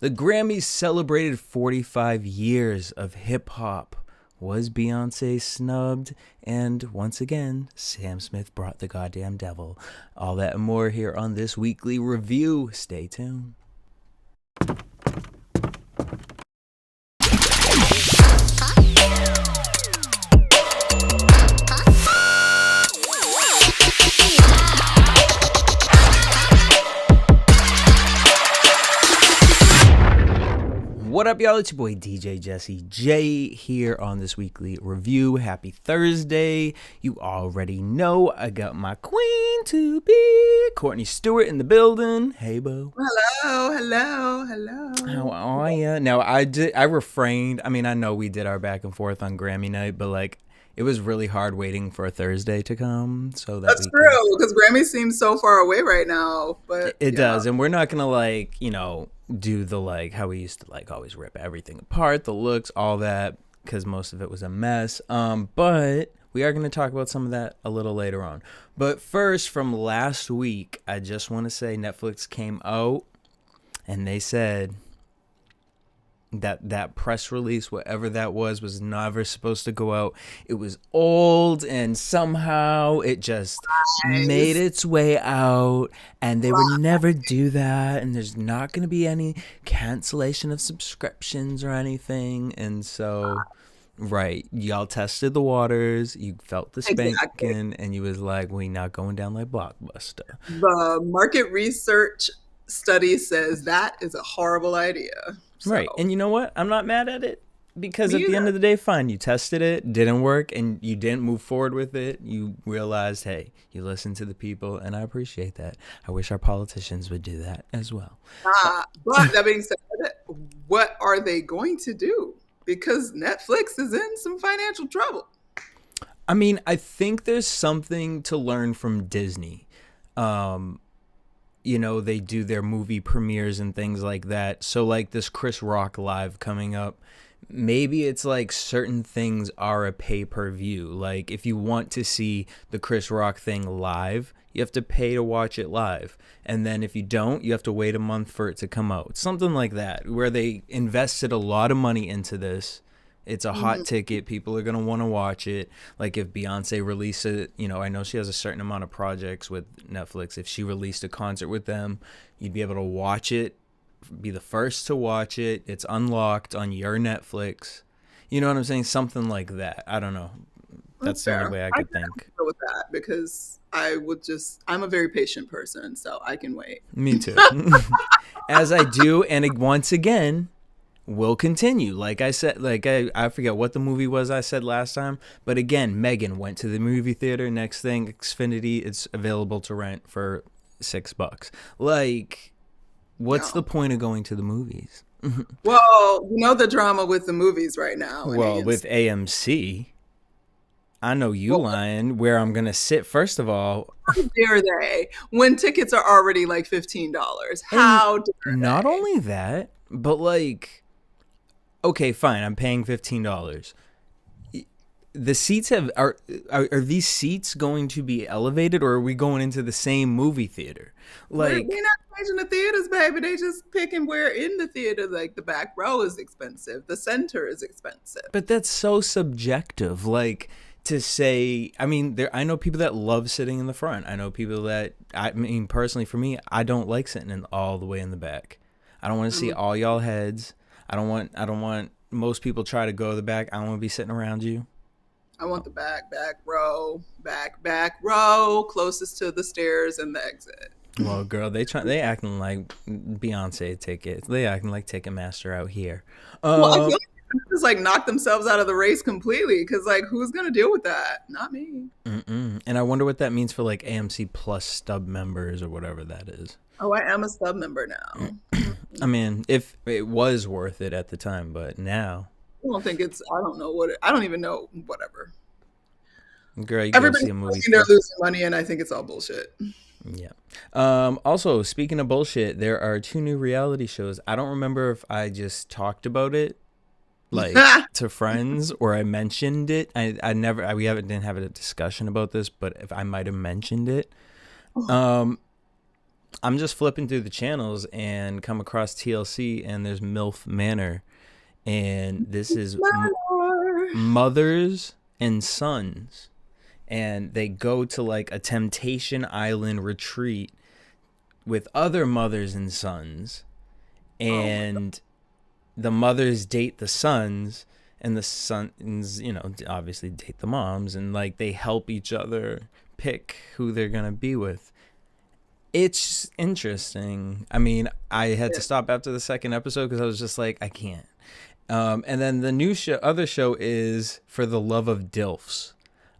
The Grammys celebrated 45 years of hip hop. Was Beyonce snubbed? And once again, Samsmith brought the goddamn devil. All that and more here on this weekly review. Stay tuned. What up, y'all? It's your boy DJ Jesse J here on this weekly review. Happy Thursday. You already know I got my queen to be, Courtney Stewart, in the building. Hey, boo. Hello. How are ya? Now, I refrained. I mean, I know we did our back and forth on Grammy night, but like, it was really hard waiting for a Thursday to come. So that's true, because Grammy seems so far away right now. But it does, and we're not gonna do the how we used to always rip everything apart, the looks, all that, because most of it was a mess. But we are gonna talk about some of that a little later on. But first, from last week, I just want to say Netflix came out and they said that press release, whatever that was never supposed to go out. It was old, and somehow it just made its way out, and they would never do that, and there's not going to be any cancellation of subscriptions or anything. And so right, y'all tested the waters, you felt the spanking, and you was like, we not going down like Blockbuster. The market research study says that is a horrible idea. So. Right. And you know what? I'm not mad at it, because at the end of the day, fine, you tested it, didn't work, and you didn't move forward with it. You realized, hey, you listened to the people, and I appreciate that. I wish our politicians would do that as well. But that being said, what are they going to do? Because Netflix is in some financial trouble. I mean, I think there's something to learn from Disney. They do their movie premieres and things like that. So like this Chris Rock live coming up, maybe it's like certain things are a pay-per-view. Like if you want to see the Chris Rock thing live, you have to pay to watch it live. And then if you don't, you have to wait a month for it to come out. Something like that, where they invested a lot of money into this. It's a hot ticket. People are going to want to watch it. Like if Beyonce released it, I know she has a certain amount of projects with Netflix. If she released a concert with them, you'd be able to watch it, be the first to watch it. It's unlocked on your Netflix. You know what I'm saying? Something like that. I don't know. That's the only way I could think. With that, because I'm a very patient person, so I can wait. Me too. As I do. And once again, will continue. Like I said, I forget what the movie was I said last time, but again, Megan went to the movie theater. Next thing, Xfinity, it's available to rent for $6. Like, what's the point of going to the movies? Well, the drama with the movies right now. Well, with AMC, I know you lying where I'm gonna sit. First of all, how dare they? When tickets are already like $15, how dare they? Not only that, but okay, fine, I'm paying $15. The seats are these seats going to be elevated, or are we going into the same movie theater? We're not changing the theaters, baby. They just picking where in the theater. Like the back row is expensive, the center is expensive. But that's so subjective. Like to say, I know people that love sitting in the front. I know people that, personally for me, I don't like sitting all the way in the back. I don't want to see all y'all heads. I don't want most people try to go to the back. I don't want to be sitting around you. I want the back row, back row, closest to the stairs and the exit. Well, girl, they acting like Beyonce tickets. They acting like Ticketmaster out here. Well, I feel like just knock themselves out of the race completely, because who's gonna deal with that? Not me. And I wonder what that means for AMC Plus stub members or whatever that is. Oh, I am a stub member now. If it was worth it at the time, but now I don't think it's. I don't know I don't even know. Whatever. Girl, you go see a movie. They're losing money, and I think it's all bullshit. Yeah. Also, speaking of bullshit, there are 2 new reality shows. I don't remember if I just talked about it to friends or I mentioned it. We didn't have a discussion about this, but if I might have mentioned it. I'm just flipping through the channels and come across TLC, and there's MILF Manor, and this is mothers and sons, and they go to like a Temptation Island retreat with other mothers and sons, and the mothers date the sons, and the sons, you know, obviously date the moms, and like they help each other pick who they're gonna be with. It's interesting. I mean, I had to stop after the second episode because I was just like, I can't. And then the new other show is For the Love of DILFs,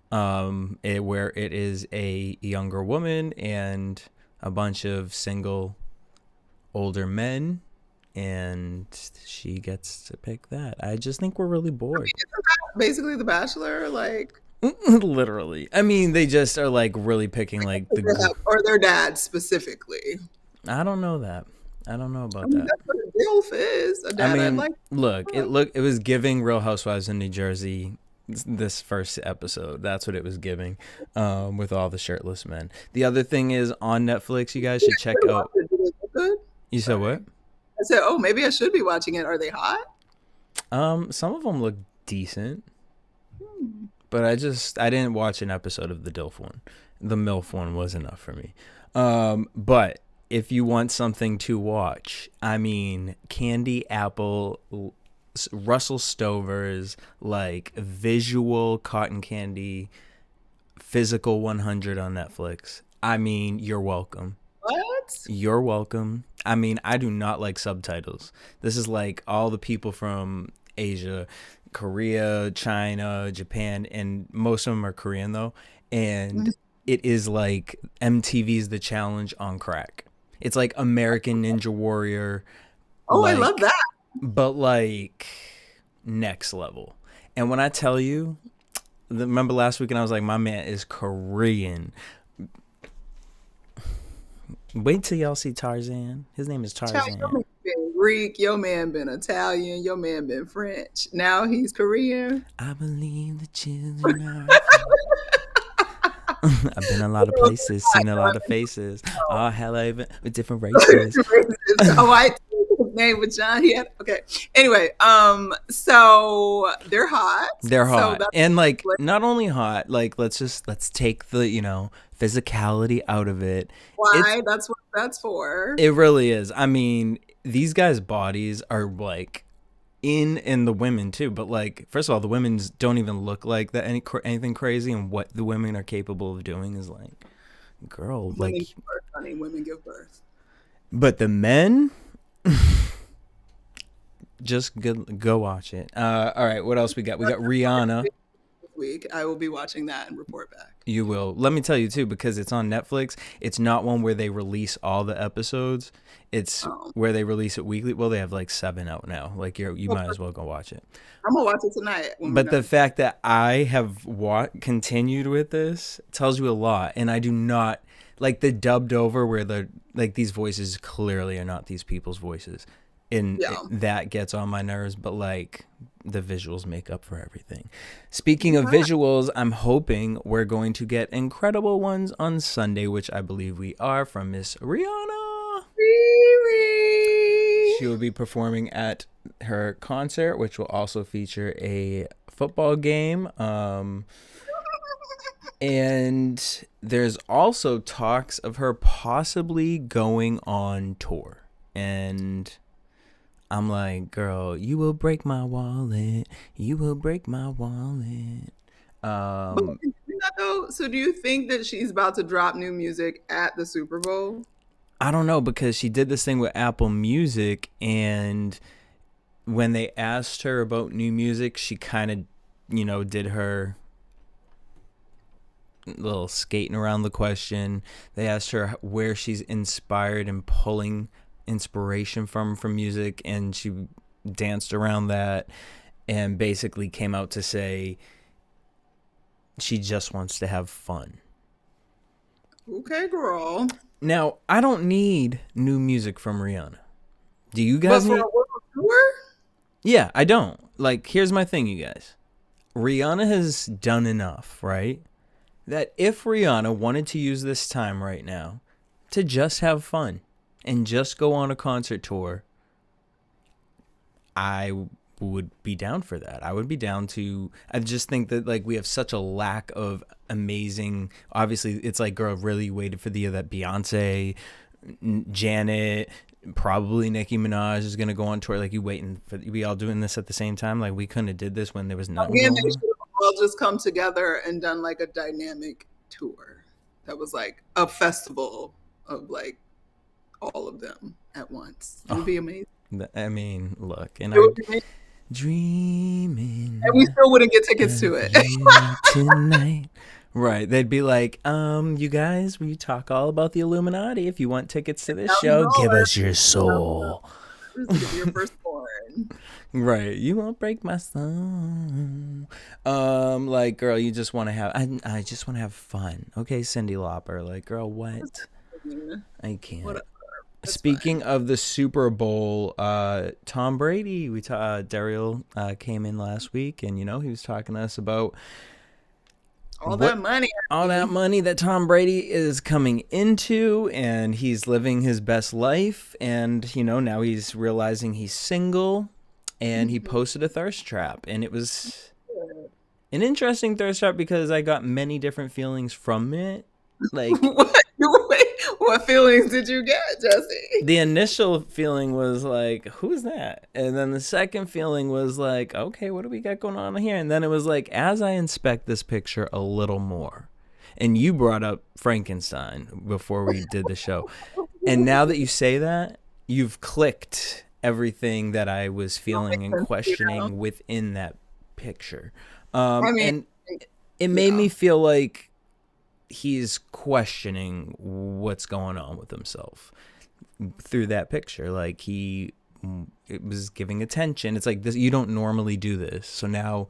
where it is a younger woman and a bunch of single older men, and she gets to pick that. I just think we're really bored. I mean, isn't that basically The Bachelor? Like, literally. I mean, they just are like really picking like or their dad specifically. I don't know that. I don't know about that. That's what a DILF is. A dad. I mean, it was giving Real Housewives in New Jersey this first episode. That's what it was giving, with all the shirtless men. The other thing is on Netflix. You guys should check out. You said what? I said, oh, maybe I should be watching it. Are they hot? Some of them look decent. But I didn't watch an episode of the DILF one. The MILF one was enough for me. But if you want something to watch, I mean, Candy Apple, Russell Stover's, like, visual cotton candy, Physical 100 on Netflix. I mean, you're welcome. What? You're welcome. I mean, I do not like subtitles. This is like all the people from Asia, Korea, China, Japan, and most of them are Korean though. And it is like MTV's The Challenge on crack. It's like American Ninja Warrior. Oh, like, I love that. But like next level. And when I tell you, remember last week and I was like, my man is Korean. Wait till y'all see Tarzan. His name is Tarzan. Your man been Greek, your man been Italian, your man been French. Now he's Korean. I believe the children are. I've been a lot of places, seen a lot of faces. Oh, hell, even with different races. Oh, I his name with John. Yeah. Okay. Anyway, so they're hot. They're hot, so and like not only hot. Like let's take the physicality out of it. Why? That's what that's for. It really is. I mean, these guys' bodies are like in the women too, but like first of all, the women's don't even look like that anything crazy, and what the women are capable of doing is like, girl, women like give birth, honey. Women give birth. But the men, just go watch it. All right, what else we got? We got Rihanna. Week I will be watching that and report back. You will. Let me tell you too, because it's on Netflix. It's not one where they release all the episodes. It's where they release it weekly. Well, they have like 7 out now. Like you might as well go watch it. I'm gonna watch it tonight. But the fact that I have continued with this tells you a lot. And I do not like the dubbed over where the like these voices clearly are not these people's voices. And that gets on my nerves, but like the visuals make up for everything. Speaking of visuals, I'm hoping we're going to get incredible ones on Sunday, which I believe we are, from Miss Rihanna. She will be performing at her concert, which will also feature a football game. And there's also talks of her possibly going on tour. And I'm like, girl, you will break my wallet. You will break my wallet. So do you think that she's about to drop new music at the Super Bowl? I don't know, because she did this thing with Apple Music, and when they asked her about new music, she kind of, did her little skating around the question. They asked her where she's inspired and pulling inspiration from music, and she danced around that and basically came out to say she just wants to have fun. Okay, girl. Now, I don't need new music from Rihanna. Do you guys need? Yeah, I don't. Like, here's my thing, you guys. Rihanna has done enough, right? That if Rihanna wanted to use this time right now to just have fun and just go on a concert tour, I would be down for that. I would be down to, I just think that like we have such a lack of amazing, obviously it's like, girl, really waited for the year that Beyonce, Janet, probably Nicki Minaj is going to go on tour. Like, you waiting for, we all doing this at the same time? Like, we couldn't have did this when there was nothing Again, going they on. should have all just come together and done like a dynamic tour that was like a festival of like all of them at once. It would be amazing. I mean, look, and It I would be amazing. dreaming, And we still wouldn't get tickets to it. tonight. Right. They'd be like, you guys, we talk all about the Illuminati. If you want tickets to this show, give us your soul. Give your firstborn. Right. You won't break my soul. Like, girl, you just want to have, I just want to have fun. Okay, Cyndi Lauper. Like, girl, what? I can't. Whatever. Speaking of the Super Bowl, Tom Brady, Daryl came in last week, and he was talking to us about all that money that Tom Brady is coming into, and he's living his best life, and now he's realizing he's single, and he posted a thirst trap, and it was an interesting thirst trap because I got many different feelings from it. Like, what feelings did you get, Jesse? The initial feeling was like, who's that? And then the second feeling was like, okay, what do we got going on here? And then it was like, as I inspect this picture a little more, and you brought up Frankenstein before we did the show, and now that you say that, you've clicked everything that I was feeling and questioning within that picture. And it made me feel like he's questioning what's going on with himself through that picture. Like, it was giving attention. It's like, this, you don't normally do this. So now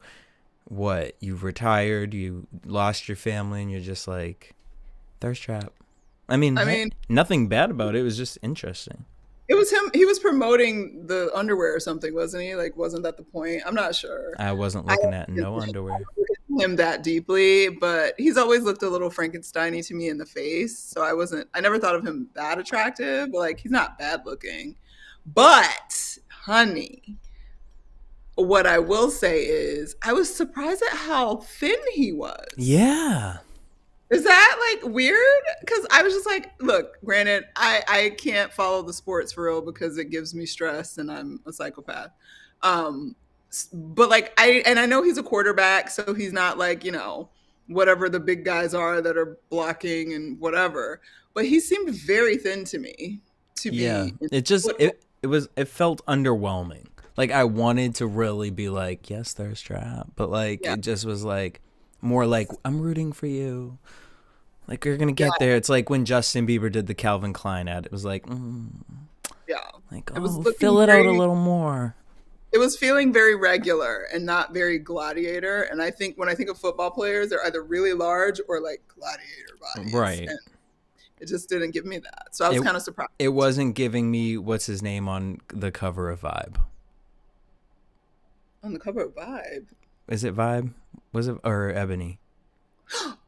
what? You've retired, you lost your family, and you're just like, thirst trap. I mean, nothing bad about it. It was just interesting. It was him. He was promoting the underwear or something, wasn't he? Like, wasn't that the point? I'm not sure. I wasn't looking at no underwear. I don't look at him that deeply, but he's always looked a little Frankenstein-y to me in the face. So I never thought of him that attractive, but like, he's not bad looking. But, honey, what I will say is I was surprised at how thin he was. Yeah. Is that like weird? Because I was just like, look, granted, I can't follow the sports for real because it gives me stress and I'm a psychopath. But like, I know he's a quarterback, so he's not like, whatever the big guys are that are blocking and whatever. But he seemed very thin to me. It felt underwhelming. Like, I wanted to really be like, yes, there's trap, but like, It just was like, more like, I'm rooting for you. Like, you're going to get there. It's like when Justin Bieber did the Calvin Klein ad. It was like, like, fill it out a little more. It was feeling very regular and not very gladiator. And I think when I think of football players, they're either really large or like gladiator bodies. Right. And it just didn't give me that. So I was kind of surprised. It wasn't giving me, what's his name on the cover of Vibe? On the cover of Vibe? Is it Vibe? Was it, or Ebony?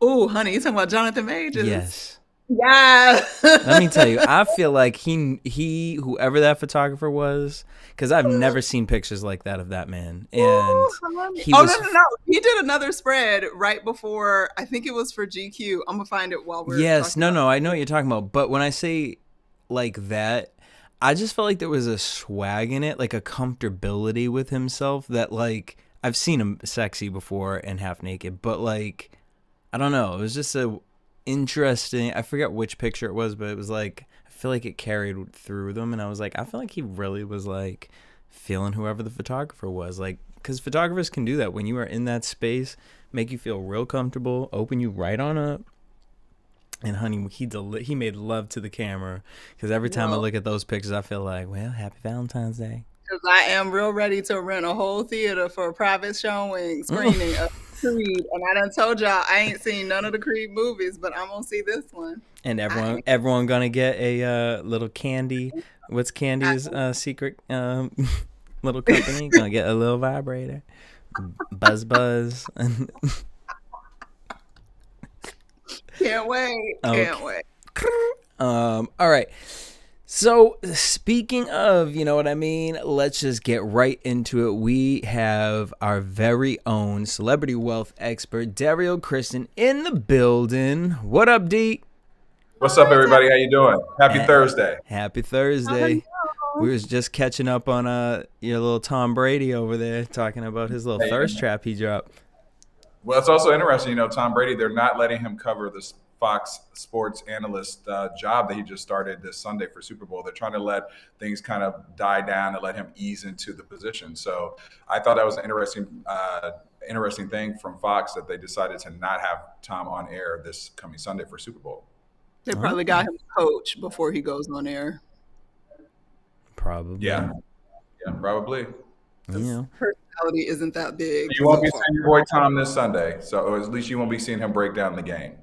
Oh, honey, you talking about Jonathan Majors? Yes. Yeah. Let me tell you, I feel like he whoever that photographer was, because I've never seen pictures like that of that man. And no. He did another spread right before, I think it was for GQ. I'm gonna find it while we're I know what you're talking about. But when I say like that, I just felt like there was a swag in it, like a comfortability with himself that, like, I've seen him sexy before and half naked, but like, I don't know. It was just a interesting, I forget which picture it was, but it was like, I feel like it carried through them. And I was like, I feel like he really was like feeling whoever the photographer was, like, because photographers can do that when you are in that space, make you feel real comfortable, open you right on up. And honey, he made love to the camera, because every time I look at those pictures, I feel like, well, happy Valentine's Day. Because I am real ready to rent a whole theater for a private screening of Creed. And I done told y'all I ain't seen none of the Creed movies, but I'm going to see this one. And everyone going to get a little Candy. What's Candy's secret little company? Going to get a little vibrator. Buzz. Can't wait. Okay. Can't wait. All right. So speaking of, you know what I mean, let's just get right into it. We have our very own celebrity wealth expert, derrialchriston, in the building. What up, D? What's up, everybody? How you doing? Happy Thursday. Happy Thursday. We was just catching up on your little Tom Brady over there, talking about his little thirst trap he dropped. Well, it's also interesting, Tom Brady, they're not letting him cover this Fox Sports analyst job that he just started this Sunday for Super Bowl. They're trying to let things kind of die down and let him ease into the position. So I thought that was an interesting thing from Fox that they decided to not have Tom on air this coming Sunday for Super Bowl. They probably got him a coach before he goes on air. Probably. Yeah, probably. Yeah. Personality isn't that big. You won't be seeing your boy Tom this Sunday, so at least you won't be seeing him break down the game.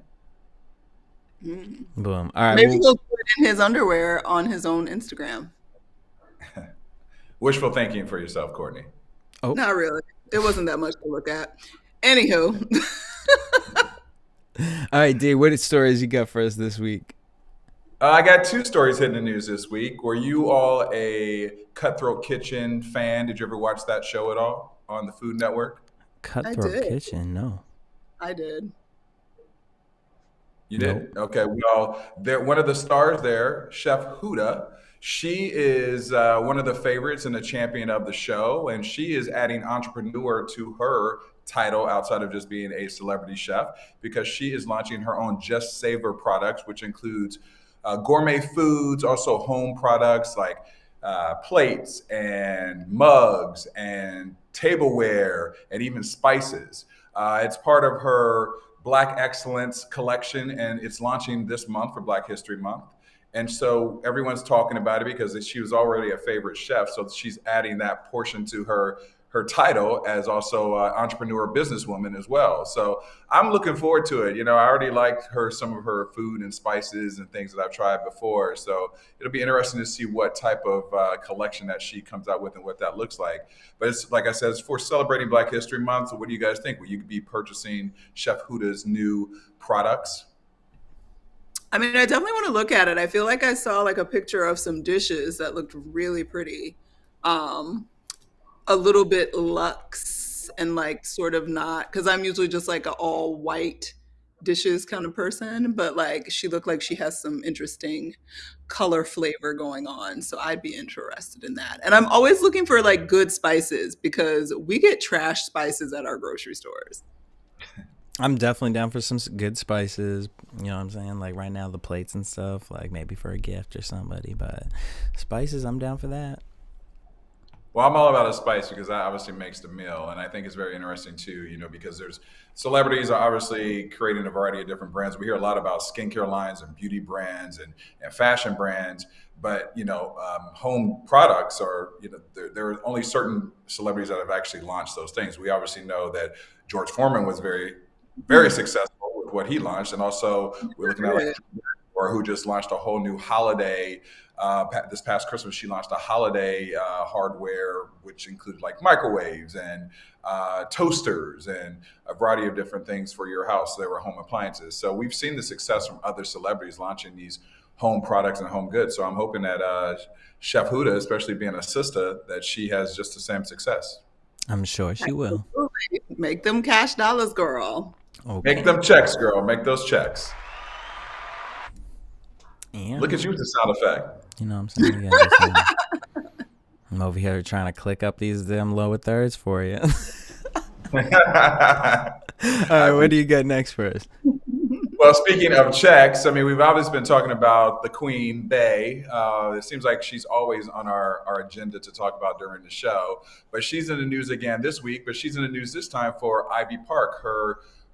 Boom. All right. Maybe he'll do it in his underwear on his own Instagram. Wishful thinking for yourself, Courtney. Oh. Not really. It wasn't that much to look at. Anywho. All right, D, what stories you got for us this week? I got two stories hitting the news this week. Were you all a Cutthroat Kitchen fan? Did you ever watch that show at all on the Food Network? Cutthroat Kitchen, no. I did. You did? Nope. Okay. Well, one of the stars there, chefhuda, she is one of the favorites and the champion of the show, and she is adding entrepreneur to her title outside of just being a celebrity chef because she is launching her own Just Savor products, which includes gourmet foods, also home products like plates and mugs and tableware and even spices. It's part of her Black Excellence collection, and it's launching this month for Black History Month. And so everyone's talking about it because she was already a favorite chef. So she's adding that portion to her title as also an entrepreneur businesswoman as well. So I'm looking forward to it. I already liked some of her food and spices and things that I've tried before. So it'll be interesting to see what type of collection that she comes out with and what that looks like. But it's like I said, it's for celebrating Black History Month. So what do you guys think? Will you be purchasing chefhuda's new products? I mean, I definitely want to look at it. I feel like I saw like a picture of some dishes that looked really pretty. A little bit luxe and like sort of not, because I'm usually just like an all white dishes kind of person, but like she looked like she has some interesting color flavor going on. So I'd be interested in that. And I'm always looking for like good spices because we get trash spices at our grocery stores. I'm definitely down for some good spices. You know what I'm saying? Like right now, the plates and stuff, like maybe for a gift or somebody, but spices, I'm down for that. Well, I'm all about a spice because that obviously makes the meal. And I think it's very interesting too, because there's celebrities are obviously creating a variety of different brands. We hear a lot about skincare lines and beauty brands and fashion brands, but, home products are, there are only certain celebrities that have actually launched those things. We obviously know that George Foreman was very, very successful with what he launched. And also we're looking at like, or who just launched a whole new holiday. This past Christmas, she launched a holiday hardware, which included like microwaves and toasters and a variety of different things for your house. They were home appliances. So we've seen the success from other celebrities launching these home products and home goods. So I'm hoping that chefhuda, especially being a sister, that she has just the same success. I'm sure she will. Make them cash dollars, girl. Okay. Make them checks, girl. Make those checks. Yeah. Look at you with the sound effect. You know what I'm saying? I'm over here trying to click up these damn lower thirds for you. All right, what do you got next for us? Well, speaking of checks, I mean, we've obviously been talking about the Queen Bey. It seems like she's always on our agenda to talk about during the show. But she's in the news again this week, but she's in the news this time for ivypark,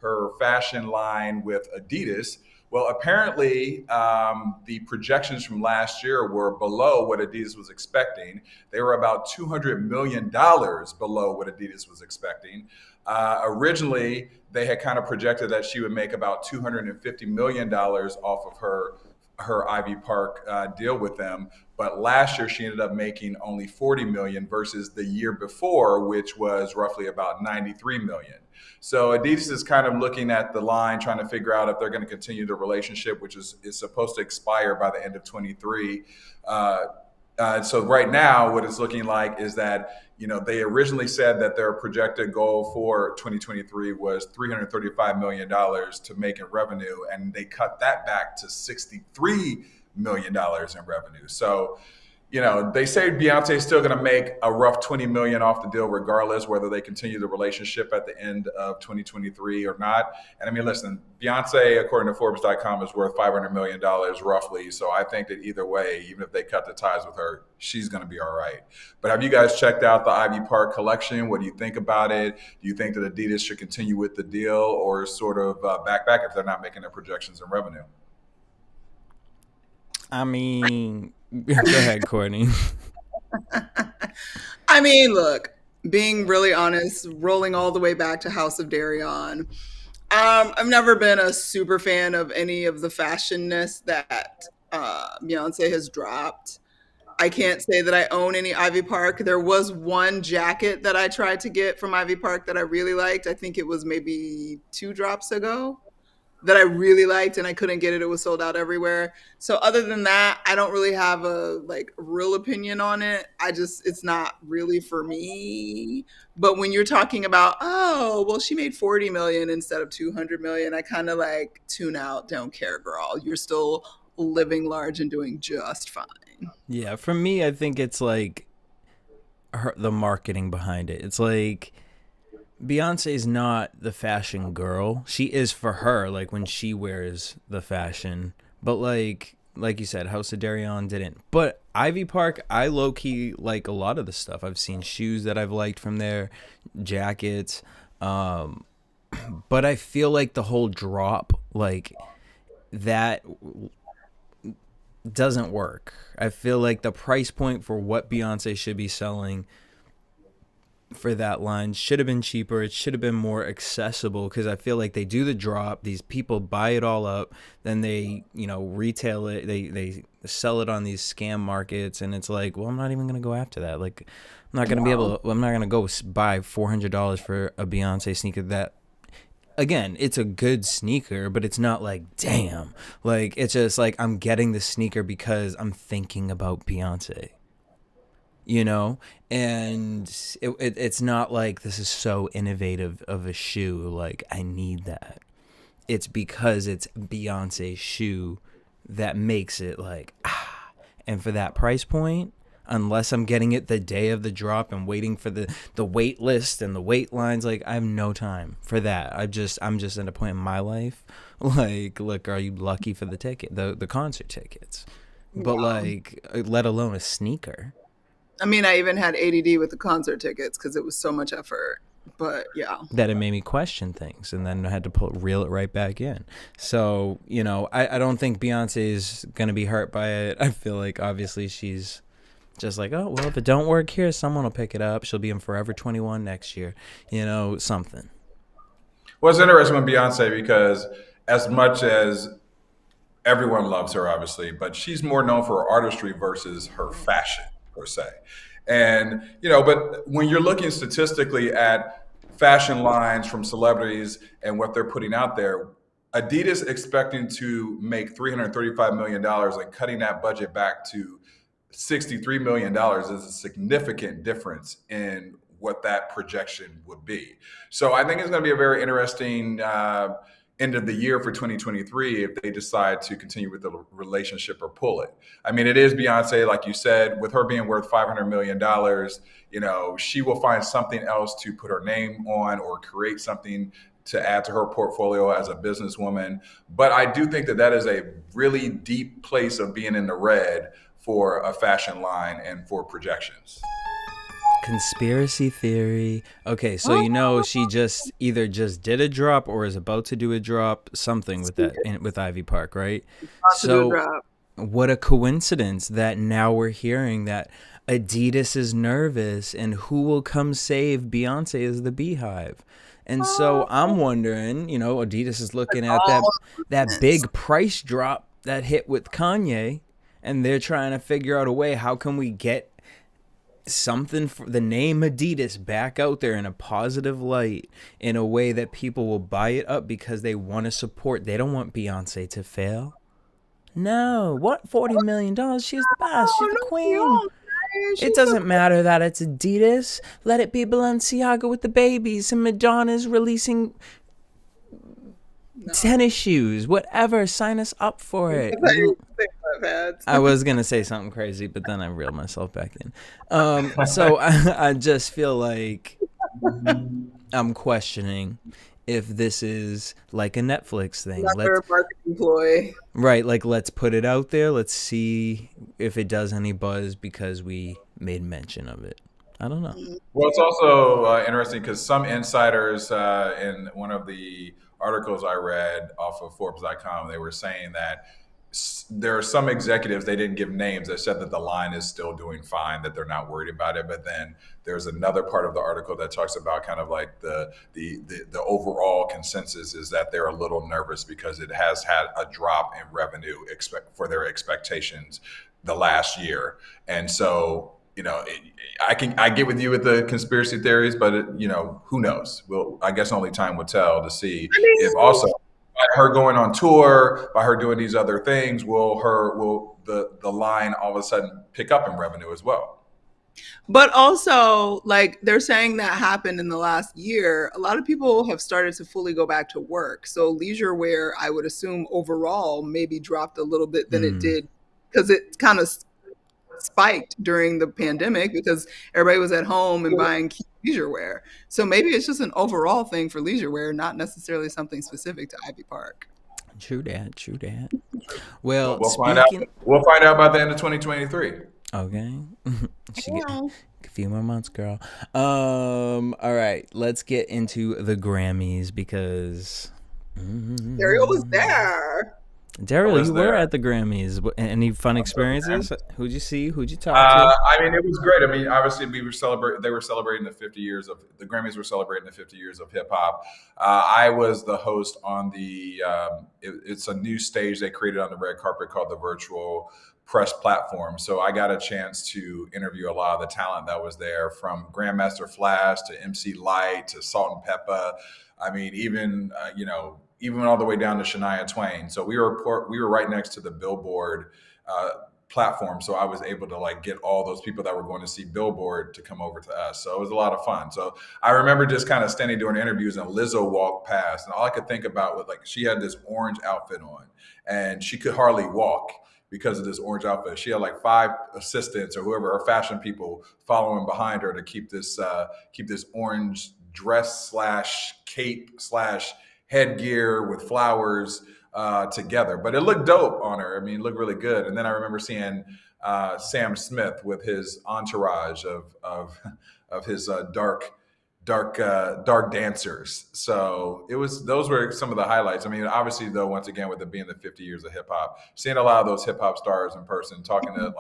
her fashion line with Adidas. Well, apparently, the projections from last year were below what Adidas was expecting. They were about $200 million below what Adidas was expecting. Originally, they had kind of projected that she would make about $250 million off of her her Ivy Park deal with them. But last year she ended up making only 40 million versus the year before, which was roughly about 93 million. So Adidas is kind of looking at the line, trying to figure out if they're going to continue the relationship, which is supposed to expire by the end of 23. So right now, what it's looking like is that, they originally said that their projected goal for 2023 was $335 million to make in revenue, and they cut that back to $63 million in revenue. So, they say Beyonce is still going to make a rough 20 million off the deal, regardless whether they continue the relationship at the end of 2023 or not. And I mean, listen, Beyonce, according to Forbes.com, is worth $500 million roughly. So I think that either way, even if they cut the ties with her, she's going to be all right. But have you guys checked out the Ivy Park collection? What do you think about it? Do you think that Adidas should continue with the deal or sort of back if they're not making their projections in revenue? I mean, go ahead, Courtney. I mean, look, being really honest, rolling all the way back to House of Darion, I've never been a super fan of any of the fashionness that Beyonce has dropped. I can't say that I own any Ivy Park. There was one jacket that I tried to get from Ivy Park that I really liked. I think it was maybe 2 drops ago that I really liked, and I couldn't get it. It was sold out everywhere. So other than that, I don't really have a real opinion on it. It's not really for me. But when you're talking about, oh, well, she made 40 million instead of 200 million, I kind of tune out, don't care, girl. You're still living large and doing just fine. Yeah, for me, I think it's the marketing behind it. It's Beyonce's not the fashion girl. She is for her, when she wears the fashion. But like you said, House of Darion didn't. But Ivy Park, I low-key like a lot of the stuff. I've seen shoes that I've liked from there, jackets. But I feel like the whole drop, that doesn't work. I feel like the price point for what Beyonce should be selling for that line should have been cheaper. It should have been more accessible, because I feel like they do the drop, these people buy it all up, then they retail it, they sell it on these scam markets, and it's well, I'm not even gonna go after that. I'm not gonna I'm not gonna go buy $400 for a Beyonce sneaker that, again, it's a good sneaker, but it's not damn, it's just I'm getting the sneaker because I'm thinking about Beyonce. And it's not this is so innovative of a shoe, I need that. It's because it's Beyonce's shoe that makes it and for that price point, unless I'm getting it the day of the drop and waiting for the wait list and the wait lines, I have no time for that. I'm just at a point in my life, look, are you lucky for the ticket, the concert tickets? But let alone a sneaker. I mean, I even had ADD with the concert tickets because it was so much effort. But yeah, that it made me question things, and then I had to reel it right back in. So I don't think Beyonce is gonna be hurt by it. I feel like obviously she's just oh well, if it don't work here, someone will pick it up. She'll be in Forever 21 next year. Something. Well, it's interesting with Beyonce because as much as everyone loves her, obviously, but she's more known for her artistry versus her fashion, per se. And, but when you're looking statistically at fashion lines from celebrities and what they're putting out there, Adidas expecting to make $335 million and cutting that budget back to $63 million is a significant difference in what that projection would be. So I think it's going to be a very interesting end of the year for 2023 if they decide to continue with the relationship or pull it. I mean, it is Beyonce, like you said, with her being worth $500 million, she will find something else to put her name on or create something to add to her portfolio as a businesswoman. But I do think that is a really deep place of being in the red for a fashion line and for projections. Conspiracy theory. Okay, so she either just did a drop or is about to do a drop, something with that with Ivy Park, right? So what a coincidence that now we're hearing that Adidas is nervous and who will come save Beyonce is the Beehive. And so I'm wondering, Adidas is looking at that big price drop that hit with Kanye, and they're trying to figure out a way, how can we get something for the name Adidas back out there in a positive light, in a way that people will buy it up because they want to support. They don't want Beyonce to fail. No, what $40 million? She's the best. She's the queen. It doesn't matter that it's Adidas. Let it be Balenciaga with the babies, and Madonna's releasing tennis shoes. Whatever. Sign us up for it. I was gonna say something crazy, but then I reeled myself back in. So I just feel like I'm questioning if this is like a Netflix thing. Another marketing ploy. Right, like let's put it out there. Let's see if it does any buzz because we made mention of it. I don't know. Well, it's also interesting because some insiders in one of the articles I read off of Forbes.com, they were saying that there are some executives, they didn't give names, that said that the line is still doing fine, that they're not worried about it. But then there's another part of the article that talks about kind of like the overall consensus is that they're a little nervous because it has had a drop in revenue for their expectations the last year. And so, I get with you with the conspiracy theories, but who knows? Well, I guess only time will tell to see if also by her going on tour, by her doing these other things, will the line all of a sudden pick up in revenue as well? But also, like they're saying that happened in the last year, a lot of people have started to fully go back to work. So leisure wear, I would assume overall maybe dropped a little bit than it did, because it kind of spiked during the pandemic because everybody was at home and buying leisure wear. So maybe it's just an overall thing for leisure wear, not necessarily something specific to Ivy Park. True that. Well, we'll find out. We'll find out by the end of 2023. Okay. A few more months, girl. All right, let's get into the Grammys because Daryl was there. Daryl, you were at the Grammys. Any fun experiences? Who'd you see? Who'd you talk to? I mean, it was great. I mean, obviously, they were celebrating the 50 years of the Grammys were celebrating the 50 years of hip hop. I was the host on the. It's a new stage they created on the red carpet called the Virtual Press Platform. So I got a chance to interview a lot of the talent that was there, from Grandmaster Flash to MC Light to Salt and Peppa. I mean, even all the way down to Shania Twain. So we were right next to the Billboard platform. So I was able to get all those people that were going to see Billboard to come over to us. So it was a lot of fun. So I remember just kind of standing doing interviews, and Lizzo walked past, and all I could think about was she had this orange outfit on and she could hardly walk because of this orange outfit. She had 5 assistants or whoever, her fashion people, following behind her to keep this orange dress / cape / headgear with flowers together. But it looked dope on her. I mean, it looked really good. And then I remember seeing Samsmith with his entourage of his dark dancers. So those were some of the highlights. I mean, obviously though, once again, with it being the 50 years of hip hop, seeing a lot of those hip hop stars in person, talking to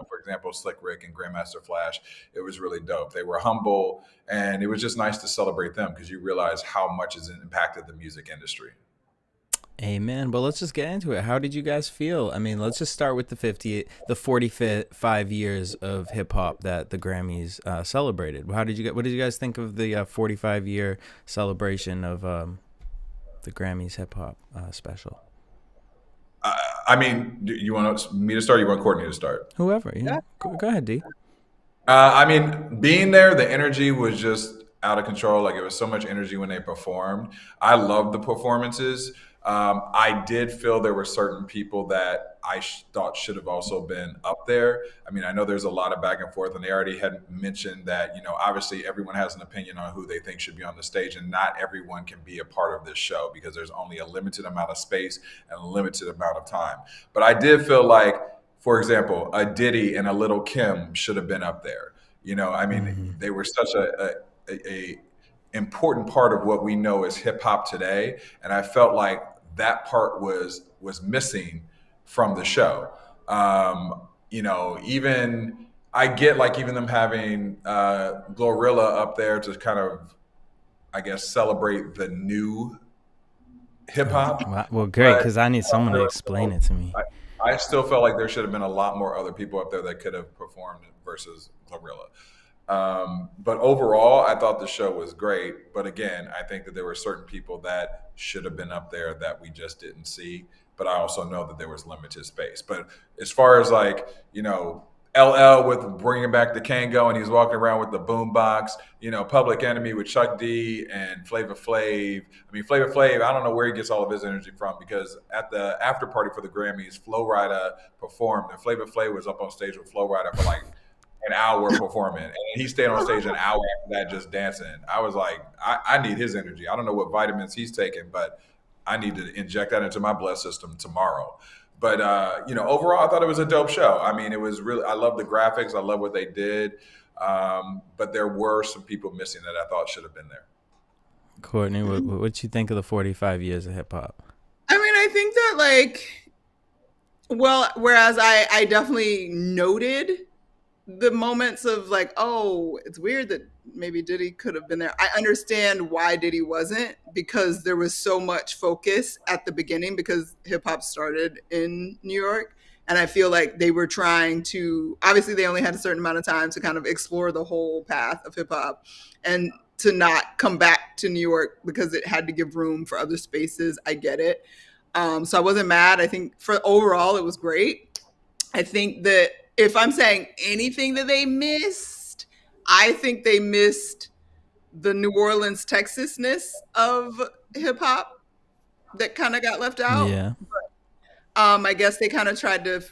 for example, Slick Rick and Grandmaster Flash, it was really dope. They were humble, and it was just nice to celebrate them because you realize how much it's impacted the music industry. Amen. But let's just get into it. How did you guys feel? I mean, let's just start with the 45 years of hip hop that the Grammys celebrated. What did you guys think of the 45-year celebration of the Grammys hip hop special? I mean, do you want me to start? Or you want Courtney to start? Whoever. Yeah. Go ahead, D. I mean, being there, the energy was just out of control. It was so much energy when they performed. I loved the performances. I did feel there were certain people that I thought should have also been up there. I mean, I know there's a lot of back and forth, and they already had mentioned that, obviously everyone has an opinion on who they think should be on the stage, and not everyone can be a part of this show because there's only a limited amount of space and a limited amount of time. But I did feel like, for example, a Diddy and a Little Kim should have been up there. I mean, they were such a important part of what we know as hip hop today, and I felt like that part was missing from the show. Even I get even them having Glorilla up there to kind of, I guess, celebrate the new hip hop. Well, great, because I need But someone to explain it to me. I still felt like there should have been a lot more other people up there that could have performed versus Glorilla. But overall, I thought the show was great. But again, I think that there were certain people that should have been up there that we just didn't see. But I also know that there was limited space. But as far as like, LL with bringing back the Kango and he's walking around with the boombox, Public Enemy with Chuck D and Flavor Flav. I mean, Flavor Flav, I don't know where he gets all of his energy from, because at the after party for the Grammys, Flo Rida performed and Flavor Flav was up on stage with Flo Rida for like an hour performing, and he stayed on stage an hour after that just dancing. I was like, I need his energy. I don't know what vitamins he's taking, but I need to inject that into my blood system tomorrow. But overall, I thought it was a dope show. I mean, it was really. I love the graphics. I love what they did. But there were some people missing that I thought should have been there. Courtney, what you think of the 45 years of hip hop? I mean, I think that whereas I definitely noted the moments of like, oh, it's weird that maybe Diddy could have been there. I understand why Diddy wasn't, because there was so much focus at the beginning because hip hop started in New York. And I feel like they were trying to, obviously they only had a certain amount of time to kind of explore the whole path of hip hop and to not come back to New York because it had to give room for other spaces. I get it. So I wasn't mad. I think for overall, it was great. I think that if I'm saying anything that they missed, I think they missed the New Orleans, Texasness of hip hop that kind of got left out. Yeah. But, I guess they kind of tried to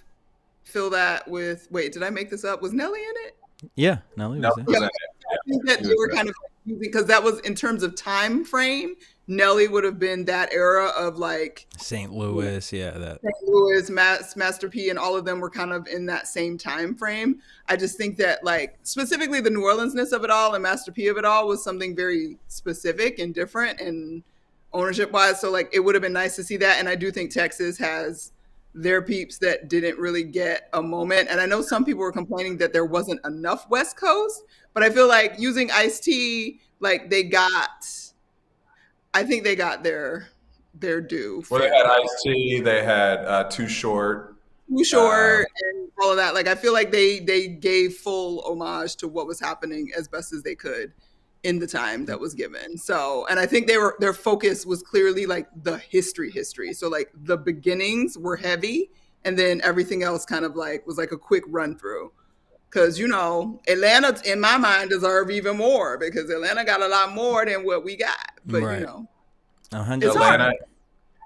fill that with, wait, did I make this up? Was Nelly in it? Yeah, Nelly was there. Yeah, I think that they were kind of using, because that was in terms of time frame, Nelly would have been that era of like St. Louis, St. Louis, Master P, and all of them were kind of in that same time frame. I just think that like specifically the New Orleans-ness of it all and Master P of it all was something very specific and different and ownership wise. So like it would have been nice to see that. And I do think Texas has their peeps that didn't really get a moment. And I know some people were complaining that there wasn't enough West Coast, but I feel like using Ice-T, like I think they got their due. Well, they had Ice-T, they had Too Short. And all of that. Like I feel like they gave full homage to what was happening as best as they could in the time that was given. So, and I think their focus was clearly like the history. So like the beginnings were heavy, and then everything else kind of like was like a quick run through. Because, Atlanta, in my mind, deserve even more because Atlanta got a lot more than what we got. But, right. 100%. It's Atlanta,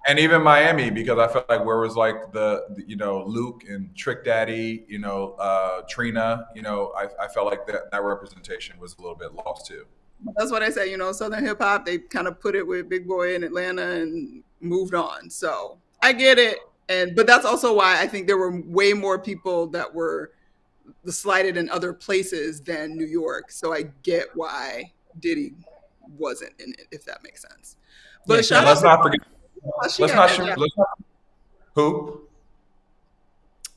and even Miami, because I felt like where was like the Luke and Trick Daddy, Trina, I felt like that representation was a little bit lost too. That's what I say, Southern hip hop, they kind of put it with Big Boy in Atlanta and moved on. So I get it. But that's also why I think there were way more people that were slighted in other places than New York. So I get why Diddy wasn't in it, if that makes sense. But yeah, let's not forget. Who?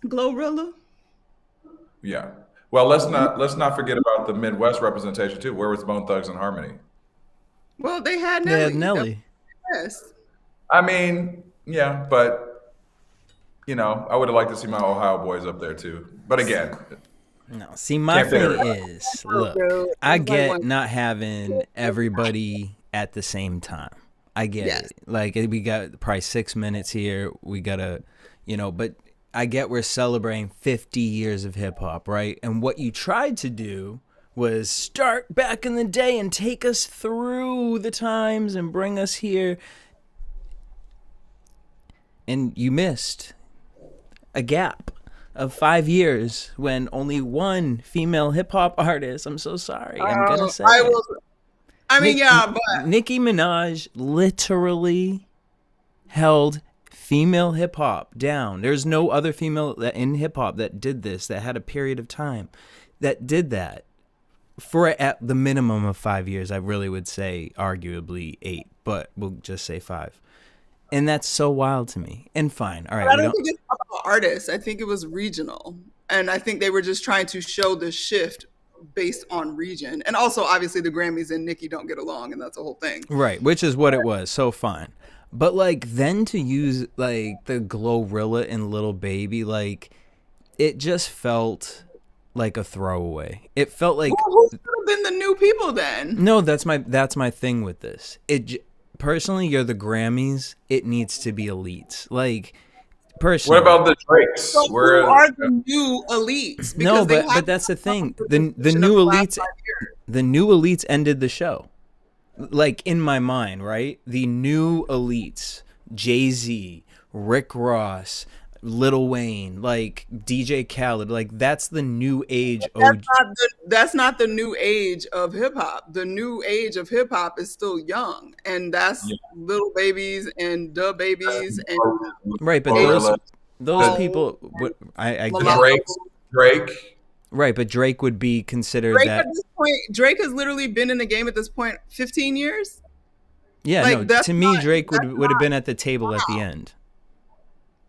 Glorilla. Yeah. Well, let's not forget about the Midwest representation too. Where was Bone Thugs and Harmony? Well, they had Nelly. They had Nelly. Yes. I mean, yeah, but I would have liked to see my Ohio boys up there too. But again, no. See, my thing is, look, I get not having everybody at the same time. I get it. Like we got probably 6 minutes here. We gotta, but I get we're celebrating 50 years of hip hop, right? And what you tried to do was start back in the day and take us through the times and bring us here. And you missed a gap of 5 years when only one female hip hop artist. I'm so sorry. I'm gonna say but Nicki Minaj literally held female hip hop down. There's no other female in hip hop that did this, that had a period of time that did that for at the minimum of 5 years. I really would say arguably 8, but we'll just say 5. And that's so wild to me. And fine. All right. But I don't think it's about artists. I think it was regional. And I think they were just trying to show the shift based on region. And also, obviously, the Grammys and Nicki don't get along, and that's the whole thing. Right. Which is what it was. So fine. But like then to use like the Glorilla and Little Baby, like it just felt like a throwaway. It felt like who should have been the new people then? no, that's my thing with this. Personally, you're the Grammys. It needs to be elites. Like personally. What about the Drakes? So who are the new elites? No, Because they but that's the thing. The new elites. elites ended the show. Like in my mind, right? The new elites, Jay-Z, Rick Ross, Lil Wayne, like DJ Khaled, like that's the new age. That's not the new age of hip hop. The new age of hip hop is still young, and that's Little Babies and Da Babies and right. But those people, I Drake. Right, but Drake would be considered Drake that. at this point, Drake has literally been in the game at this point 15 years. Yeah, like, no. To me, Drake would have been at the table at the end.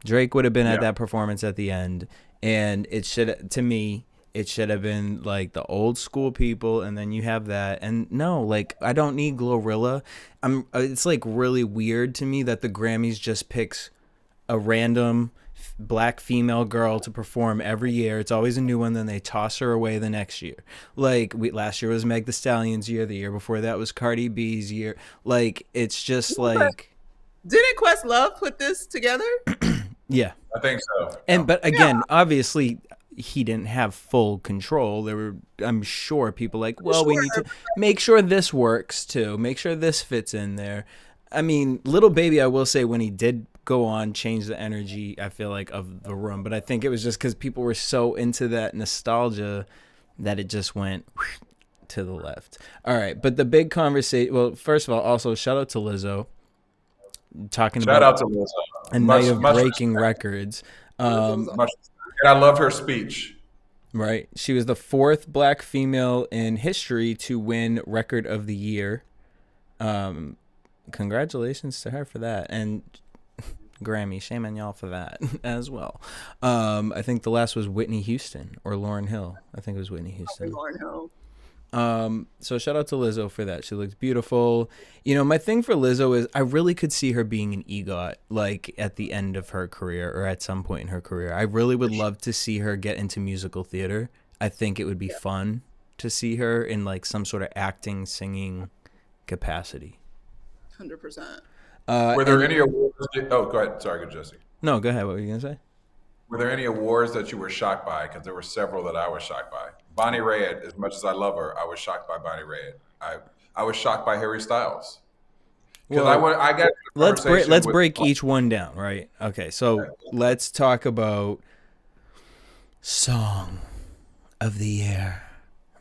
Drake would have been at that performance at the end, and it should have been like the old school people, and then you have that. And no, like I don't need Glorilla. It's like really weird to me that the Grammys just picks a random black female girl to perform every year. It's always a new one, then they toss her away the next year. Like last year was Meg Thee Stallion's year, the year before that was Cardi B's year. Like it's just like, didn't Questlove put this together? Yeah, I think so. And but again, obviously he didn't have full control. There were, I'm sure, people like, well, we need to make sure this works too, make sure this fits in there. I mean, Little Baby, I will say, when he did go on, change the energy, I feel like, of the room. But I think it was just because people were so into that nostalgia that it just went to the left. All right, but the big conversation. Well, first of all, also shout out to Lizzo. Shout out to Lizzo. A night of breaking records. And I loved her speech. Right, she was the 4th black female in history to win Record of the Year. Congratulations to her for that, and Grammy, shame on y'all for that as well. I think the last was Whitney Houston or Lauryn Hill. I think it was Whitney Houston. Lauryn Hill. So shout out to Lizzo for that. She looked beautiful. You know, my thing for Lizzo is I really could see her being an EGOT, like at the end of her career or at some point in her career. I really would love to see her get into musical theater. I think it would be fun to see her in like some sort of acting, singing capacity. 100%. Were there any awards? Oh, go ahead. Sorry, good, Jesse. No, go ahead. What were you gonna say? Were there any awards that you were shocked by? Because there were several that I was shocked by. Bonnie Raitt, as much as I love her, I was shocked by Bonnie Raitt. I was shocked by Harry Styles. Because I got let's break each one down, right? Okay, so let's talk about Song of the Year.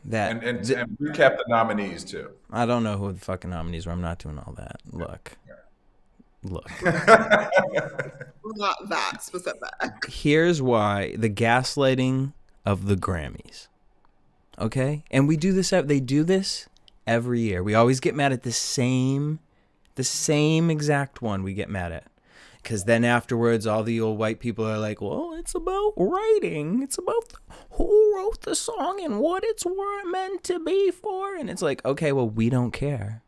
And recap the nominees too. I don't know who the fucking nominees were. I'm not doing all that. Look. Not that specific. Here's why: the gaslighting of the Grammys. Okay, and we do this. They do this every year. We always get mad at the same exact one. We get mad at, because then afterwards, all the old white people are like, "Well, it's about writing. It's about who wrote the song and what it's meant to be for." And it's like, okay, well, we don't care.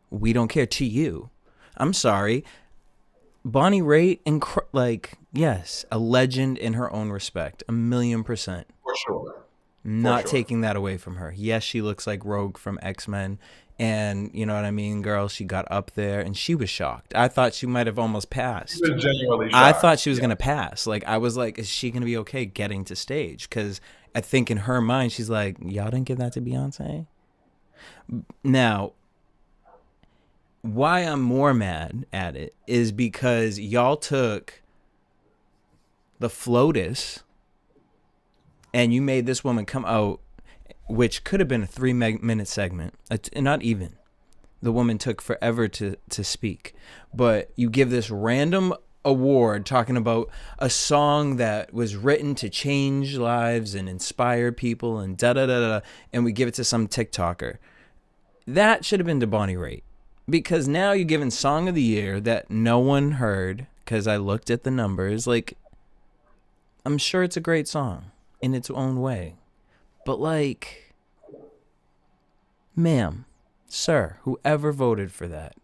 We don't care to you. I'm sorry. Bonnie Raitt, yes, a legend in her own respect, 1,000,000%. For sure. Not taking that away from her. Yes, she looks like Rogue from X-Men, and you know what I mean, girl, she got up there and she was shocked. I thought she might have almost passed. She was genuinely shocked. I thought she was going to pass. Like, I was like, is she going to be okay getting to stage? Because I think in her mind, she's like, y'all didn't give that to Beyonce? Now, why I'm more mad at it is because y'all took the FLOTUS and you made this woman come out, which could have been a 3-minute segment. Not even. The woman took forever to speak. But you give this random award talking about a song that was written to change lives and inspire people and da-da-da-da, and we give it to some TikToker. That should have been to Bonnie Raitt. Because now you're giving Song of the Year that no one heard, because I looked at the numbers. Like, I'm sure it's a great song in its own way. But like, ma'am, sir, whoever voted for that,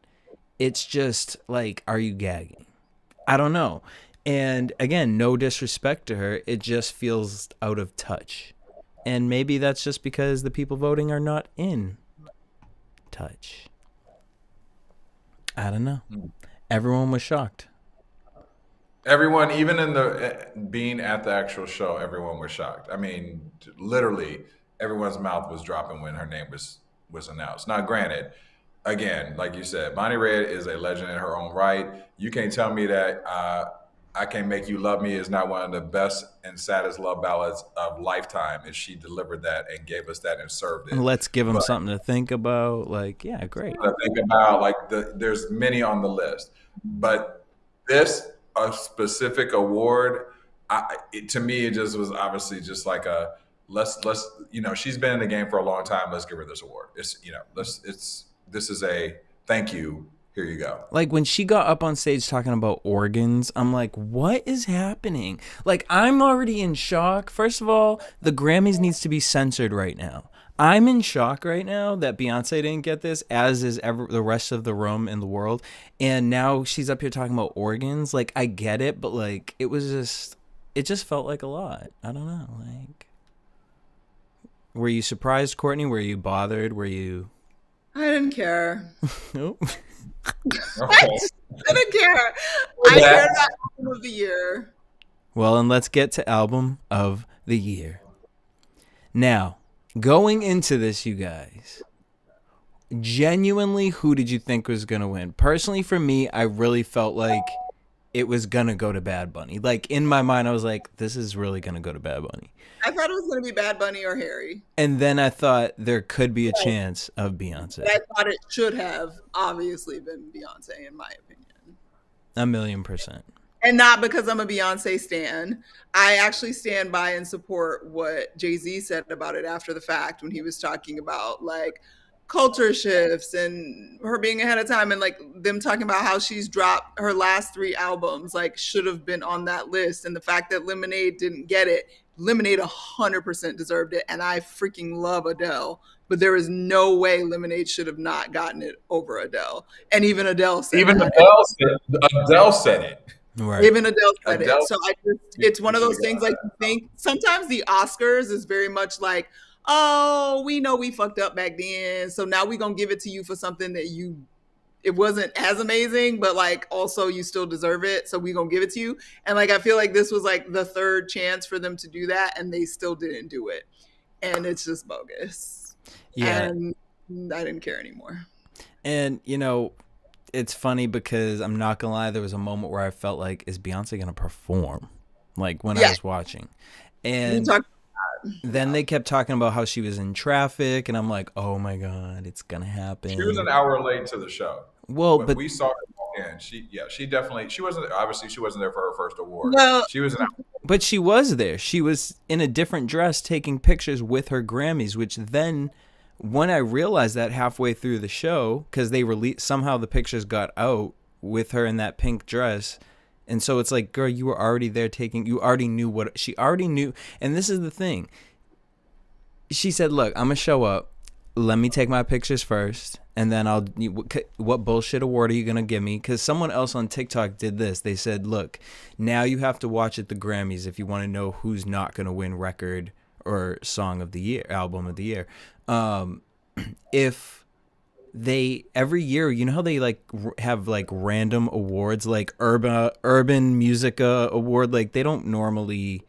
it's just like, are you gagging? I don't know. And again, no disrespect to her, it just feels out of touch. And maybe that's just because the people voting are not in touch. I don't know. Everyone was shocked. Everyone, even in the being at the actual show, everyone was shocked. I mean, literally, everyone's mouth was dropping when her name was announced. Now, granted, again, like you said, Bonnie Raitt is a legend in her own right. You can't tell me that "I Can't Make You Love Me" is not one of the best and saddest love ballads of lifetime. If she delivered that and gave us that and served it, Let's give them something to think about. Like, yeah, great. To think about, like there's many on the list, but this a specific award, to me, it just was obviously just like a let's she's been in the game for a long time. Let's give her this award. It's this is a thank you. Here you go. Like when she got up on stage talking about organs, I'm like, what is happening? Like, I'm already in shock. First of all, the Grammys needs to be censored right now. I'm in shock right now that Beyonce didn't get this, as is the rest of the room in the world. And now she's up here talking about organs. Like, I get it, but like, it just felt like a lot. I don't know. Like, were you surprised, Courtney? Were you bothered? Were you? I didn't care. Nope. I didn't care. I cared about album of the year. Well, and let's get to album of the year. Now, going into this, you guys, genuinely, who did you think was going to win? Personally, for me, I really felt like it was going to go to Bad Bunny. Like, in my mind, I was like, this is really going to go to Bad Bunny. I thought it was going to be Bad Bunny or Harry. And then I thought there could be a chance of Beyonce. But I thought it should have obviously been Beyonce, in my opinion. 1,000,000%. And not because I'm a Beyonce stan. I actually stand by and support what Jay-Z said about it after the fact when he was talking about like culture shifts and her being ahead of time and like them talking about how she's dropped her last 3 albums, like should have been on that list. And the fact that Lemonade didn't get it, Lemonade 100% deserved it. And I freaking love Adele, but there is no way Lemonade should have not gotten it over Adele. And even Adele said Adele said it. Right. Even Adele said it. So it's one of those things like you think sometimes the Oscars is very much like, oh, we know we fucked up back then. So now we're going to give it to you for something that it wasn't as amazing, but like also you still deserve it. So we're going to give it to you. And like, I feel like this was like the 3rd chance for them to do that. And they still didn't do it. And it's just bogus. Yeah. And I didn't care anymore. And, it's funny because I'm not gonna lie, there was a moment where I felt like, is Beyonce gonna perform? Like when I was watching. And then they kept talking about how she was in traffic, and I'm like, oh my God, it's gonna happen. She was an hour late to the show. Well, when but we saw her walk in, she wasn't there for her first award. Well, she was an hour. But she was there. She was in a different dress taking pictures with her Grammys, which then when I realized that halfway through the show, because they released, somehow the pictures got out with her in that pink dress. And so it's like, girl, you were already there you already knew she already knew. And this is the thing. She said, look, I'm going to show up. Let me take my pictures first. And then what bullshit award are you going to give me? Because someone else on TikTok did this. They said, look, now you have to watch at the Grammys if you want to know who's not going to win record or song of the year, album of the year. If they every year, you know how they like have like random awards, like urban music award, like they don't normally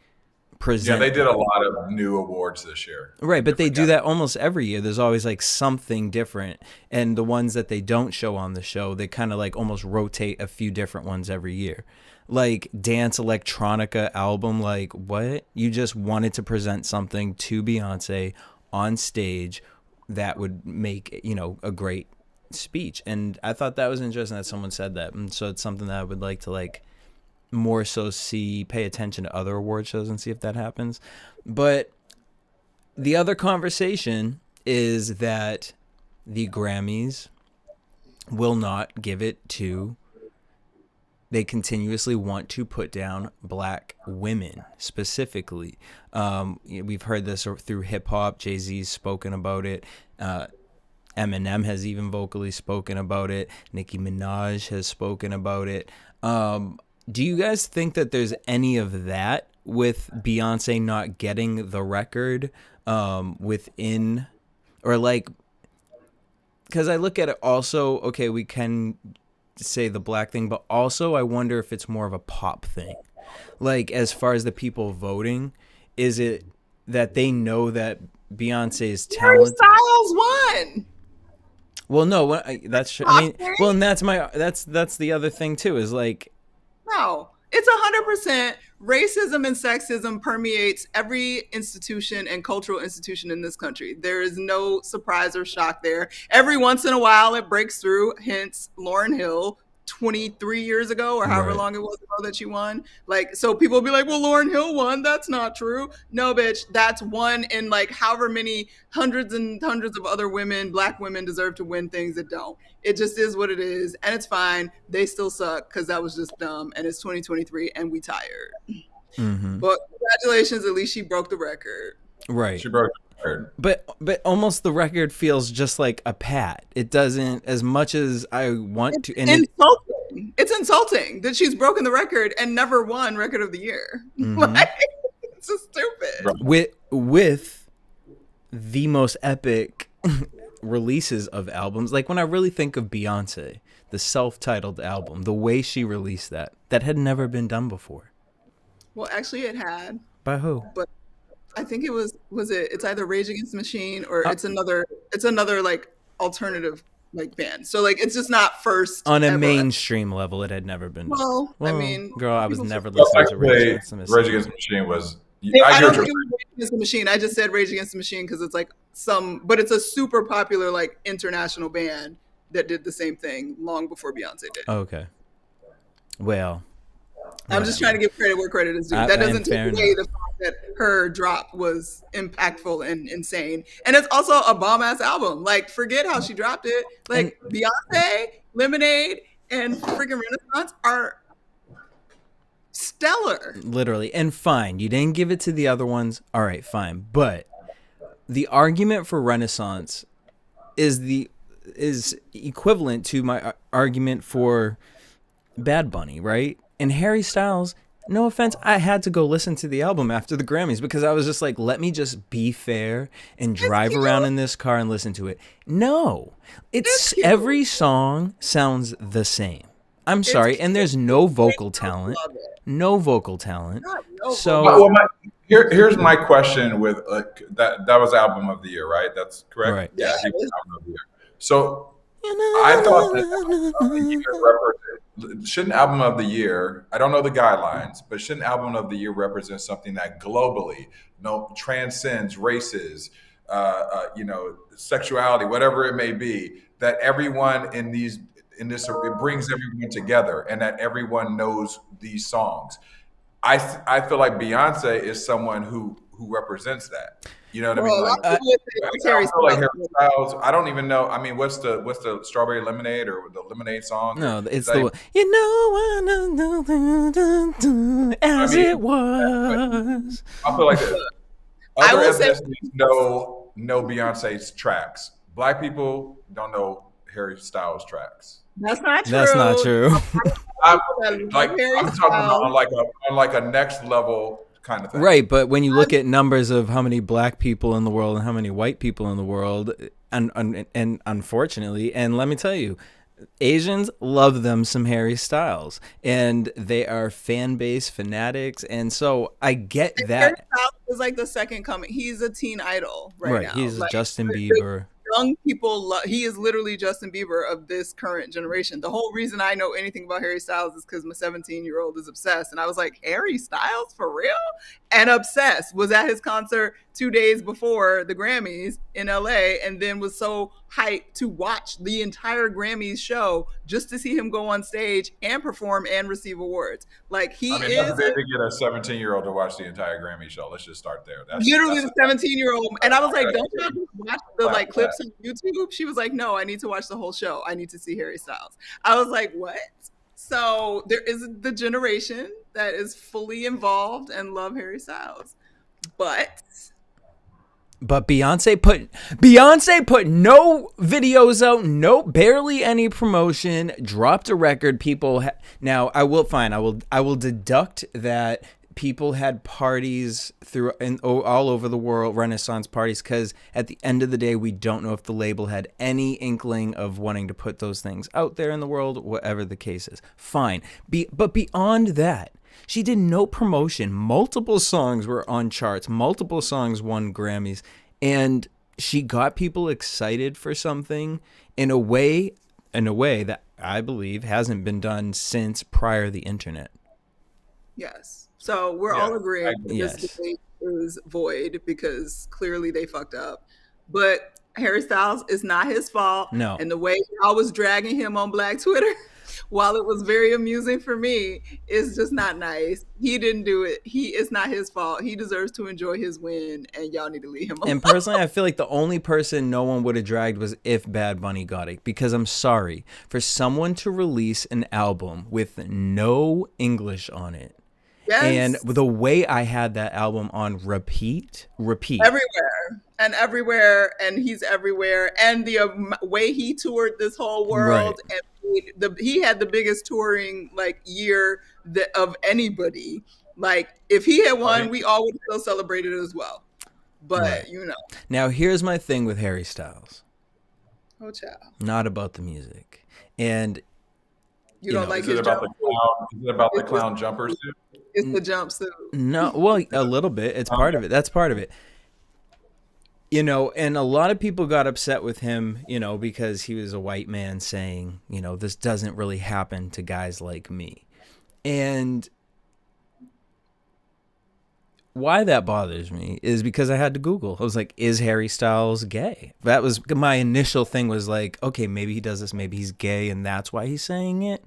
present. Yeah, they did a lot of new awards this year. Right, but they do that almost every year. There's always like something different, and the ones that they don't show on the show, they kind of like almost rotate a few different ones every year. Like dance electronica album, like what? You just wanted to present something to Beyonce on stage that would make, a great speech. And I thought that was interesting that someone said that. And so it's something that I would like to like more so pay attention to other award shows and see if that happens. But the other conversation is that the Grammys will not give it to, they continuously want to put down Black women specifically. We've heard this through hip hop. Jay-Z's spoken about it. Eminem has even vocally spoken about it. Nicki Minaj has spoken about it. Do you guys think that there's any of that with Beyonce not getting the record within, or like, because I look at it also, okay, we can say the black thing, but also I wonder if it's more of a pop thing. Like, as far as the people voting, is it that they know that Beyonce is talented? Styles won. Well, no, that's, I mean, well, and that's the other thing too, is like, no, it's 100% racism and sexism permeates every institution and cultural institution in this country. There is no surprise or shock there. Every once in a while it breaks through, hence Lauryn Hill 23 years ago or however long it was ago that she won. Like, so people will be like, well, Lauryn Hill won. That's not true. No, bitch, that's one in like however many hundreds and hundreds of other women, black women deserve to win things that don't. It just is what it is. And it's fine. They still suck because that was just dumb. And it's 2023 and we tired. Mm-hmm. But congratulations, at least she broke the record. Right. She broke the record. But almost the record feels just like a pat. It doesn't, as much as I want to. And insulting. It's insulting that she's broken the record and never won Record of the Year. Mm-hmm. Like, it's just stupid. With the most epic releases of albums, like when I really think of Beyonce, the self-titled album, the way she released that had never been done before. Well, actually, it had. By who? But I think it was it? It's either Rage Against the Machine or it's another like alternative like band. So like it's just not first on a mainstream level. It had never been. Well, I mean, girl, I was never listening to Rage Against the Machine. Rage Against the Machine was. I don't think it was Rage Against the Machine. I just said Rage Against the Machine because it's like but it's a super popular like international band that did the same thing long before Beyonce did. Okay. Well. I'm just trying to give credit where credit is due. That doesn't take away the fact that her drop was impactful and insane. And it's also a bomb-ass album. Like, forget how she dropped it. Like, Beyonce, Lemonade, and freaking Renaissance are stellar. Literally. And fine, you didn't give it to the other ones. All right, fine. But the argument for Renaissance is equivalent to my argument for Bad Bunny, right? And Harry Styles, no offense, I had to go listen to the album after the Grammys because I was just like, let me just be fair and drive around in this car and listen to it. No, it's every song sounds the same. I'm sorry, and there's no vocal talent. No vocal talent. So here's my question with that was Album of the Year, right? That's correct. Right. Yeah, he was Album of the Year. So I thought that shouldn't Album of the Year, I don't know the guidelines, but shouldn't Album of the Year represent something that globally, transcends races, sexuality, whatever it may be, that everyone in this, it brings everyone together and that everyone knows these songs. I feel like Beyonce is someone who represents that. You know what I mean? Like, I feel like Harry Styles. I don't even know. I mean, what's the Strawberry Lemonade or the Lemonade song? No, it's the one. It was. I feel like this. Other ethnicities know Beyonce's tracks. Black people don't know Harry Styles tracks. That's not true. That's not true. I'm talking about on like a next level kind of thing. Right, but when you look at numbers of how many black people in the world and how many white people in the world, and unfortunately, and let me tell you, Asians love them some Harry Styles, and they are fan base fanatics, and so I get that. Harry Styles is like the second coming. He's a teen idol right now. He's like, Justin Bieber. Young people he is literally Justin Bieber of this current generation. The whole reason I know anything about Harry Styles is because my 17-year-old is obsessed, and I was like, Harry Styles for real? And obsessed. Was at his concert 2 days before the Grammys in LA, and then was so hyped to watch the entire Grammys show just to see him go on stage and perform and receive awards. Like that's big to get a 17-year-old to watch the entire Grammy show. Let's just start there. That's the 17-year-old. And I was like, don't you just watch the like clips on YouTube? She was like, no, I need to watch the whole show. I need to see Harry Styles. I was like, what? So there is the generation that is fully involved and love Harry Styles. But But Beyonce put no videos out, no barely any promotion, dropped a record. Now I will deduct that people had parties all over the world, Renaissance parties, because at the end of the day, we don't know if the label had any inkling of wanting to put those things out there in the world, whatever the case is. Fine. But beyond that, she did no promotion. Multiple songs were on charts. Multiple songs won Grammys. And she got people excited for something in a way that I believe hasn't been done since prior to the internet. Yes. So we're all agreeing this debate is void because clearly they fucked up. But Harry Styles is not his fault. No. And the way I was dragging him on Black Twitter, while it was very amusing for me, it's just not nice. He didn't do it. It's not his fault. He deserves to enjoy his win, and y'all need to leave him alone. And personally, I feel like the only person no one would have dragged was if Bad Bunny got it. Because I'm sorry, for someone to release an album with no English on it, yes. And the way I had that album on repeat. Everywhere, and he's everywhere. And the way he toured this whole world, right. And he had the biggest touring year of anybody. Like if he had won, right. We all would still celebrate it as well. But right. Now here's my thing with Harry Styles. Oh, child. Not about the music, and you don't like his Is it about the clown jumpers? It's the jumpsuit. No, well, a little bit. It's part of it. That's part of it. And a lot of people got upset with him, because he was a white man saying, this doesn't really happen to guys like me. And why that bothers me is because I had to Google. I was like, is Harry Styles gay? That was my initial thing, was like, okay, maybe he does this, maybe he's gay and that's why he's saying it.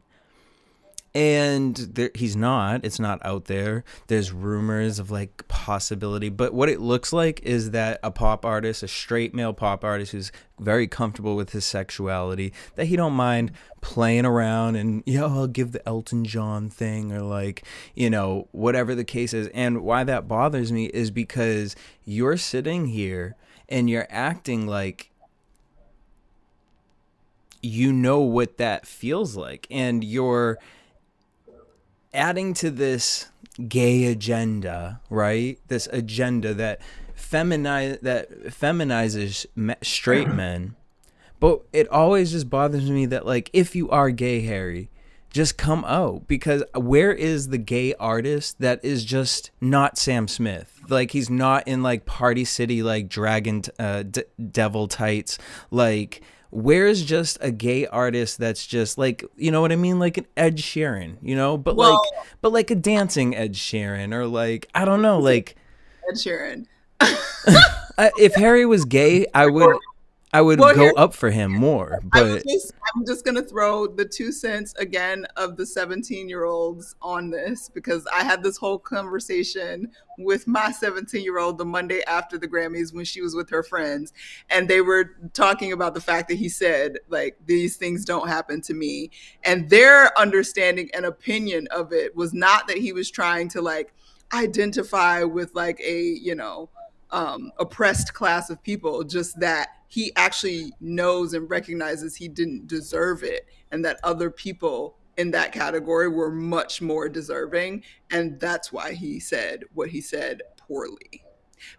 And he's not. It's not out there. There's rumors of possibility. But what it looks like is that a pop artist, a straight male pop artist who's very comfortable with his sexuality, that he don't mind playing around and, I'll give the Elton John thing or whatever the case is. And why that bothers me is because you're sitting here and you're acting like you know what that feels like. And you're adding to this gay agenda, right? This agenda that feminizes straight men. But it always just bothers me that if you are gay, Harry, just come out, because where is the gay artist that is just not Sam Smith? He's not in Party City dragon devil tights. Where's just a gay artist that's just you know what I mean? Like an Ed Sheeran, but a dancing Ed Sheeran, or I don't know, Ed Sheeran. If Harry was gay, I would go up for him more. But I'm just going to throw the 2 cents again of the 17-year-olds on this, because I had this whole conversation with my 17-year-old the Monday after the Grammys when she was with her friends. And they were talking about the fact that he said, these things don't happen to me. And their understanding and opinion of it was not that he was trying to identify with oppressed class of people, just that he actually knows and recognizes he didn't deserve it, and that other people in that category were much more deserving, and that's why he said what he said poorly.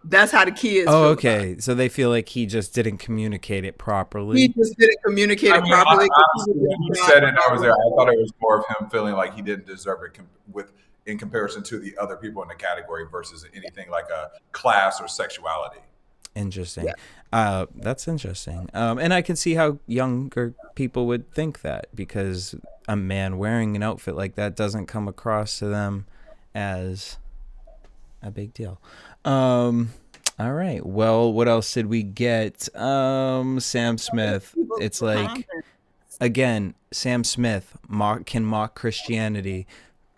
That's how the kids feel okay. So they feel like he just didn't communicate it properly. He just didn't communicate it properly. When you said it, I was there. I thought it was more of him feeling like he didn't deserve it in comparison to the other people in the category versus anything like a class or sexuality. Interesting. Yeah. That's interesting. And I can see how younger people would think that, because a man wearing an outfit like that doesn't come across to them as a big deal. All right. Well, what else did we get? Sam Smith. It's again, Sam Smith can mock Christianity.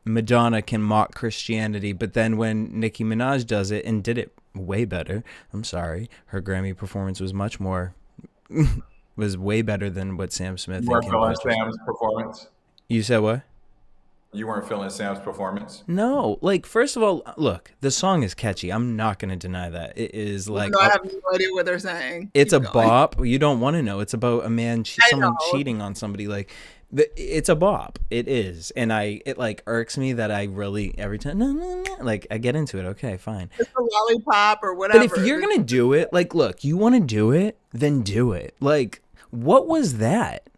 Madonna can mock Christianity, but then when Nicki Minaj does it and did it way better, I'm sorry, her Grammy performance was way better than what Sam Smith. You weren't feeling Sam's performance? You said what? You weren't feeling Sam's performance? No, like first of all, look, the song is catchy. I'm not gonna deny that. It is like No, I have no idea what they're saying. it's Keep a going. bop. You don't want to know. It's about a man, someone know. cheating on somebody. Like it's a bop. It is, and it like irks me that I really every time like I get into it. Okay, fine. It's a lollipop or whatever. But if you're gonna do it, like, look, you want to do it, then do it. Like, what was that?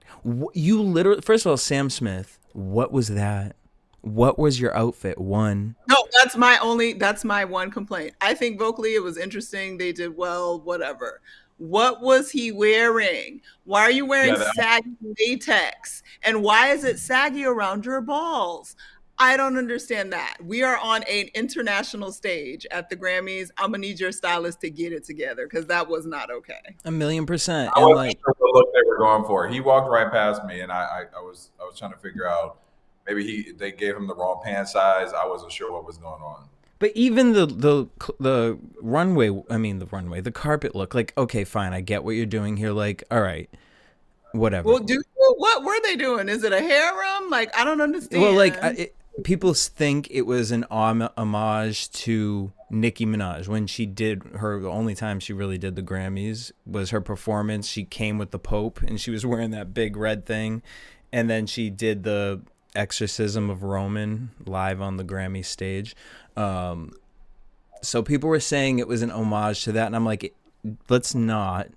You literally, first of all, Sam Smith, what was that? What was your outfit? One. No, that's my one complaint. I think vocally it was interesting. They did well, whatever. What was he wearing? Why are you wearing saggy latex? And why is it saggy around your balls? I don't understand that. We are on an international stage at the Grammys. I'm gonna need your stylist to get it together because that was not okay. 1,000,000%. I wasn't sure what look they were going for. He walked right past me, and I was trying to figure out maybe they gave him the wrong pant size. I wasn't sure what was going on. But even the runway, the carpet look, like, okay, fine, I get what you're doing here. Like, all right, whatever. Well, what were they doing? Is it a harem? Like, I don't understand. Well, like, people think it was an homage to Nicki Minaj when she did the only time she really did the Grammys was her performance. She came with the Pope and she was wearing that big red thing. And then she did the exorcism of Roman live on the Grammy stage. So people were saying it was an homage to that. And I'm like, let's not.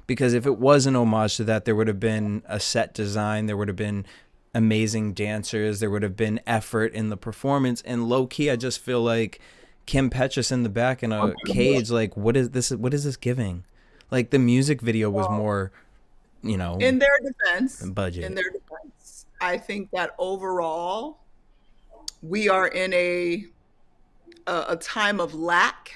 Because if it was an homage to that, there would have been a set design. There would have been amazing dancers. There would have been effort in the performance. And low key, I just feel like Kim Petras in the back in a cage. Like, what is this? What is this giving? Like, the music video was more, in their defense, budget. I think that overall, we are in a time of lack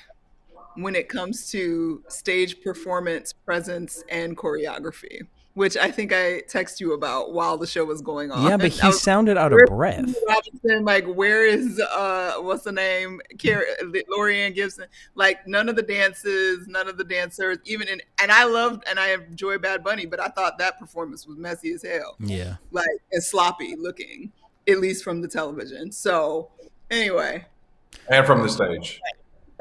when it comes to stage performance, presence, and choreography, which I think I texted you about while the show was going on. Yeah, but he sounded out of breath. Robinson, like, where is what's the name? Lorianne Gibson. Like, none of the dances, none of the dancers, and I enjoy Bad Bunny, but I thought that performance was messy as hell. Yeah, like, and sloppy looking, at least from the television. So anyway, and from the stage.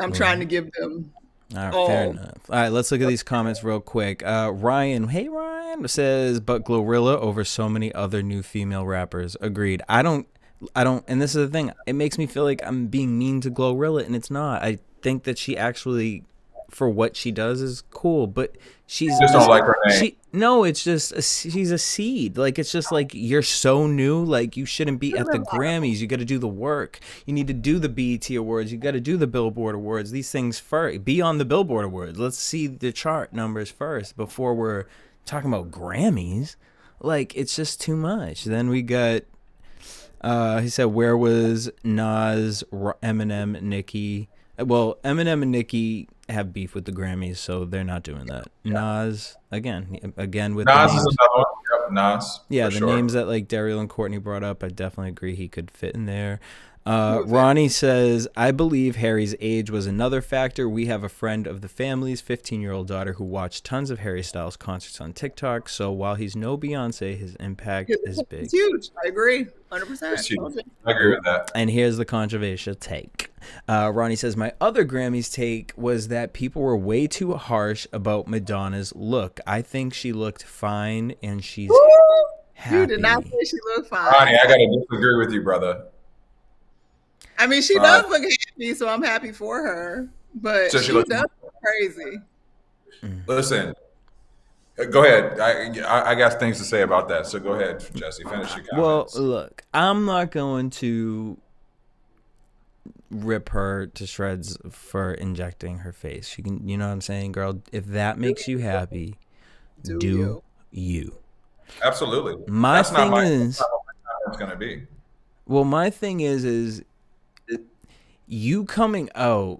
I'm trying to give them all right, fair enough. All right, let's look at these comments real quick. Ryan, hey Ryan, says, but Glorilla over so many other new female rappers. Agreed. I don't, and this is the thing. It makes me feel like I'm being mean to Glorilla, and it's not. I think that she actually, for what she does, is cool, but she's just don't like her name. It's just she's a seed. Like, it's just like, you're so new. Like, you shouldn't be at the Grammys. You got to do the work. You need to do the BET Awards. You got to do the Billboard Awards. These things first. Be on the Billboard Awards. Let's see the chart numbers first before we're talking about Grammys. Like, it's just too much. Then we got. He said, where was Nas, Eminem, Nicki? Well, Eminem and Nicki have beef with the Grammys, so they're not doing that. Nas, again with Nas the names. is another one. Yep, Nas. Yeah, the names that like Daryl and Courtney brought up, I definitely agree he could fit in there. Ronnie says, I believe Harry's age was another factor. We have a friend of the family's 15-year-old daughter who watched tons of Harry Styles concerts on TikTok. So while he's no Beyonce, his impact is big. It's huge. I agree. 100%. I agree with that. And here's the controversial take. Ronnie says, my other Grammys take was that people were way too harsh about Madonna's look. I think she looked fine and she's happy. You did not say she looked fine. Ronnie, I got to disagree with you, brother. I mean, she does look happy, so I'm happy for her. But she does look crazy. Listen, go ahead. I got things to say about that. So go ahead, Jesse. Finish your comments. Well, look, I'm not going to rip her to shreds for injecting her face. She can, you know what I'm saying, girl? If that makes you happy, do you. Absolutely. That's not what it's going to be. Well, my thing is you coming out,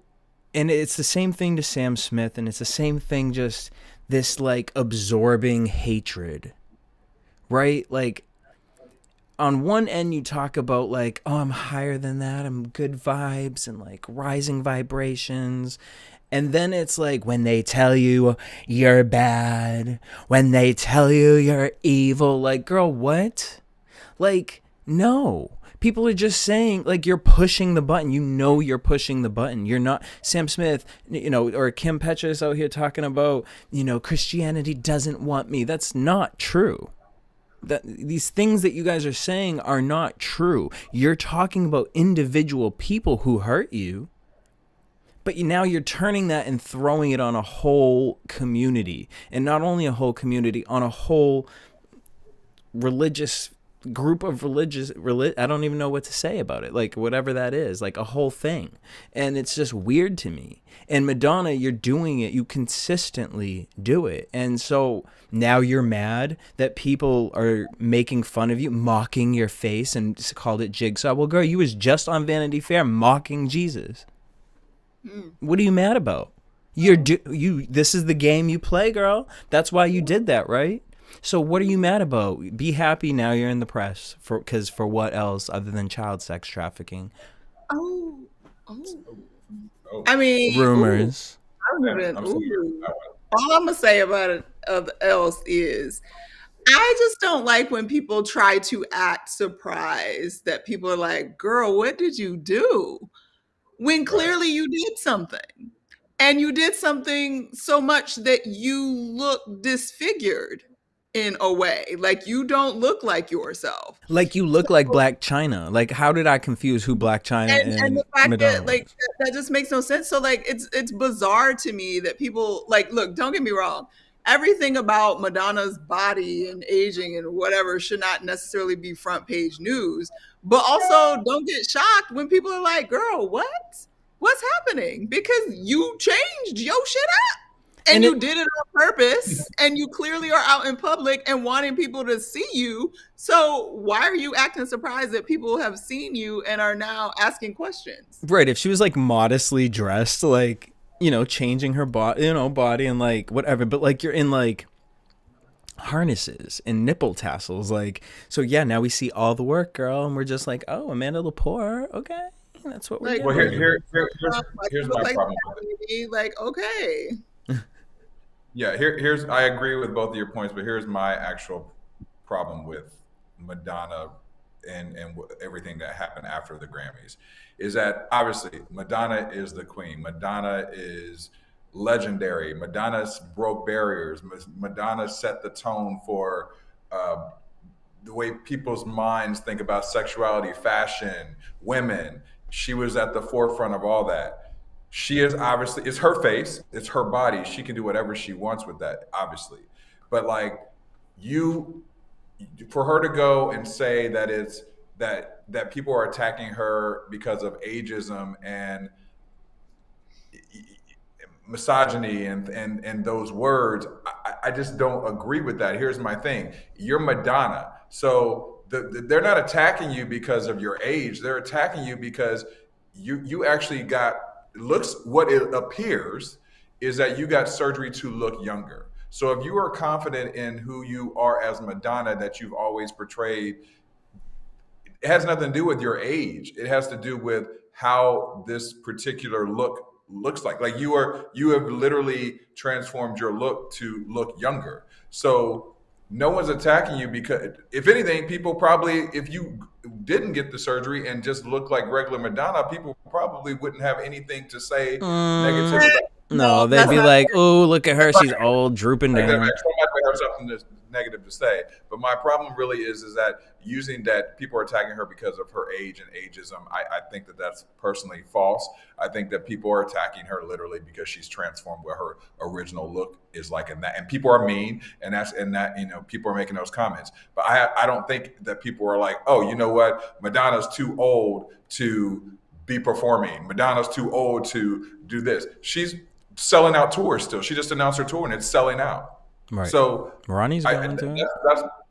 and it's the same thing to Sam Smith, and it's the same thing, just this like absorbing hatred, right? Like, on one end you talk about like, oh, I'm higher than that, I'm good vibes and like rising vibrations, and then it's like, when they tell you you're bad, when they tell you you're evil, like, girl, what? Like, no. People are just saying, like, you're pushing the button. You know you're pushing the button. You're not Sam Smith, or Kim Petras out here talking about, Christianity doesn't want me. That's not true. That these things that you guys are saying are not true. You're talking about individual people who hurt you. But now you're turning that and throwing it on a whole community. And not only a whole community, on a whole religious group of I don't even know what to say about it. Like, whatever that is, like a whole thing. And it's just weird to me. And Madonna, you're doing it. You consistently do it. And so now you're mad that people are making fun of you, mocking your face, and called it Jigsaw. Well, girl, you was just on Vanity Fair mocking Jesus. What are you mad about? This is the game you play, girl. That's why you did that, right? So what are you mad about? Be happy now you're in the press because for what else other than child sex trafficking? Oh. I mean, rumors. All I'm gonna say about it else is, I just don't like when people try to act surprised that people are like, "Girl, what did you do?" When clearly you did something, and you did something so much that you look disfigured in a way. Like, you don't look like yourself. Like, you look like Black China. Like, how did I confuse who Black China and the fact Madonna that, like, that just makes no sense. So, like, it's bizarre to me that people, like, look, don't get me wrong. Everything about Madonna's body and aging and whatever should not necessarily be front page news. But also, don't get shocked when people are like, "Girl, what? What's happening?" Because you changed your shit up. And you did it on purpose. And you clearly are out in public and wanting people to see you. So why are you acting surprised that people have seen you and are now asking questions? Right. If she was, like, modestly dressed, like, changing her body and, like, whatever. But, like, you're in, like, harnesses and nipple tassels, like, so yeah, now we see all the work, girl, and we're just like, oh, Amanda Lepore, okay, that's what we're like, well, here's my problem with it. Like, okay. Yeah, here's I agree with both of your points, but here's my actual problem with Madonna and everything that happened after the Grammys is that obviously Madonna is the queen. Madonna is legendary. Madonna broke barriers. Madonna set the tone for the way people's minds think about sexuality, fashion, women. She was at the forefront of all that. She is obviously, it's her face, it's her body. She can do whatever she wants with that, obviously. But like, for her to go and say that it's that people are attacking her because of ageism and misogyny and those words, I just don't agree with that. Here's my thing. You're Madonna. So they're not attacking you because of your age. They're attacking you because you actually what it appears is that you got surgery to look younger. So if you are confident in who you are as Madonna that you've always portrayed, it has nothing to do with your age. It has to do with how this particular look looks like. Like you have literally transformed your look to look younger. So no one's attacking you because, if anything, people probably, if you didn't get the surgery and just look like regular Madonna, people probably wouldn't have anything to say negative. No, they'd be like, "Oh, look at her, she's old, drooping down." Somebody have something negative to say. But my problem really is that using that people are attacking her because of her age and ageism, I think that's personally false. I think that people are attacking her literally because she's transformed what her original look is like, and people are mean, and people are making those comments. But I don't think that people are like, "Oh, you know what? Madonna's too old to be performing. Madonna's too old to do this." She's selling out tours still. She just announced her tour and it's selling out. Right. So Ronnie's going to.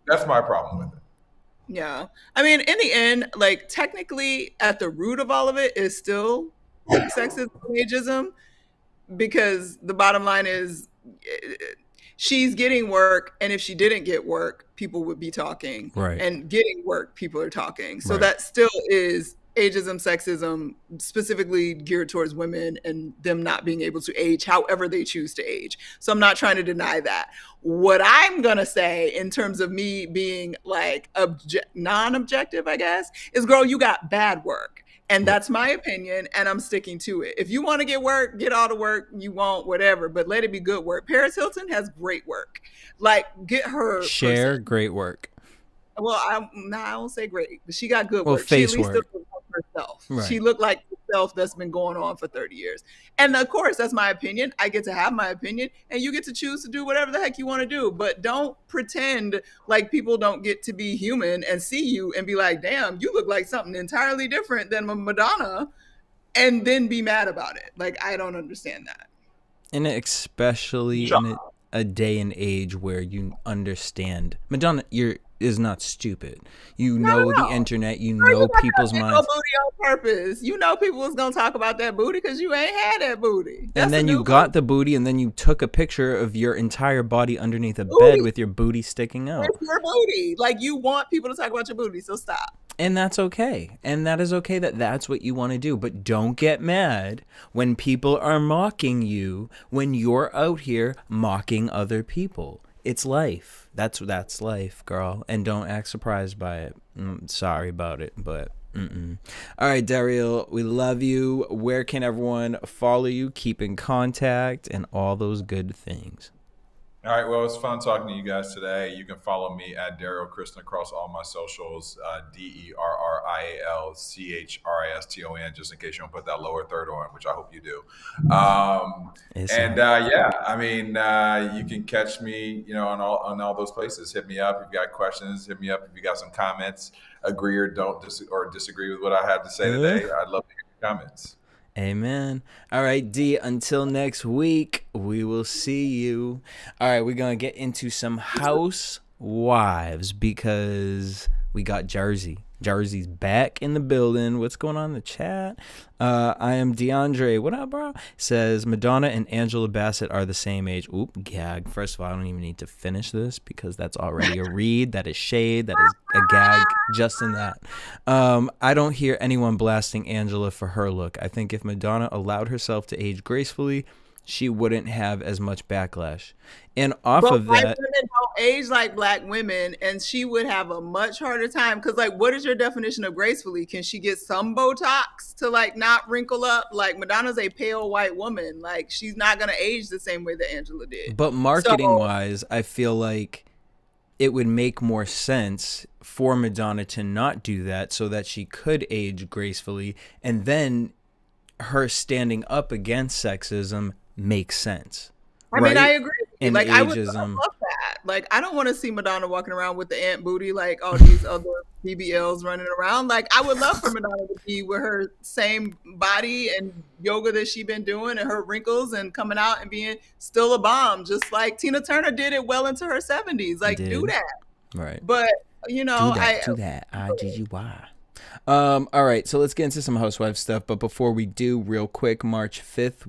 That's my problem with it. Yeah. I mean, in the end, like, technically at the root of all of it is still sexism and ageism, because the bottom line is she's getting work, and if she didn't get work, people would be talking. Right. And getting work, people are talking. So right. that still is ageism, sexism, specifically geared towards women and them not being able to age however they choose to age. So I'm not trying to deny that. What I'm going to say in terms of me being like non-objective, I guess, is, girl, you got bad work. And that's my opinion, and I'm sticking to it. If you want to get work, get all the work you want, whatever, but let it be good work. Paris Hilton has great work. Like, get her. Cher, great work. Well, I won't say great, but she got good well, work. Face she at least work. looked like herself. Right. She looked like herself that's been going on for 30 years. And of course, that's my opinion. I get to have my opinion, and you get to choose to do whatever the heck you want to do. But don't pretend like people don't get to be human and see you and be like, damn, you look like something entirely different than Madonna, and then be mad about it. Like, I don't understand that. And especially in a day and age where you understand Madonna is not stupid. You know the internet. You know people's minds. No booty on purpose. You know people was gonna talk about that booty because you ain't had that booty. And then you got the booty, and then you took a picture of your entire body underneath a bed with your booty sticking out. It's your booty. Like, you want people to talk about your booty, so stop. And that's okay. And that is okay that that's what you want to do. But don't get mad when people are mocking you when you're out here mocking other people. It's life. That's life, girl. And don't act surprised by it. Sorry about it, but all right, Derrial, we love you. Where can everyone follow you, keep in contact, and all those good things? All right. Well, it's fun talking to you guys today. You can follow me at derrialchriston across all my socials, DERRIALCHRISTON, just in case you don't put that lower third on, which I hope you do. You can catch me, on all those places. Hit me up if you got questions. Hit me up if you got some comments. Agree or don't disagree with what I had to say today. I'd love to hear your comments. Amen. All right, D, until next week, we will see you. All right, we're going to get into some housewives because we got Jersey. Jersey's back in the building. What's going on in the chat? I am DeAndre. What up, bro? Says Madonna and Angela Bassett are the same age. Oop, gag. First of all, I don't even need to finish this because that's already a read. That is shade. That is a gag just in that. I don't hear anyone blasting Angela for her look. I think if Madonna allowed herself to age gracefully, she wouldn't have as much backlash. And off of white that, women don't age like black women, and she would have a much harder time. Because, like, what is your definition of gracefully? Can she get some Botox to, like, not wrinkle up? Like, Madonna's a pale white woman. Like, she's not gonna age the same way that Angela did. But marketing wise, I feel like it would make more sense for Madonna to not do that so that she could age gracefully, and then her standing up against sexism makes sense. I mean, I agree. And like, ageism. I would love that. Like, I don't want to see Madonna walking around with the ant booty like all these other BBLs running around. Like, I would love for Madonna to be with her same body and yoga that she been doing and her wrinkles and coming out and being still a bomb, just like Tina Turner did it well into her 70s. Like, do that. Right. But, do that. IGGY. All right, so let's get into some housewife stuff. But before we do, real quick, March 5th,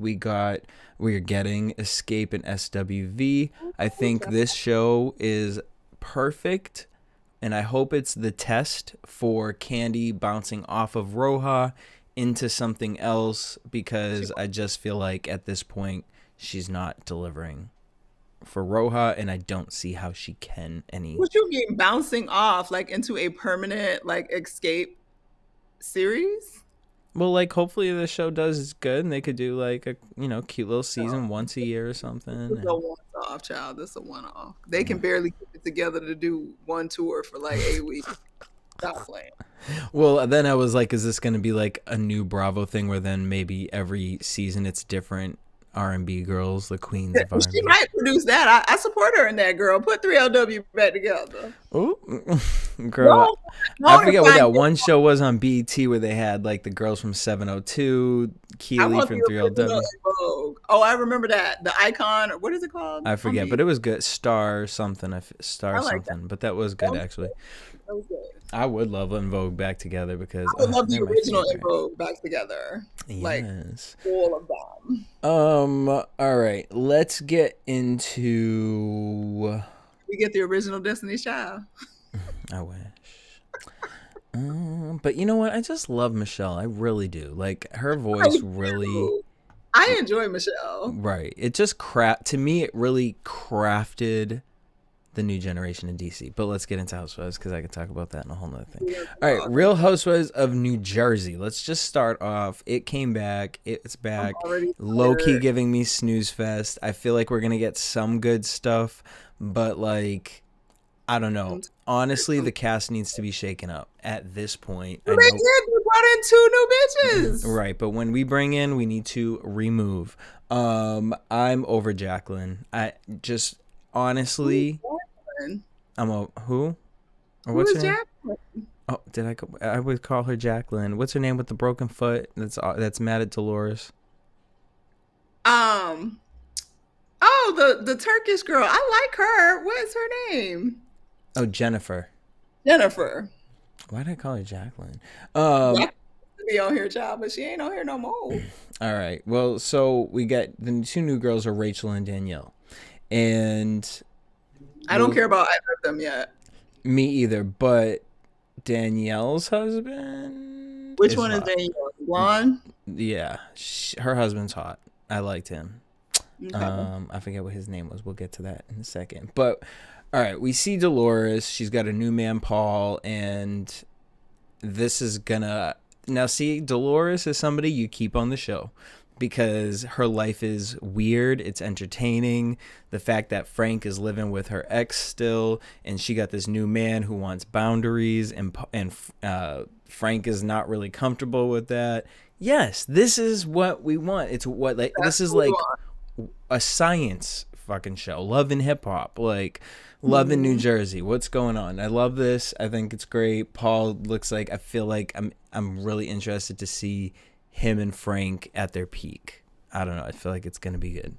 we're getting Escape and SWV. I think this show is perfect, and I hope it's the test for Candy bouncing off of Roja into something else, because I just feel like at this point she's not delivering for Roja, and I don't see how she can any. What you mean bouncing off, like, into a permanent, like, escape series? Well, like, hopefully the show does good and they could do like a cute little season once a year or something. It's a one-off, child. This is a one-off. They can barely keep it together to do one tour for like 8 weeks. Stop playing. Well, then I was like, is this going to be like a new Bravo thing where then maybe every season it's different R&B girls, the queens of R&B? She might produce that. I support her in that, girl. Put 3LW back together. Oh, girl. I forget what that one show was on BET where they had like the girls from 702, Keely from 3LW. Oh, I remember that. The Icon, what is it called? I forget, but it was good. Star something. But that was good, actually. That was good. I would love En Vogue back together because I would love the original En Vogue back together. Yes. Like, all of them. All right. Let's get into. We get the original Destiny's Child. I wish. But you know what? I just love Michelle. I really do. Like her I voice really. do. I enjoy Michelle. Right. It just to me it really crafted the new generation in DC. But let's get into Housewives because I could talk about that in a whole nother thing. All right, Real Housewives of New Jersey. Let's just start off. It came back. It's back. Low key giving me snooze fest. I feel like we're gonna get some good stuff, but like I don't know. Honestly, the cast needs to be shaken up at this point. They did. They brought in 2 new bitches. Right, but when we bring in, we need to remove. I'm over Jacqueline. I just honestly, I'm a who? Or what's her name? Jacqueline? Oh, did I go? I would call her Jacqueline. What's her name with the broken foot? That's mad at Dolores. Oh, the Turkish girl. I like her. What is her name? Oh, Jennifer. Jennifer. Why did I call her Jacqueline? Be on here, child, but she ain't on here no more. All right. Well, so we got the 2 new girls are Rachel and Danielle, and I don't care about either of them yet. Me either. But Danielle's husband. Which one is Danielle? Blonde? Yeah, her husband's hot. I liked him. Okay. I forget what his name was. We'll get to that in a second. But all right, we see Dolores. She's got a new man, Paul, and this is gonna now see Dolores is somebody you keep on the show because her life is weird. It's entertaining. The fact that Frank is living with her ex still, and she got this new man who wants boundaries, and Frank is not really comfortable with that. Yes, this is what we want. It's what like this is like a science fucking show. Love and hip hop, like Love in New Jersey. What's going on? I love this. I think it's great. Paul looks like I feel like I'm really interested to see him and Frank at their peak. I don't know. I feel like it's gonna be good.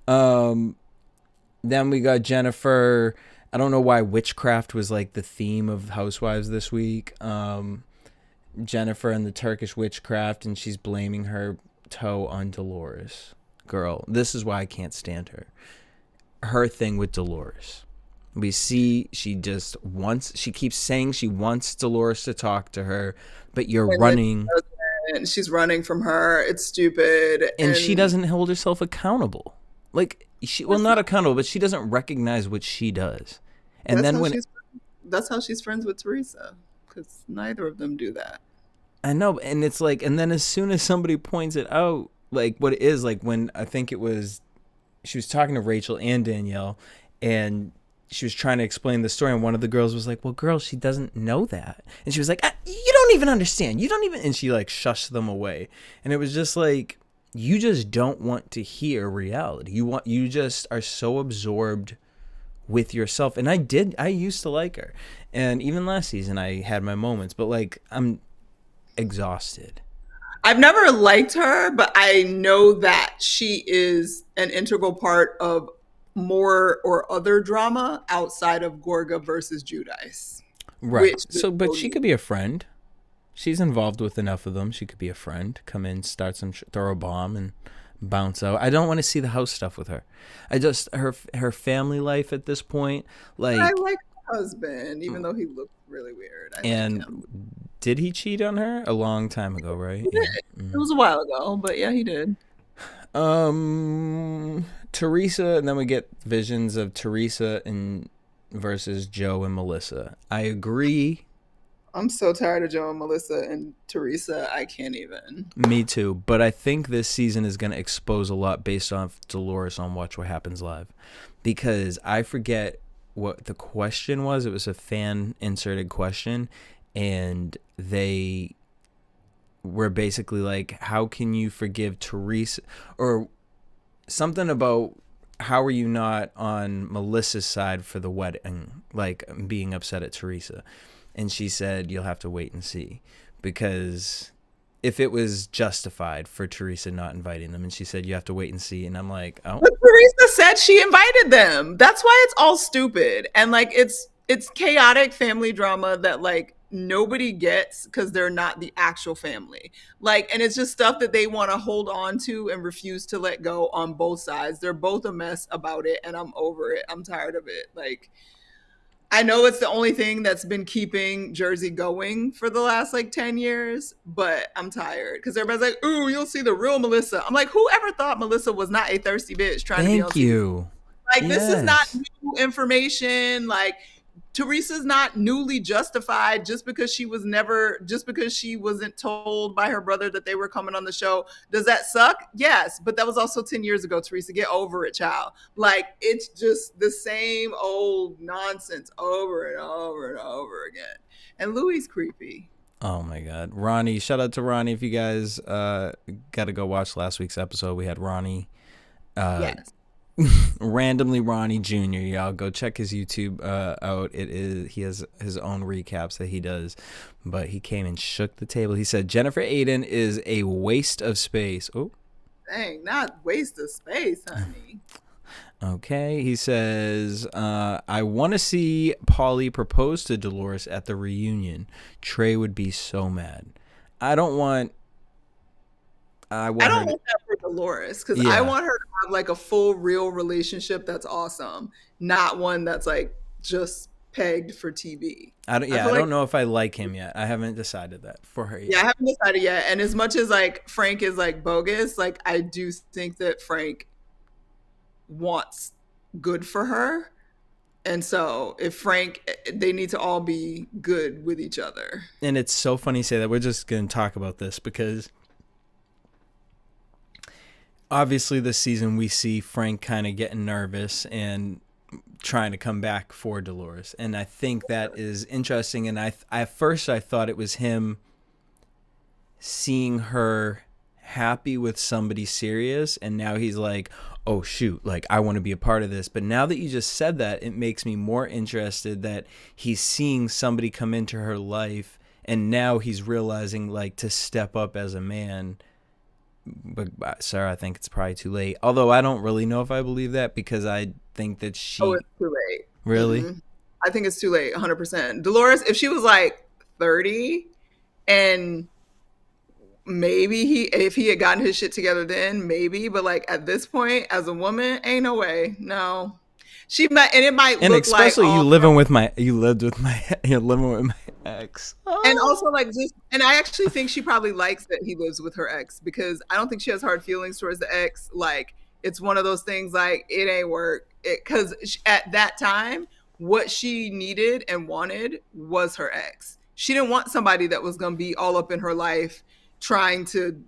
Then we got Jennifer. I don't know why witchcraft was like the theme of Housewives this week. Jennifer and the Turkish witchcraft, and she's blaming her toe on Dolores. Girl, this is why I can't stand her. Her thing with Dolores. We see she keeps saying she wants Dolores to talk to her, but you're running. And she's running from her. It's stupid. And she doesn't hold herself accountable. Like, not accountable, but she doesn't recognize what she does. And that's how she's friends with Teresa, because neither of them do that. I know. And it's like, and then as soon as somebody points it out, like what it is, like when I think it was, she was talking to Rachel and Danielle, and she was trying to explain the story, and one of the girls was like, well, girl, she doesn't know that. And she was like, you don't even understand. You don't even, and she like shushed them away. And it was just like, you just don't want to hear reality. You just are so absorbed with yourself. And I used to like her. And even last season I had my moments, but like, I'm exhausted. I've never liked her, but I know that she is an integral part of more or other drama outside of Gorga versus Giudice. Right. But she could be a friend. She's involved with enough of them. She could be a friend. Come in, start some, throw a bomb, and bounce out. I don't want to see the house stuff with her. Her family life at this point. Like I like her husband, even though he looked really weird. Did he cheat on her a long time ago? Right. He did. It was a while ago, but yeah, he did. Teresa, and then we get visions of Teresa versus Joe and Melissa. I agree. I'm so tired of Joe and Melissa and Teresa. I can't even. Me too. But I think this season is going to expose a lot based off Dolores on Watch What Happens Live. Because I forget what the question was. It was a fan inserted question. And they were basically like, how can you forgive Teresa? Or something about how are you not on Melissa's side for the wedding? Like being upset at Teresa. And she said, you'll have to wait and see, because if it was justified for Teresa not inviting them, and she said, you have to wait and see. And I'm like, oh. But Teresa said she invited them. That's why it's all stupid. And like, it's chaotic family drama that like nobody gets because they're not the actual family. Like, and it's just stuff that they want to hold on to and refuse to let go on both sides. They're both a mess about it. And I'm over it. I'm tired of it. Like, I know it's the only thing that's been keeping Jersey going for the last like 10 years, but I'm tired because everybody's like, ooh, you'll see the real Melissa. I'm like, whoever thought Melissa was not a thirsty bitch trying to be on Thank TV? you. Like, this is not Yes. new information. Like, Teresa's not newly justified just because she wasn't told by her brother that they were coming on the show. Does that suck? Yes, but that was also 10 years ago, Teresa. Get over it, child. Like, it's just the same old nonsense over and over and over again. And Louis creepy. Oh my God. Ronnie, shout out to Ronnie. If you guys got to go watch last week's episode, we had Ronnie. Yes. Randomly Ronnie Jr. Y'all go check his YouTube out. He has his own recaps that he does, but he came and shook the table. He said Jennifer Aiden is a waste of space. Oh, Dang, not waste of space, honey. okay. He says I want to see Pauly propose to Dolores at the reunion. Trey would be so mad. I don't want I don't want that for Dolores because I want her to have like a full real relationship that's awesome, not one that's like just pegged for TV. I don't know if I like him yet. I haven't decided that for her yet. Yeah, I haven't decided yet. And as much as like Frank is like bogus, like I do think that Frank wants good for her. And so if Frank, they need to all be good with each other. And it's so funny you say that. We're just going to talk about this because obviously this season we see Frank kind of getting nervous and trying to come back for Dolores. And I think that is interesting. And at first I thought it was him seeing her happy with somebody serious. And now he's like, oh shoot, like I want to be a part of this. But now that you just said that, it makes me more interested that he's seeing somebody come into her life. And now he's realizing like to step up as a man. But Sarah, I think it's probably too late. Although I don't really know if I believe that because I think that she... Oh, it's too late. Really? Mm-hmm. I think it's too late, 100%. Dolores, if she was like 30 and maybe if he had gotten his shit together then, maybe. But like at this point, as a woman, ain't no way. No. She might, and it might and look like... especially you're living with my ex. And also like just, and I actually think she probably likes that he lives with her ex because I don't think she has hard feelings towards the ex. Like it's one of those things like it ain't work. Because at that time, what she needed and wanted was her ex. She didn't want somebody that was going to be all up in her life trying to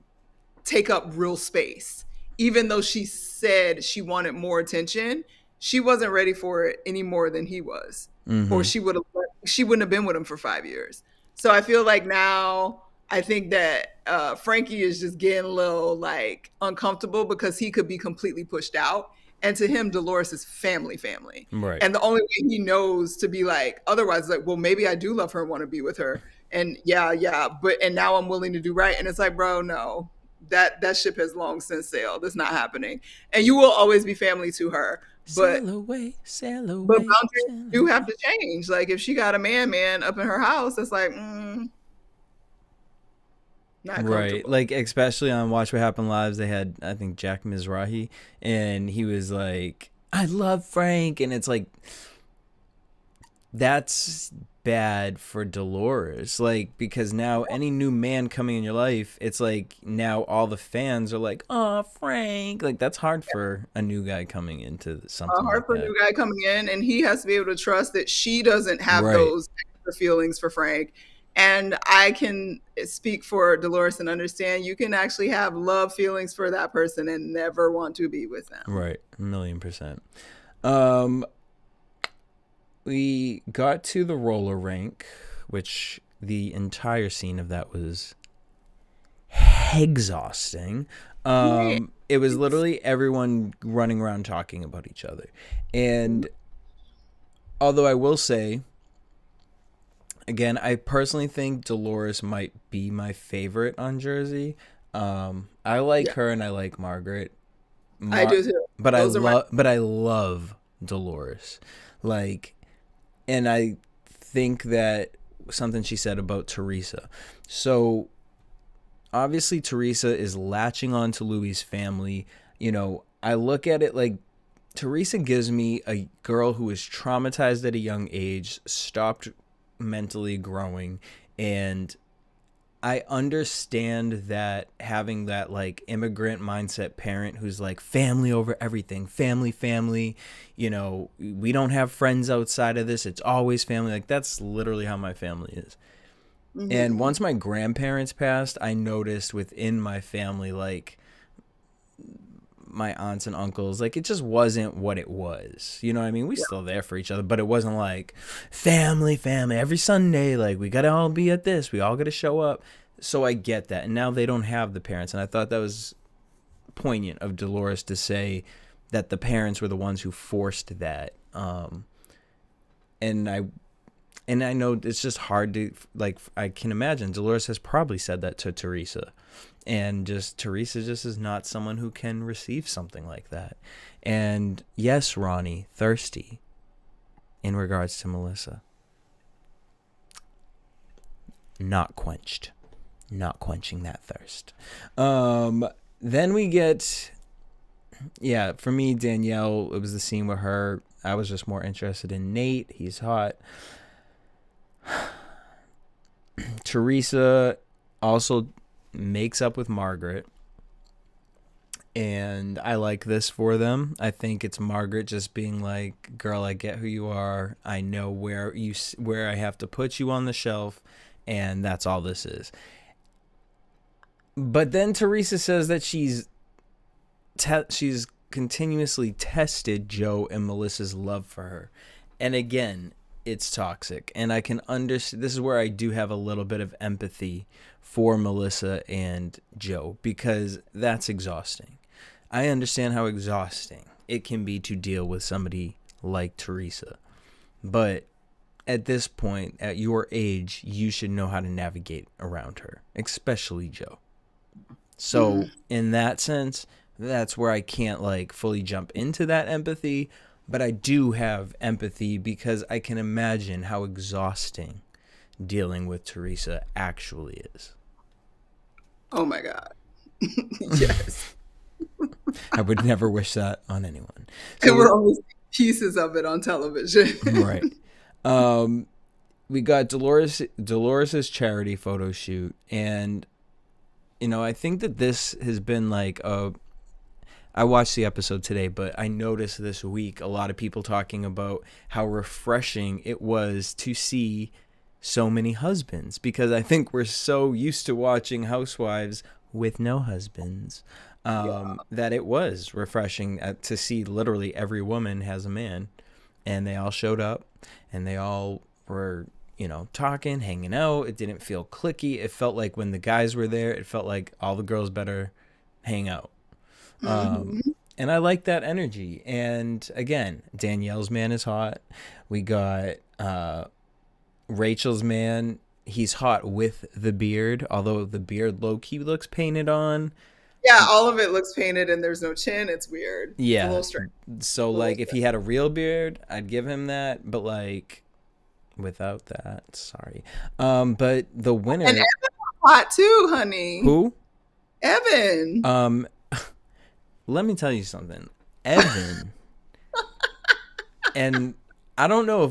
take up real space. Even though she said she wanted more attention, she wasn't ready for it any more than he was. Mm-hmm. Or she wouldn't have been with him for 5 years. So I feel like now I think that Frankie is just getting a little like uncomfortable because he could be completely pushed out. And to him, Dolores is family. Right. And the only way he knows to be like, otherwise, like, well, maybe I do love her and want to be with her. And and now I'm willing to do right. And it's like, bro, no, that ship has long since sailed. It's not happening. And you will always be family to her. But boundaries do have to change. Like if she got a man up in her house, it's like, not right. Like especially on Watch What Happened Lives, they had I think Jack Mizrahi, and he was like, "I love Frank," and it's like that's bad for Dolores, like because now any new man coming in your life, it's like now all the fans are like, "Oh, Frank," like that's hard for a new guy coming into something. Hard for a new guy coming in, and he has to be able to trust that she doesn't have those extra feelings for Frank. And I can speak for Dolores and understand you can actually have love feelings for that person and never want to be with them. Right, 1,000,000%. We got to the roller rink, which the entire scene of that was exhausting. It was literally everyone running around talking about each other. And although I will say, again, I personally think Dolores might be my favorite on Jersey. I like her and I like Margaret. I do too. But I love Dolores. Like, and I think that something she said about Teresa. So obviously Teresa is latching on to Louis' family. You know, I look at it like Teresa gives me a girl who was traumatized at a young age, stopped mentally growing, and I understand that having that like immigrant mindset parent who's like family over everything, family, you know, we don't have friends outside of this. It's always family. Like that's literally how my family is. And once my grandparents passed, I noticed within my family, like my aunts and uncles, like it just wasn't what it was. You know what I mean? We still there for each other, but it wasn't like family every Sunday. Like we got to all be at this. We all got to show up. So I get that. And now they don't have the parents. And I thought that was poignant of Dolores to say that the parents were the ones who forced that. And I know it's just hard to, like, I can imagine Dolores has probably said that to Teresa. And just Teresa just is not someone who can receive something like that. And yes, Ronnie, thirsty in regards to Melissa. Not quenched. Not quenching that thirst. Then we get, yeah, for me, Danielle, it was the scene with her. I was just more interested in Nate. He's hot. Teresa also makes up with Margaret, and I like this for them. I think it's Margaret just being like, girl, I get who you are. I know where I have to put you on the shelf, and that's all this is. But then Teresa says that she's continuously tested Joe and Melissa's love for her. And again, it's toxic. And I can understand, this is where I do have a little bit of empathy for Melissa and Joe, because that's exhausting. I understand how exhausting it can be to deal with somebody like Teresa. But at this point, at your age, you should know how to navigate around her, especially Joe. So in that sense, that's where I can't like fully jump into that empathy, but I do have empathy because I can imagine how exhausting dealing with Teresa actually is. Oh my God. Yes. I would never wish that on anyone. So we're always pieces of it on television. Right. We got Dolores's charity photo shoot, and you know, I think that this has been like I watched the episode today, but I noticed this week a lot of people talking about how refreshing it was to see so many husbands, because I think we're so used to watching Housewives with no husbands that it was refreshing to see literally every woman has a man, and they all showed up and they all were, you know, talking, hanging out. It didn't feel cliquey. It felt like when the guys were there, it felt like all the girls better hang out. And I like that energy. And again, Danielle's man is hot. We got Rachel's man. He's hot with the beard, although the beard low-key looks painted on. Yeah, all of it looks painted and there's no chin. It's weird. Yeah. It's a little strange. So like if he had a real beard, I'd give him that. But like without that, sorry. But the winner. And Evan's hot too, honey. Who? Evan. Let me tell you something. Evan. And I don't know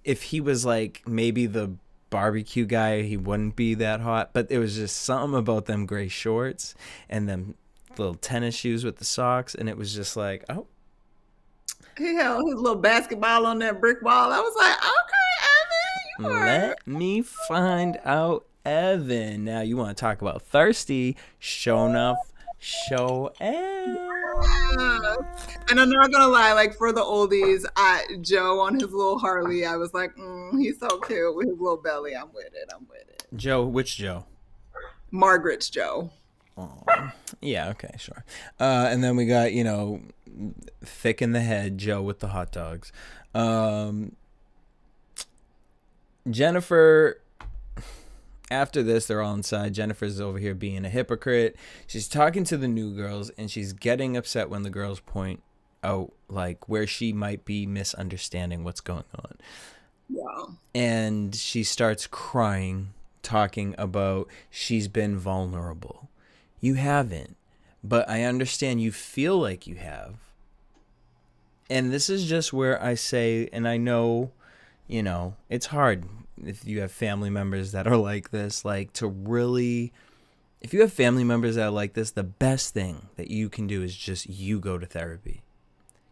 if he was like maybe the barbecue guy, he wouldn't be that hot, but it was just something about them gray shorts and them little tennis shoes with the socks, and it was just like, oh. He held his little basketball on that brick wall. I was like, okay, Evan. Let me find out, Evan. Now you want to talk about thirsty? Show enough. Show out. And I'm not gonna lie, like for the oldies, Joe on his little Harley, I was like, he's so cute with his little belly. I'm with it. Joe, which Joe? Margaret's Joe. Oh, yeah, okay, sure. And then we got, you know, thick in the head Joe with the hot dogs. Jennifer. After this, they're all inside. Jennifer's over here being a hypocrite. She's talking to the new girls, and she's getting upset when the girls point out, like, where she might be misunderstanding what's going on. Yeah. And she starts crying, talking about she's been vulnerable. You haven't, but I understand you feel like you have. And this is just where I say, and I know, it's hard if you have family members that are like this, like to really, if you have family members that are like this, the best thing that you can do is just you go to therapy.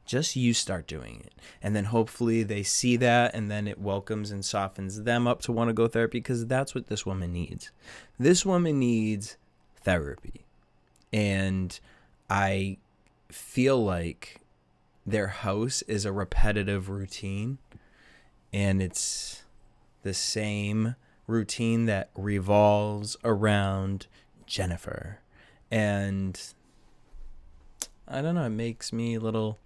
Just you start doing it. And then hopefully they see that, and then it welcomes and softens them up to want to go therapy, because that's what this woman needs. This woman needs therapy. And I feel like their house is a repetitive routine, and it's the same routine that revolves around Jennifer. And I don't know, it makes me a little,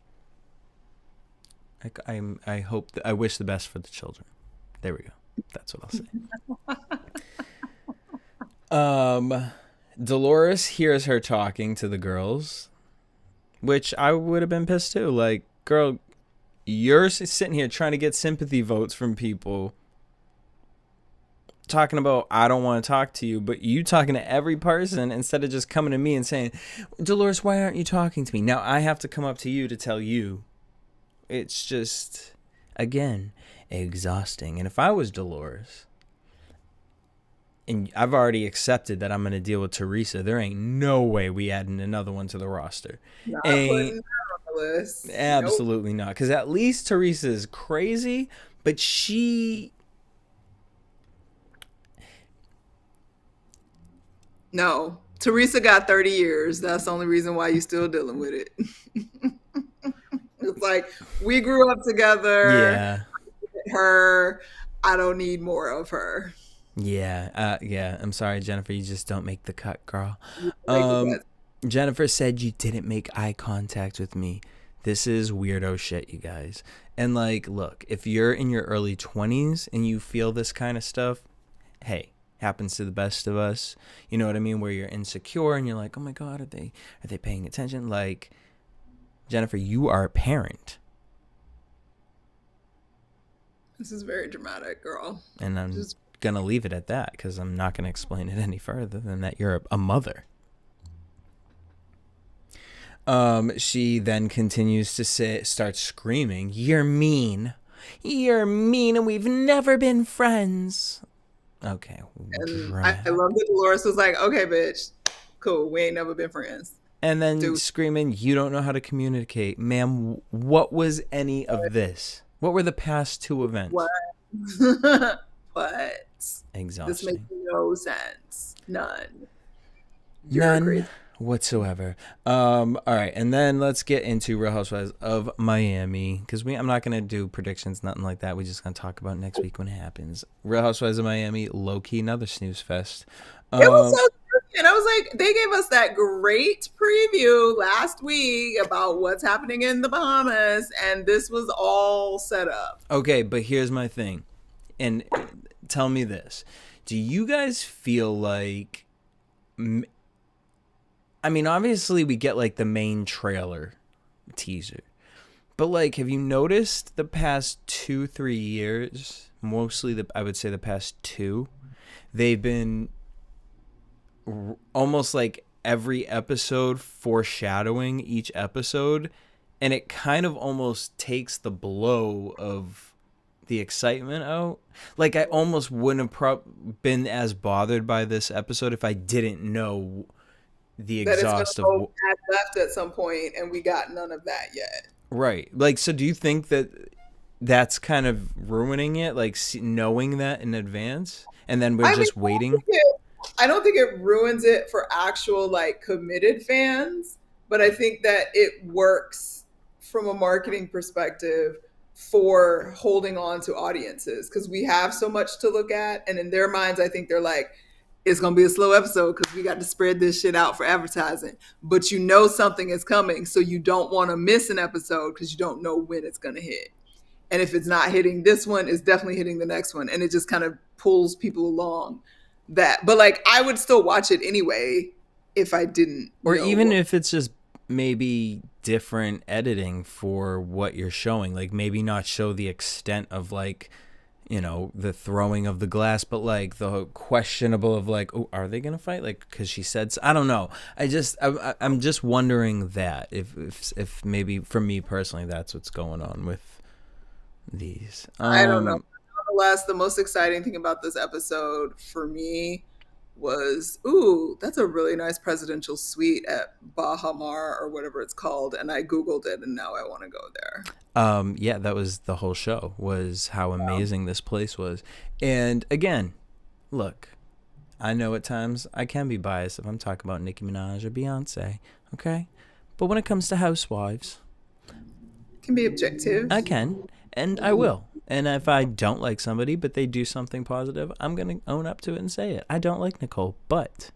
I hope I wish the best for the children. There we go. That's what I'll say. Dolores hears her talking to the girls, which I would have been pissed too. Like, girl, you're sitting here trying to get sympathy votes from people, talking about, I don't want to talk to you, but you talking to every person instead of just coming to me and saying, Dolores, why aren't you talking to me? Now I have to come up to you to tell you. It's just, again, exhausting. And if I was Dolores, and I've already accepted that I'm going to deal with Teresa, there ain't no way we adding another one to the roster. Absolutely not. Because at least Teresa is crazy, but No, Teresa got 30 years. That's the only reason why you're still dealing with it. It's like, we grew up together. Yeah. Her, I don't need more of her. Yeah. I'm sorry, Jennifer. You just don't make the cut, girl. Jennifer said you didn't make eye contact with me. This is weirdo shit, you guys. And like, look, if you're in your early 20s and you feel this kind of stuff, hey, happens to the best of us. You know what I mean? Where you're insecure and you're like, oh my God, are they paying attention? Like, Jennifer, you are a parent. This is very dramatic, girl. And I'm just going to leave it at that, because I'm not going to explain it any further than that you're a mother. She then continues to start screaming, you're mean, and we've never been friends. Okay. And I love that Dolores was like, okay, bitch, cool, we ain't never been friends. And then screaming, you don't know how to communicate. Ma'am, what was any of this? What were the past two events? What? What? Exhausting. This makes no sense. None. None whatsoever. All right, and then let's get into Real Housewives of Miami, because I'm not going to do predictions, nothing like that. We're just going to talk about next week when it happens. Real Housewives of Miami, low-key, another snooze fest. It was so good. And I was like, they gave us that great preview last week about what's happening in the Bahamas, and this was all set up. Okay, but here's my thing. And tell me this. Do you guys feel like... I mean, obviously we get like the main trailer teaser. But like, have you noticed the past 2-3 years, mostly I would say the past 2, they've been almost like every episode foreshadowing each episode, and it kind of almost takes the blow of the excitement out. Like, I almost wouldn't have been as bothered by this episode if I didn't know the exhaust of go left at some point, and we got none of that yet. Right. Like, so do you think that that's kind of ruining it, like knowing that in advance, and then we're just waiting? I don't think it ruins it for actual like committed fans, but I think that it works from a marketing perspective for holding on to audiences, because we have so much to look at, and in their minds, I think they're like, it's going to be a slow episode because we got to spread this shit out for advertising. But you know something is coming, so you don't want to miss an episode because you don't know when it's going to hit. And if it's not hitting this one, it's definitely hitting the next one. And it just kind of pulls people along that. But like, I would still watch it anyway if I didn't. Or even if it's just maybe different editing for what you're showing. Like, maybe not show the extent of like the throwing of the glass, but like the questionable of like, oh, are they gonna fight? Like, because she said, I don't know. I'm just wondering that if maybe for me personally, that's what's going on with these. I don't know. Nonetheless, the most exciting thing about this episode for me was, ooh, that's a really nice presidential suite at Bahamar or whatever it's called. And I Googled it and now I want to go there. Yeah, that was the whole show, was how amazing this place was. And again, look, I know at times I can be biased if I'm talking about Nicki Minaj or Beyonce, okay? But when it comes to housewives, can be objective. I can, and I will. And if I don't like somebody, but they do something positive, I'm going to own up to it and say it. I don't like Nicole, but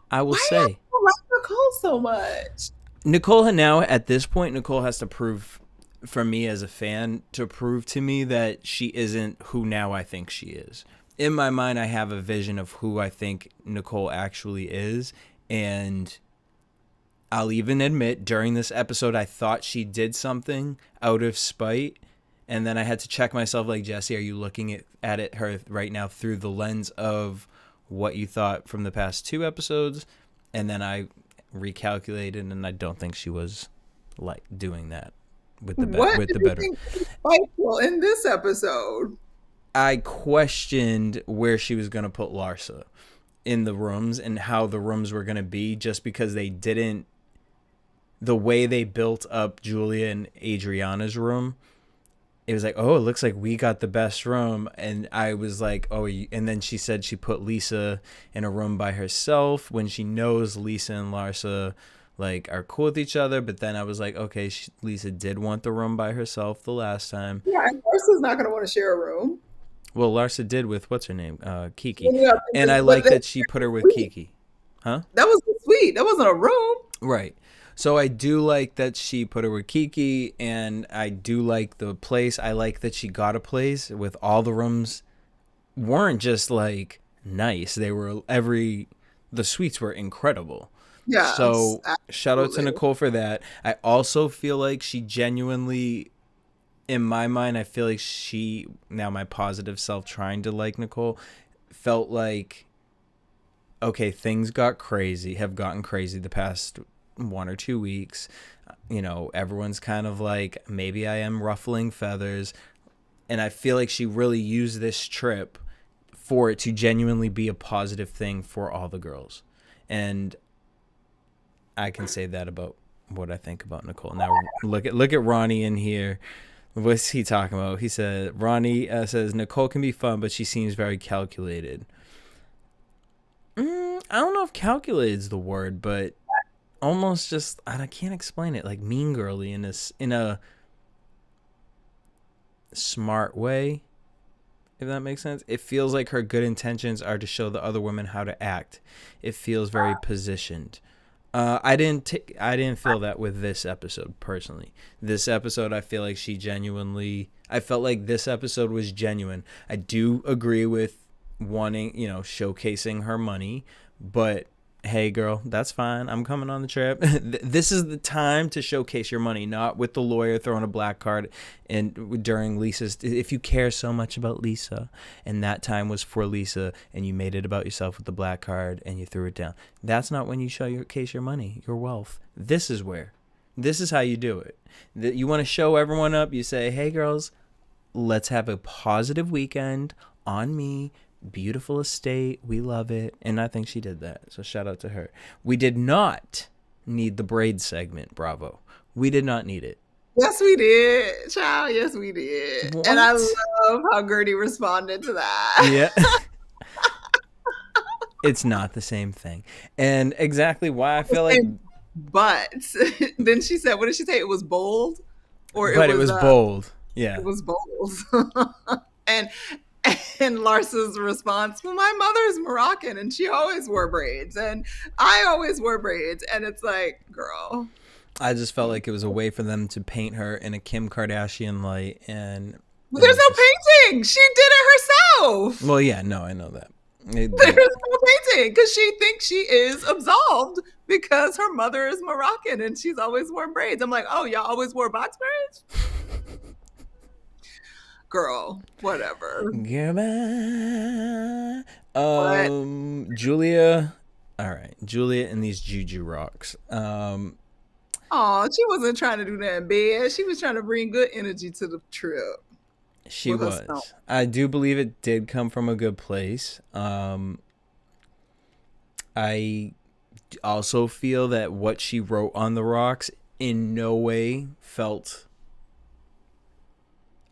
I will say. Why do you like Nicole so much? Nicole, now at this point, Nicole has to prove, for me as a fan, to prove to me that she isn't who now I think she is. In my mind, I have a vision of who I think Nicole actually is. And I'll even admit, during this episode, I thought she did something out of spite. And then I had to check myself, like, Jesse, are you looking at her right now through the lens of what you thought from the past 2 episodes? And then I recalculated, and I don't think she was like doing that with the better. Spiteful in this episode? I questioned where she was going to put Larsa in the rooms and how the rooms were going to be, just because they didn't, the way they built up Julia and Adriana's room. It was like, oh, it looks like we got the best room. And I was like, oh, and then she said she put Lisa in a room by herself when she knows Lisa and Larsa like are cool with each other. But then I was like, okay, Lisa did want the room by herself the last time. Yeah, and Larsa's not going to want to share a room. Well, Larsa did with, what's her name? Kiki. Yeah, and I like that she put her with Kiki. Huh? That was sweet. That wasn't a room. Right. So I do like that she put her with Kiki, and I do like the place. I like that she got a place with all the rooms weren't just like nice. They were the suites were incredible. Yeah. So shout out to Nicole for that. I also feel like she genuinely, in my mind, I feel like she, now my positive self trying to like Nicole, felt like, okay, things have gotten crazy the past 1 or 2 weeks. Everyone's kind of like, maybe I am ruffling feathers. And I feel like she really used this trip for it to genuinely be a positive thing for all the girls. And I can say that about what I think about Nicole. Now look at Ronnie in here. What's he talking about? He said, Ronnie says, Nicole can be fun, but she seems very calculated. I don't know if calculated is the word, but almost just, I can't explain it, like mean girly in a smart way, if that makes sense. It feels like her good intentions are to show the other women how to act. It feels very positioned. I didn't feel that with this episode personally. This episode, I feel like I felt like this episode was genuine. I do agree with wanting, showcasing her money, but hey girl, that's fine. I'm coming on the trip. This is the time to showcase your money, not with the lawyer throwing a black card and during Lisa's, if you care so much about Lisa and that time was for Lisa and you made it about yourself with the black card and you threw it down. That's not when you showcase your money, your wealth. This is how you do it. You want to show everyone up. You say, hey girls, let's have a positive weekend on me. Beautiful estate, we love it. And I think she did that, so shout out to her. We did not need the braid segment. Bravo, we did not need it. Yes we did, child. Yes we did. What? And I love how Gertie responded to that. Yeah. It's not the same thing, and exactly why I feel like, but then she said, what did she say? It was bold, it was bold. Yeah, it was bold. And Larsa's response, well, my mother's Moroccan and she always wore braids and I always wore braids. And it's like, girl. I just felt like it was a way for them to paint her in a Kim Kardashian light. And well, there's no painting. She did it herself. Well, yeah, no, I know that. There's no painting because she thinks she is absolved because her mother is Moroccan and she's always worn braids. I'm like, oh, y'all always wore box braids? girl, whatever. Goodbye. What? Julia. All right, Julia and these juju rocks. Oh, she wasn't trying to do that in bed. She was trying to bring good energy to the trip She with her song. was. I do believe it did come from a good place. I also feel that what she wrote on the rocks in no way felt.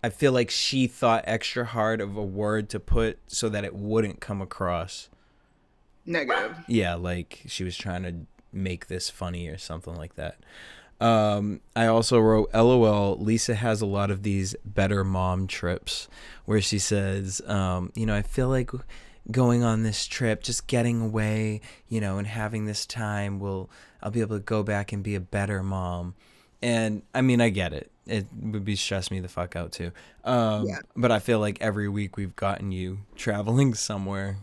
I feel like she thought extra hard of a word to put so that it wouldn't come across Negative. yeah, like she was trying to make this funny or something like that. I also wrote, LOL, Lisa has a lot of these better mom trips where she says, I feel like going on this trip, just getting away, and having this time, I'll be able to go back and be a better mom. And I mean, I get it. It would be stress me the fuck out too. But I feel like every week we've gotten you traveling somewhere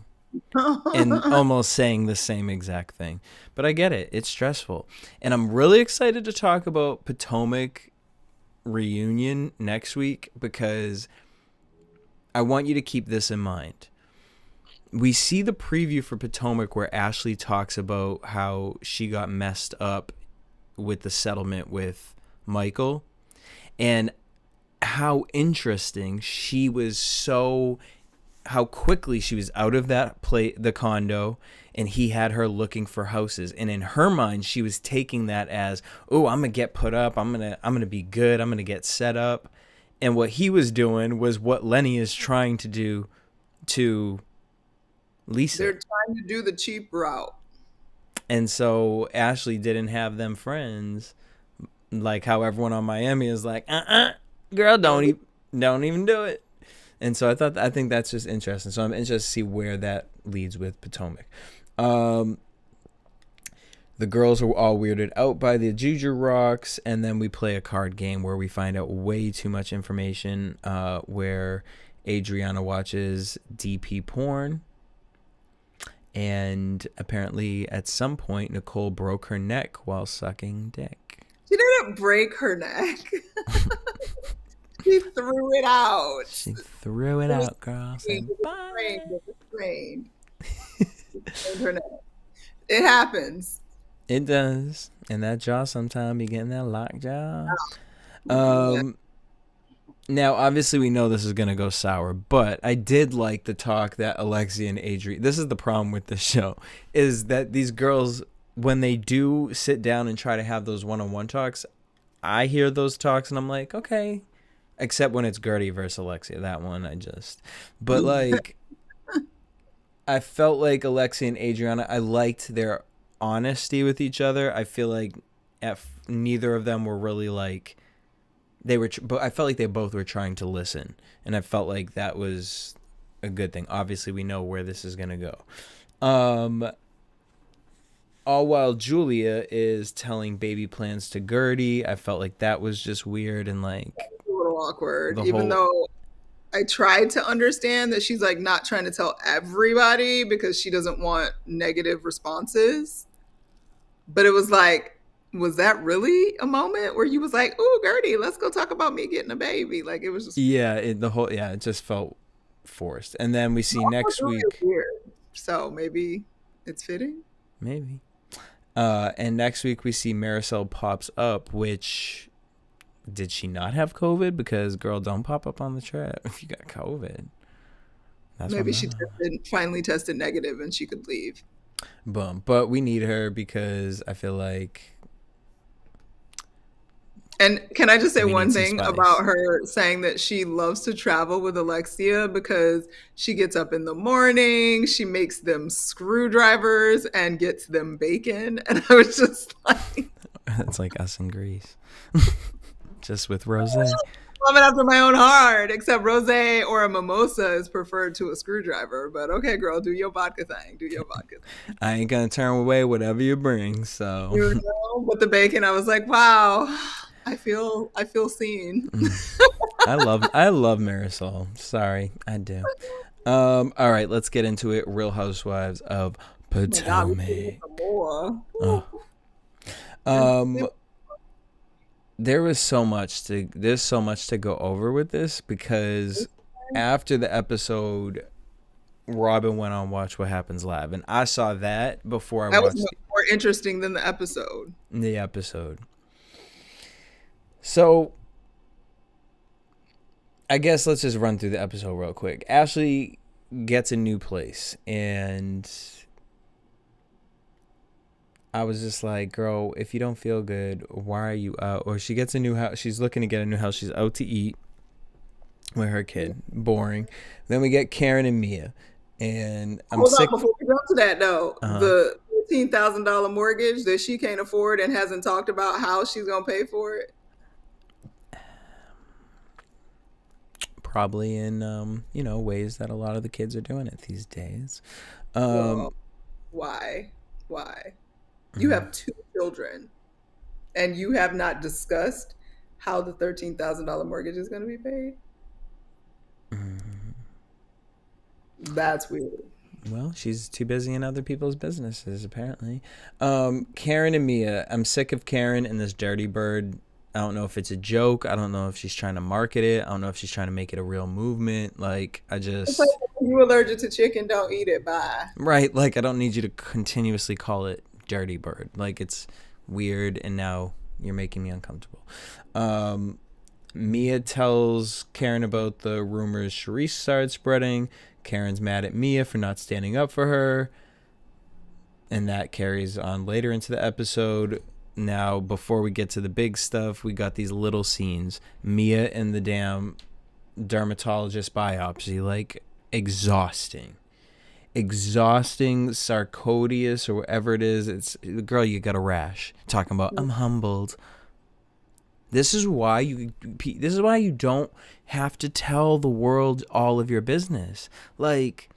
and almost saying the same exact thing. But I get it. It's stressful. And I'm really excited to talk about Potomac reunion next week because I want you to keep this in mind. We see the preview for Potomac where Ashley talks about how she got messed up with the settlement with Michael and how interesting she was how quickly she was out of the condo and he had her looking for houses. And in her mind, she was taking that as, oh, I'm going to get put up. I'm going to be good. I'm going to get set up. And what he was doing was what Lenny is trying to do to Lisa. They're trying to do the cheap route. And so Ashley didn't have them friends like how everyone on Miami is like, girl, don't even do it. And so I think that's just interesting. So I'm interested to see where that leads with Potomac. The girls are all weirded out by the Juju rocks, and then we play a card game where we find out way too much information, where Adriana watches DP porn. And apparently at some point, Nicole broke her neck while sucking dick. She didn't break her neck. She threw it out. She threw it out, girl. Said, bye. Strained. Her neck. It happens. It does. And that jaw sometimes be getting that locked jaw. Now, obviously, we know this is going to go sour, but I did like the talk that Alexia and Adri. This is the problem with this show, is that these girls, when they do sit down and try to have those one-on-one talks, I hear those talks and I'm like, okay. Except when it's Gertie versus Alexia. That one But like, I felt like Alexia and Adriana, I liked their honesty with each other. I feel like neither of them were really like, but I felt like they both were trying to listen. And I felt like that was a good thing. Obviously, we know where this is going to go. All while Julia is telling baby plans to Gertie, I felt like that was just weird and like a little awkward. Even though I tried to understand that she's like not trying to tell everybody because she doesn't want negative responses. But it was like, was that really a moment where you was like, "Ooh, Gertie, let's go talk about me getting a baby"? Like it was just it just felt forced. And then we see next week. Weird. So maybe it's fitting. Maybe. And next week we see Marisol pops up, which did she not have COVID? Because girl, don't pop up on the trip if you got COVID. Maybe she finally tested negative and she could leave. Boom. But we need her because I feel like. And can I just say one thing about her saying that she loves to travel with Alexia because she gets up in the morning, she makes them screwdrivers and gets them bacon. And I was just like... It's like us in Greece. Just with rosé. Love it after my own heart, except rosé or a mimosa is preferred to a screwdriver. But okay, girl, do your vodka thing. I ain't going to turn away whatever you bring, so... With the bacon, I was like, wow... I feel seen. I love Marisol. Sorry, I do. All right, let's get into it. Real Housewives of Potomac. there's so much to go over with this, because after the episode, Robin went on Watch What Happens Live, and I saw that before I That watched was more interesting than the episode. the episode. So I guess let's just run through the episode real quick. Ashley gets a new place, and I was just like, girl, if you don't feel good, why are you out? Or she gets a new house. She's looking to get a new house. She's out to eat with her kid. Boring. Then we get Karen and Mia. And I'm Hold sick. on, before we go to that, though, the $15,000 mortgage that she can't afford and hasn't talked about how she's going to pay for it. Probably in, ways that a lot of the kids are doing it these days. Well, why? You have 2 children, and you have not discussed how the $13,000 mortgage is going to be paid? That's weird. Well, she's too busy in other people's businesses, apparently. Karen and Mia. I'm sick of Karen and this dirty bird. I don't know if it's a joke. I don't know if she's trying to market it. I don't know if she's trying to make it a real movement. Like, It's like, you allergic to chicken, don't eat it. Bye. Right. Like, I don't need you to continuously call it dirty bird. Like, it's weird, and now you're making me uncomfortable. Mia tells Karen about the rumors Charisse started spreading. Karen's mad at Mia for not standing up for her, and that carries on later into the episode. Now, before we get to the big stuff, we got these little scenes. Mia and the damn dermatologist biopsy, like, exhausting, Sarcodius or whatever it is. It's, girl, you got a rash. Talking about, I'm humbled. This is why you don't have to tell the world all of your business. Like,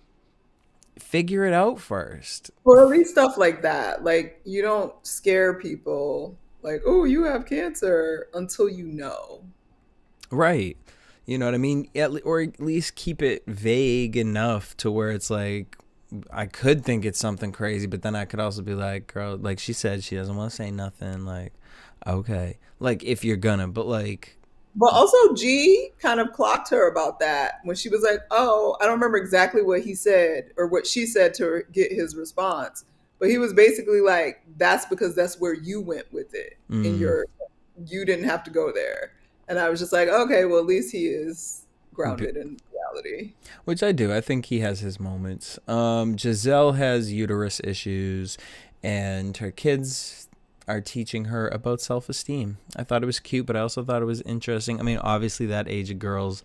figure it out first. Or at least stuff like that. Like, you don't scare people like, oh, you have cancer, until you know. Right. You know what I mean? Or at least keep it vague enough to where it's like, I could think it's something crazy, but then I could also be like, girl, like she said, she doesn't want to say nothing. Like, okay. Like, if you're gonna, but like. But also G kind of clocked her about that when she was like, oh, I don't remember exactly what he said or what she said to get his response. But he was basically like, that's because that's where you went with it. And you didn't have to go there. And I was just like, okay, well, at least he is grounded in reality. Which I do. I think he has his moments. Giselle has uterus issues, and her kids are teaching her about self-esteem. I thought it was cute, but I also thought it was interesting. I mean, obviously that age of girls,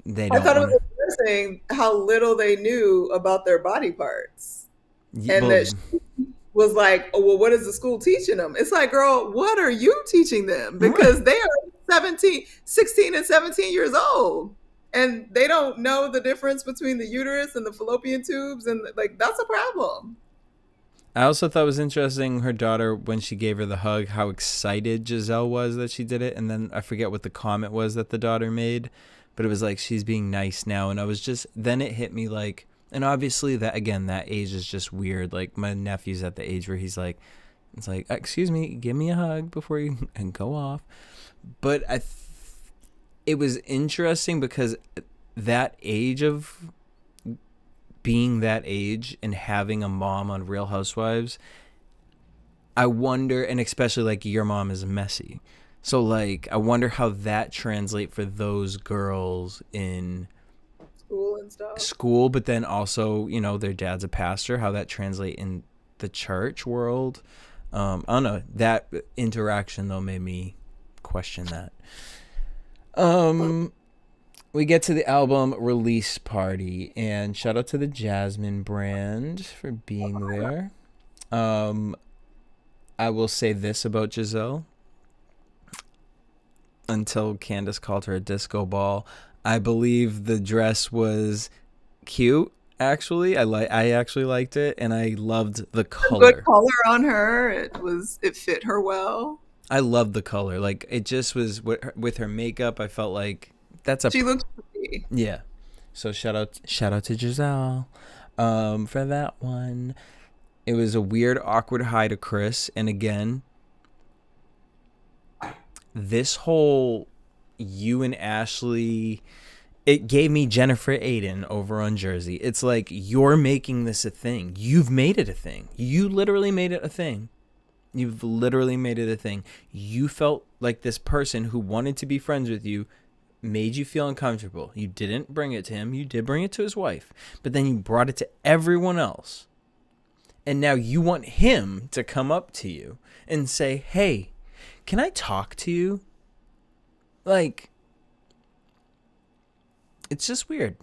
I thought it was interesting how little they knew about their body parts. And that she was like, oh, well, what is the school teaching them? It's like, girl, what are you teaching them? Because they are 16 and 17 years old. And they don't know the difference between the uterus and the fallopian tubes. And like, that's a problem. I also thought it was interesting, her daughter, when she gave her the hug, how excited Giselle was that she did it. And then I forget what the comment was that the daughter made, but it was like, she's being nice now. And I was just, then it hit me like, and obviously that, again, that age is just weird. Like, my nephew's at the age where he's like, it's like, excuse me, give me a hug before you and go off. But it was interesting because that age of being that age and having a mom on Real Housewives, I wonder, and especially like your mom is messy. So like, I wonder how that translate for those girls in school and stuff. School, but then also, you know, their dad's a pastor, how that translate in the church world. I don't know. That interaction though made me question that. We get to the album release party, and shout out to the Jasmine brand for being there. I will say this about Giselle. Until Candace called her a disco ball, I believe the dress was cute. Actually, I actually liked it, and I loved the color. Good color on her. It fit her well. I loved the color. Like, it just was with her makeup. I felt like she looked pretty. Yeah. So shout out to Giselle for that one. It was a weird, awkward hi to Chris, and again, this whole you and Ashley, it gave me Jennifer Aiden over on Jersey. It's like, you're making this a thing. You've made it a thing. You literally made it a thing. You've literally made it a thing. You felt like this person who wanted to be friends with you made you feel uncomfortable. You didn't bring it to him. You did bring it to his wife. But then you brought it to everyone else. And now you want him to come up to you and say, hey, can I talk to you? Like, it's just weird.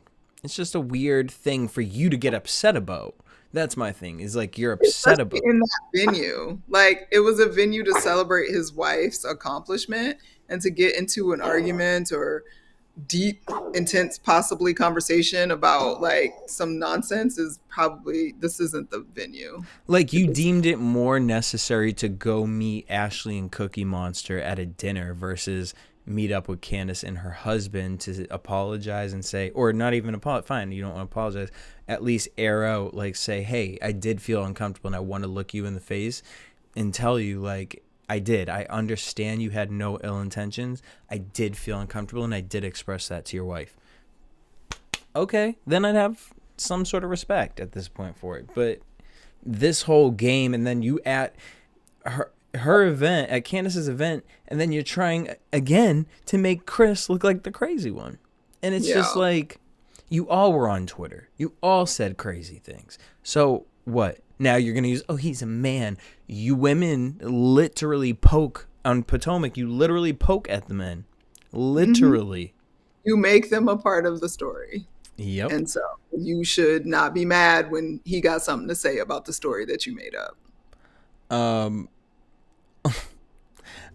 It's just a weird thing for you to get upset about. That's my thing, is like, you're upset about in that venue. Like, it was a venue to celebrate his wife's accomplishment, and to get into an argument or deep, intense, possibly conversation about like some nonsense is probably, this isn't the venue. Like, you deemed it more necessary to go meet Ashley and Cookie Monster at a dinner versus meet up with Candace and her husband to apologize and say, or not even apologize, fine, you don't want to apologize, at least air out, like, say, hey, I did feel uncomfortable and I want to look you in the face and tell you, like, I understand you had no ill intentions. I did feel uncomfortable and I did express that to your wife. Okay, then I'd have some sort of respect at this point for it. But this whole game, and then you at her event, at Candace's event, and then you're trying again to make Chris look like the crazy one. And it's just like, you all were on Twitter. You all said crazy things. So what? Now you're going to use, oh, he's a man. You women literally poke on Potomac. You literally poke at the men. Literally. Mm-hmm. You make them a part of the story. Yep. And so you should not be mad when he got something to say about the story that you made up.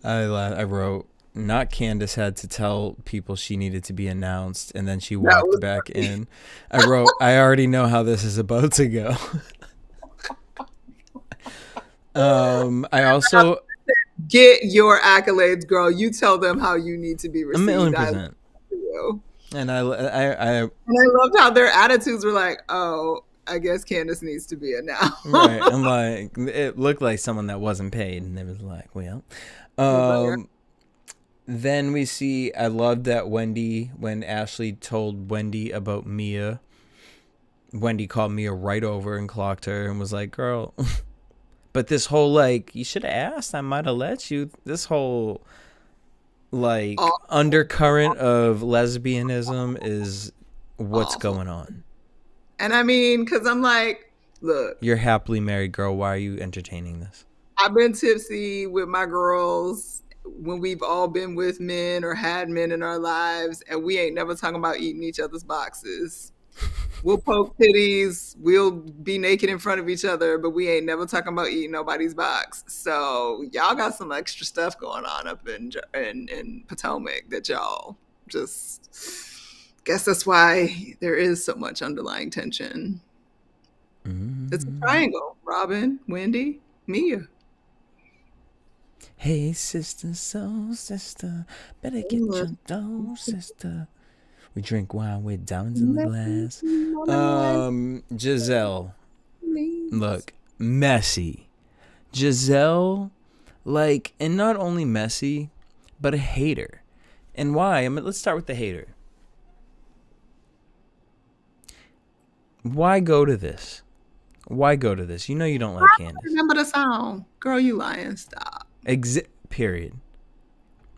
I wrote, not Candace had to tell people she needed to be announced, and then she walked back in. I wrote, I already know how this is about to go. I also get your accolades, girl. You tell them how you need to be received. 1,000,000%. And I loved how their attitudes were like, oh, I guess Candace needs to be announced. Right. I'm like, it looked like someone that wasn't paid, and it was like, well. Then we see, I loved that when Ashley told Wendy about Mia, Wendy called Mia right over and clocked her and was like, girl. But this whole, like, you should have asked, I might have let you. This whole, like, undercurrent of lesbianism is what's going on. And I mean, because I'm like, look. You're happily married, girl. Why are you entertaining this? I've been tipsy with my girls when we've all been with men or had men in our lives, and we ain't never talking about eating each other's boxes. We'll poke titties, we'll be naked in front of each other, but we ain't never talking about eating nobody's box. So y'all got some extra stuff going on up in Potomac that y'all just, guess that's why there is so much underlying tension. It's a triangle. Robin, Wendy, Mia. Hey, sister, soul sister, better get your dough, sister. We drink wine with diamonds in the glass. Giselle. Look, messy. Giselle, like, and not only messy, but a hater. And why? I mean, let's start with the hater. Why go to this? Why go to this? You know you don't like Candace. Remember the song. Girl, you lying. Stop. Period.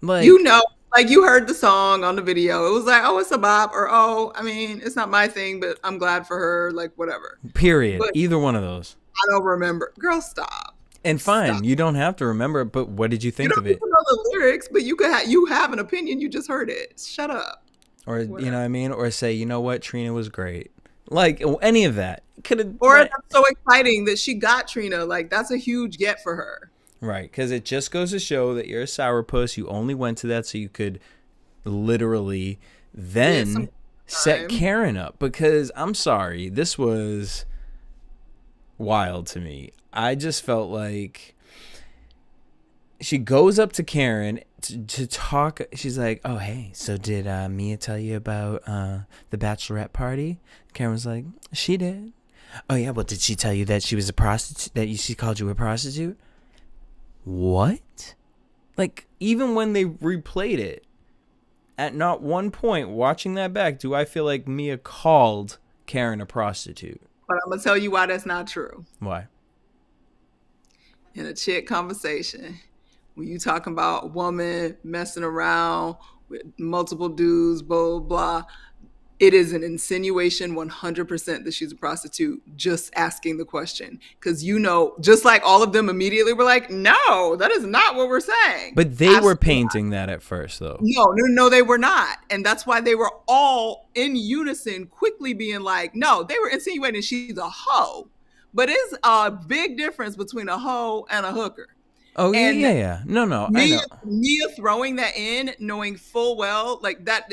Like, you know, like, you heard the song on the video. It was like, oh, it's a bop, or oh, I mean, it's not my thing, but I'm glad for her, like, whatever. Period. But either one of those. I don't remember. Girl, stop. And fine, stop. You don't have to remember it, but what did you think of it? You don't know the lyrics, but you have an opinion. You just heard it. Shut up. Or, whatever. You know what I mean? Or say, you know what? Trina was great. Like, any of that. Or it's so exciting that she got Trina. Like, that's a huge get for her. Right, because it just goes to show that you're a sourpuss. You only went to that so you could literally then set Karen up. Because I'm sorry, this was wild to me. I just felt like she goes up to Karen to talk. She's like, oh, hey, so did Mia tell you about the bachelorette party? Karen was like, she did. Oh, yeah, well, did she tell you that she was a prostitute, that she called you a prostitute? What? Like, even when they replayed it, at not one point watching that back do I feel like Mia called Karen a prostitute. But I'm going to tell you why that's not true. Why? In a chick conversation, when you talking about a woman messing around with multiple dudes, blah, blah, blah, it is an insinuation 100% that she's a prostitute, just asking the question. Because, you know, just like all of them immediately were like, no, that is not what we're saying. But they were painting that at first, though. No, they were not. And that's why they were all in unison quickly being like, no, they were insinuating she's a hoe. But it's a big difference between a hoe and a hooker. Oh, and yeah. No, I know. Mia throwing that in, knowing full well, like that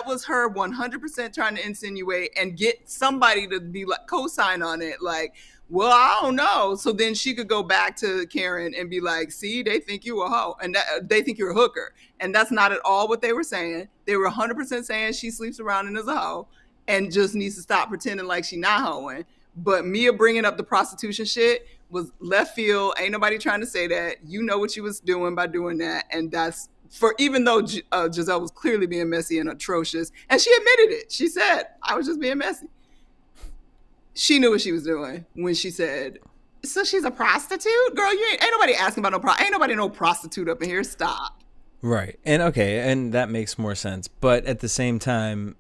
was her 100% trying to insinuate and get somebody to be like co-sign on it. Like, well, I don't know. So then she could go back to Karen and be like, see, they think you a hoe and they think you're a hooker. And that's not at all what they were saying. They were 100% saying she sleeps around and is a hoe and just needs to stop pretending like she not hoeing. But Mia bringing up the prostitution shit was left field. Ain't nobody trying to say that. You know what she was doing by doing that. And that's for, even though Giselle was clearly being messy and atrocious, and she admitted it. She said, I was just being messy. She knew what she was doing when she said, so she's a prostitute? Girl, ain't nobody asking about ain't nobody no prostitute up in here. Stop. Right. And okay, and that makes more sense. But at the same time,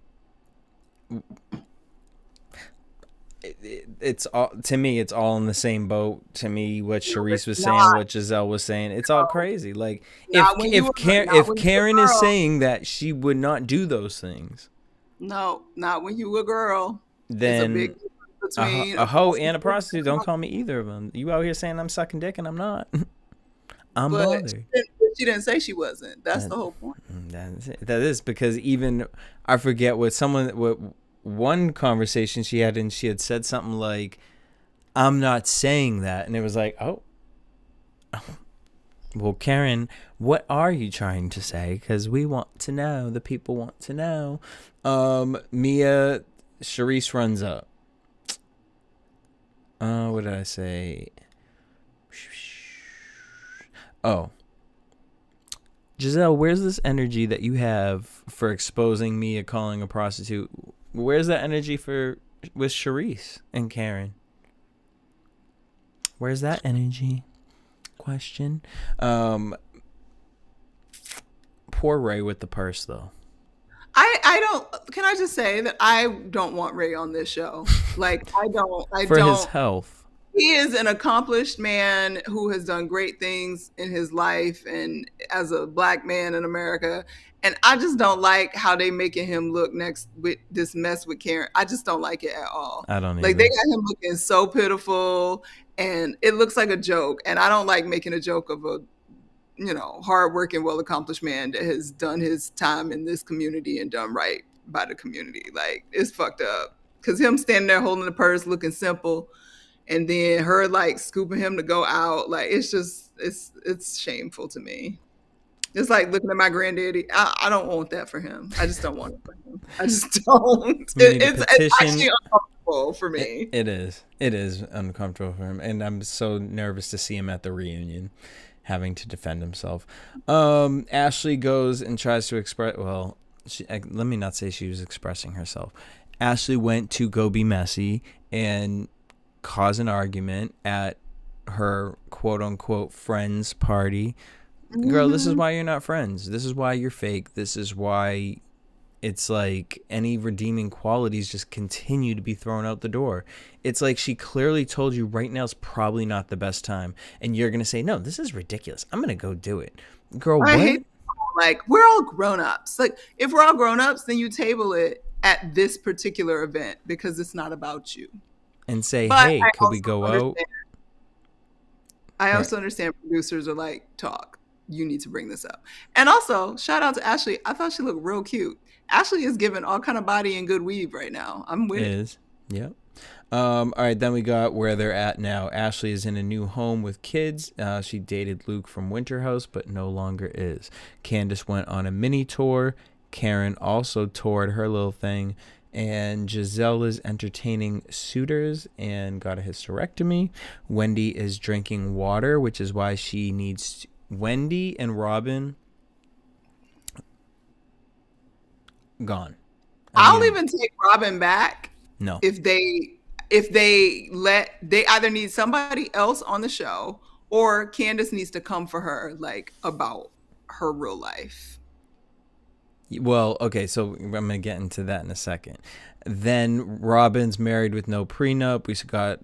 it's all, to me, it's all in the same boat. To me, what Charisse was saying, what Giselle was saying, it's all crazy. Like, if Karen is saying that she would not do those things, no, not when you a girl, then a big difference between a hoe and a prostitute. Don't call me either of them. You out here saying I'm sucking dick and I'm not. I'm bothered. She didn't say she wasn't. That's the whole point. That is because even I forget what one conversation she had, and she had said something like, I'm not saying that. And it was like, oh, well, Karen, what are you trying to say? Because we want to know. The people want to know. Mia, Charisse runs up. What did I say? Oh. Giselle, where's this energy that you have for exposing Mia calling a prostitute? Where's that energy with Charisse and Karen? Where's that energy? Question. Poor Ray with the purse, though. Can I just say that I don't want Ray on this show? Like, I don't. For his health. He is an accomplished man who has done great things in his life and as a black man in America. And I just don't like how they making him look next with this mess with Karen. I just don't like it at all. I don't either. Like, they got him looking so pitiful and it looks like a joke. And I don't like making a joke of a, hardworking, well-accomplished man that has done his time in this community and done right by the community. Like, it's fucked up. Because him standing there holding the purse looking simple, and then her like scooping him to go out, like it's shameful to me. It's like looking at my granddaddy. I don't want that for him. I just don't want it for him. I just don't. It's actually uncomfortable for me. It is uncomfortable for him, and I'm so nervous to see him at the reunion, having to defend himself. Ashley goes and tries to express. Well, let me not say she was expressing herself. Ashley went to go be messy and cause an argument at her quote-unquote friends party. Girl, this is why you're not friends. This is why you're fake. This is why it's like any redeeming qualities just continue to be thrown out the door. It's like she clearly told you right now is probably not the best time, and you're gonna say, no, this is ridiculous, I'm gonna go do it. Girl, what? Like, we're all grown-ups. Like, if we're all grown-ups, then you table it at this particular event because it's not about you. And say, hey, could we go out? I also understand producers are like, talk. You need to bring this up. And also, shout out to Ashley. I thought she looked real cute. Ashley is giving all kind of body and good weave right now. I'm with it. Yep. All right, then we got where they're at now. Ashley is in a new home with kids. She dated Luke from Winter House, but no longer is. Candace went on a mini tour. Karen also toured her little thing. And Giselle is entertaining suitors and got a hysterectomy. Wendy is drinking water, which is why she needs Wendy and Robin, gone. I'll even take Robin back. No. If they either need somebody else on the show, or Candace needs to come for her, like, about her real life. Well, okay, so I'm going to get into that in a second. Then Robin's married with no prenup. We got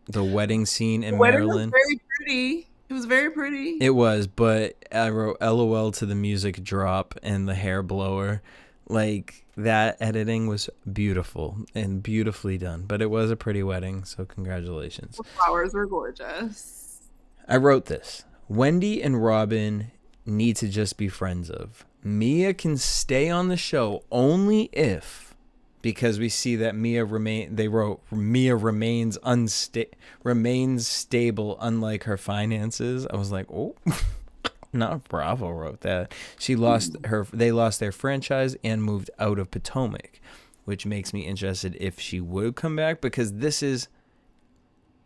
the wedding scene in Maryland. It was very pretty. It was very pretty. It was, but I wrote LOL to the music drop and the hair blower. Like, that editing was beautiful and beautifully done. But it was a pretty wedding, so congratulations. The flowers were gorgeous. I wrote this. Wendy and Robin need to just be friends of. Mia can stay on the show only if, because we see that Mia remains stable unlike her finances. I was like, oh. Not Bravo wrote that. They lost their franchise and moved out of Potomac, which makes me interested if she would come back, because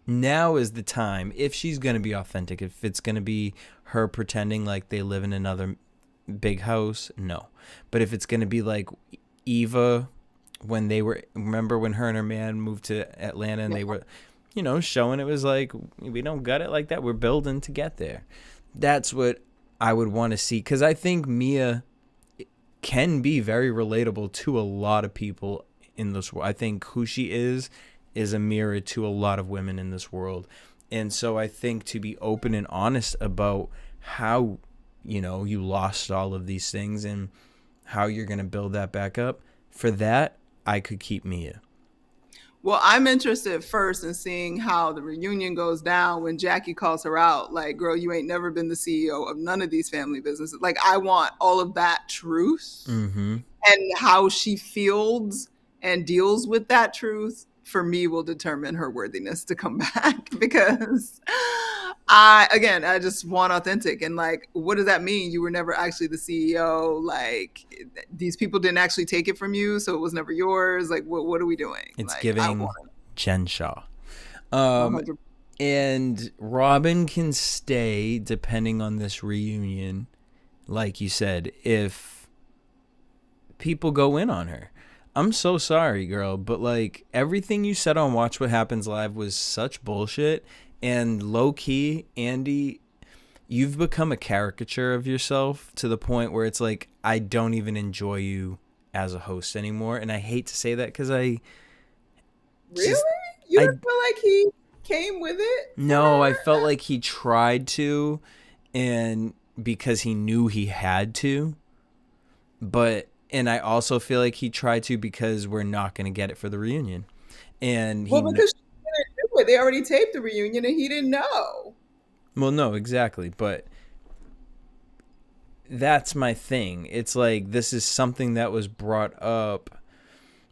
now is the time, if she's going to be authentic, if it's going to be her pretending like they live in another big house, no. But if it's going to be like Eva, remember when her and her man moved to Atlanta and they were, showing it was like, we don't got it like that. We're building to get there. That's what I would want to see, because I think Mia can be very relatable to a lot of people in this world. I think who she is a mirror to a lot of women in this world. And so I think to be open and honest about how, you lost all of these things and how you're going to build that back up, for that, I could keep Mia. Well, I'm interested first in seeing how the reunion goes down when Jackie calls her out. Like, girl, you ain't never been the CEO of none of these family businesses. Like, I want all of that truth, and how she feels and deals with that truth, for me, will determine her worthiness to come back. Because I just want authentic. And like, what does that mean? You were never actually the CEO. Like, these people didn't actually take it from you, so it was never yours. Like, what are we doing? It's like, giving Jen Shaw. And Robin can stay depending on this reunion. Like you said, if people go in on her. I'm so sorry, girl, but like, everything you said on Watch What Happens Live was such bullshit. And low key, Andy, you've become a caricature of yourself to the point where it's like, I don't even enjoy you as a host anymore. And I hate to say that, because Really? You don't feel like he came with it? No, I felt like he tried to, and because he knew he had to. And I also feel like he tried to because we're not going to get it for the reunion. And because she didn't do it. They already taped the reunion and he didn't know. Well, no, exactly. But that's my thing. It's like, this is something that was brought up.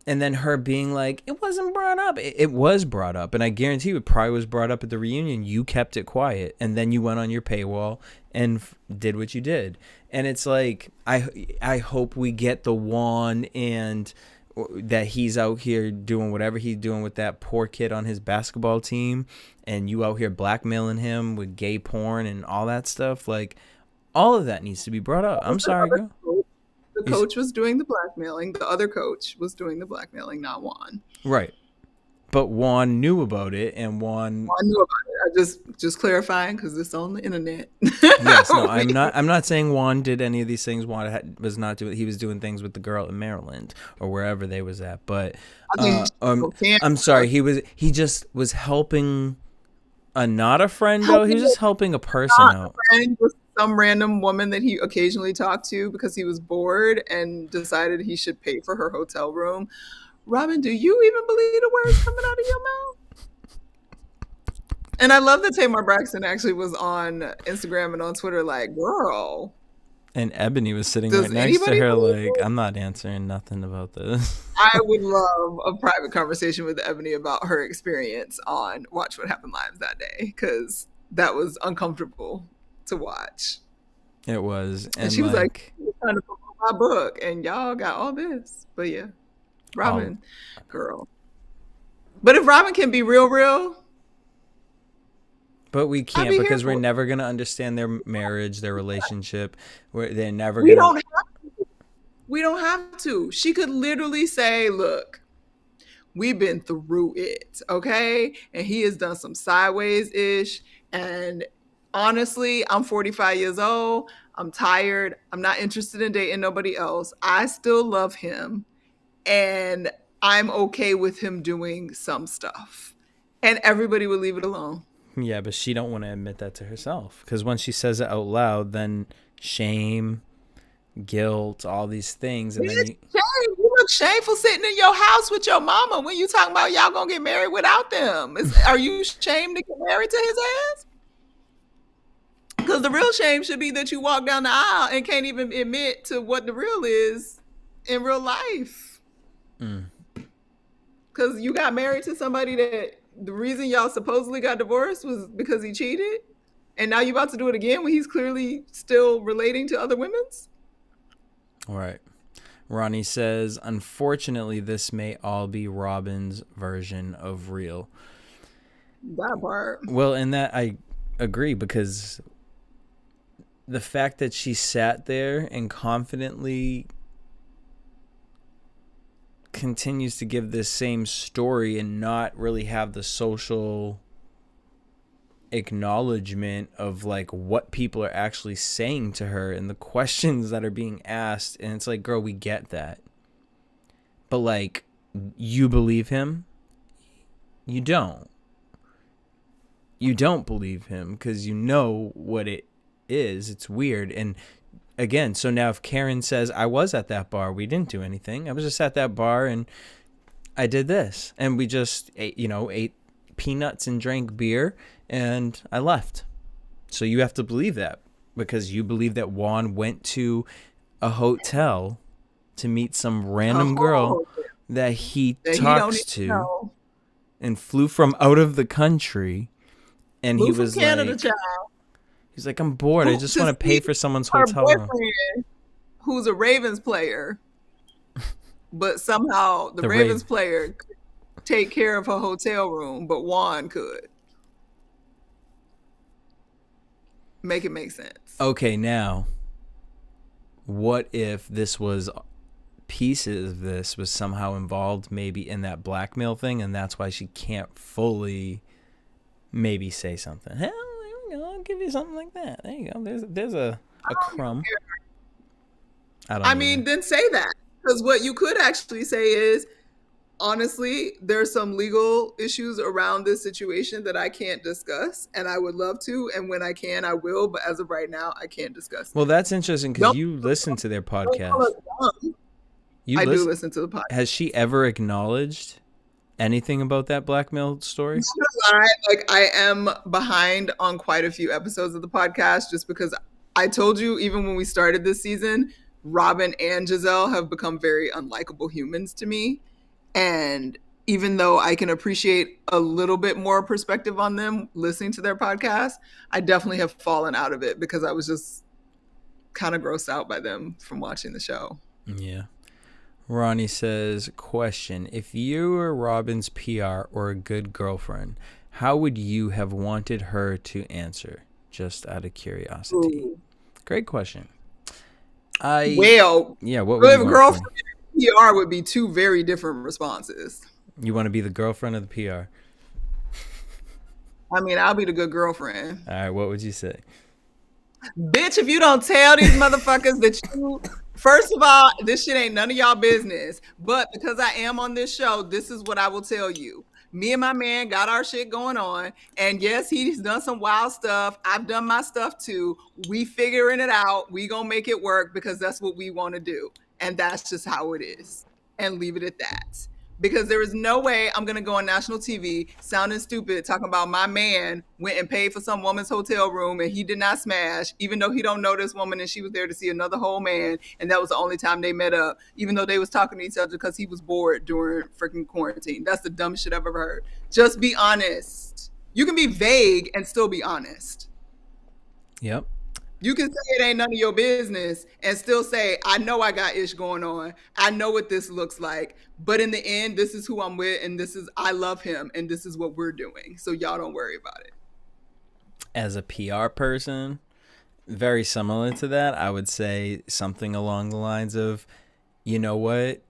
And then her being like, it wasn't brought up. It was brought up. And I guarantee you it probably was brought up at the reunion. You kept it quiet. And then you went on your paywall and did what you did. And it's like, I hope we get the Juan, and that he's out here doing whatever he's doing with that poor kid on his basketball team. And you out here blackmailing him with gay porn and all that stuff. Like, all of that needs to be brought up. I'm sorry, girl. The coach was doing the blackmailing. The other coach was doing the blackmailing, not Juan. Right. But Juan knew about it, and Juan knew about it. I just clarifying, because it's on the internet. Yes, no, I'm not saying Juan did any of these things. Juan was not doing. He was doing things with the girl in Maryland or wherever they was at. But I'm sorry. He just was helping not a friend though. He was just helping a person out. Some random woman that he occasionally talked to because he was bored and decided he should pay for her hotel room. Robin, do you even believe the words coming out of your mouth? And I love that Tamar Braxton actually was on Instagram and on Twitter like, girl. And Ebony was sitting right next to her like, I'm not answering nothing about this. I would love a private conversation with Ebony about her experience on Watch What Happened Live that day, because that was uncomfortable to watch. It was. And she was like, I'm trying to promote my book and y'all got all this. But yeah, Robin, girl. But if Robin can be real, But we I'd can't be because here we're for it. never going to understand their marriage, their relationship. They're never We going don't to. have to. We don't have to. She could literally say, look, we've been through it, okay? And he has done some sideways-ish. And honestly, I'm 45 years old. I'm tired. I'm not interested in dating nobody else. I still love him. And I'm okay with him doing some stuff. And everybody would leave it alone. Yeah, but she don't want to admit that to herself. Because when she says it out loud, then shame, guilt, all these things. And then You look shameful sitting in your house with your mama when you talking about y'all gonna get married without them. Are you ashamed to get married to his ass? Because the real shame should be that you walk down the aisle and can't even admit to what the real is in real life. Because you got married to somebody that the reason y'all supposedly got divorced was because he cheated, and now you about to do it again when he's clearly still relating to other women's. All right. Ronnie says, unfortunately, this may all be Robin's version of real. That part. Well, in that I agree, because the fact that she sat there and confidently continues to give this same story and not really have the social acknowledgement of like what people are actually saying to her and the questions that are being asked, and it's like, girl, we get that, but like, you believe him? You don't believe him because you know what it is. It's weird. And again, so now if Karen says, I was at that bar, we didn't do anything, I was just at that bar and I did this, and we just ate peanuts and drank beer and I left. So you have to believe that because you believe that Juan went to a hotel to meet some random girl that he talks to and flew from out of the country, and he was Canada, like, child. He's like, I'm bored. I just want to pay for someone's hotel room. Who's a Ravens player, but somehow the Ravens player could take care of her hotel room, but Juan could. Make it make sense. Okay, now, what if this was pieces of this was somehow involved maybe in that blackmail thing, and that's why she can't fully maybe say something? Hell, there we go. I'll give you something like that. There you go. There's a crumb. I mean, then say that. Because what you could actually say is, honestly, there's some legal issues around this situation that I can't discuss, and I would love to, and when I can, I will, but as of right now, I can't discuss. Well, that's interesting because you listen to their podcast. I do listen to the podcast. Has she ever acknowledged anything about that blackmail story? I am behind on quite a few episodes of the podcast just because I told you, even when we started this season, Robin and Giselle have become very unlikable humans to me. And even though I can appreciate a little bit more perspective on them listening to their podcast, I definitely have fallen out of it because I was just kind of grossed out by them from watching the show. Yeah. Ronnie says, question, if you were Robin's PR or a good girlfriend, how would you have wanted her to answer? Just out of curiosity. Ooh. Great question. What would you want? Girlfriend PR would be two very different responses. You want to be the girlfriend of the PR? I mean, I'll be the good girlfriend. All right, what would you say? Bitch, if you don't tell these motherfuckers that you... First of all, this shit ain't none of y'all business. But because I am on this show, this is what I will tell you. Me and my man got our shit going on. And yes, he's done some wild stuff. I've done my stuff too. We figuring it out. We gonna make it work because that's what we want to do. And that's just how it is. And leave it at that. Because there is no way I'm going to go on national TV sounding stupid talking about my man went and paid for some woman's hotel room and he did not smash, even though he don't know this woman and she was there to see another whole man. And that was the only time they met up, even though they was talking to each other because he was bored during freaking quarantine. That's the dumbest shit I've ever heard. Just be honest. You can be vague and still be honest. Yep. You can say it ain't none of your business and still say, I know I got ish going on. I know what this looks like. But in the end, this is who I'm with and I love him and this is what we're doing. So y'all don't worry about it. As a PR person, very similar to that, I would say something along the lines of, you know what?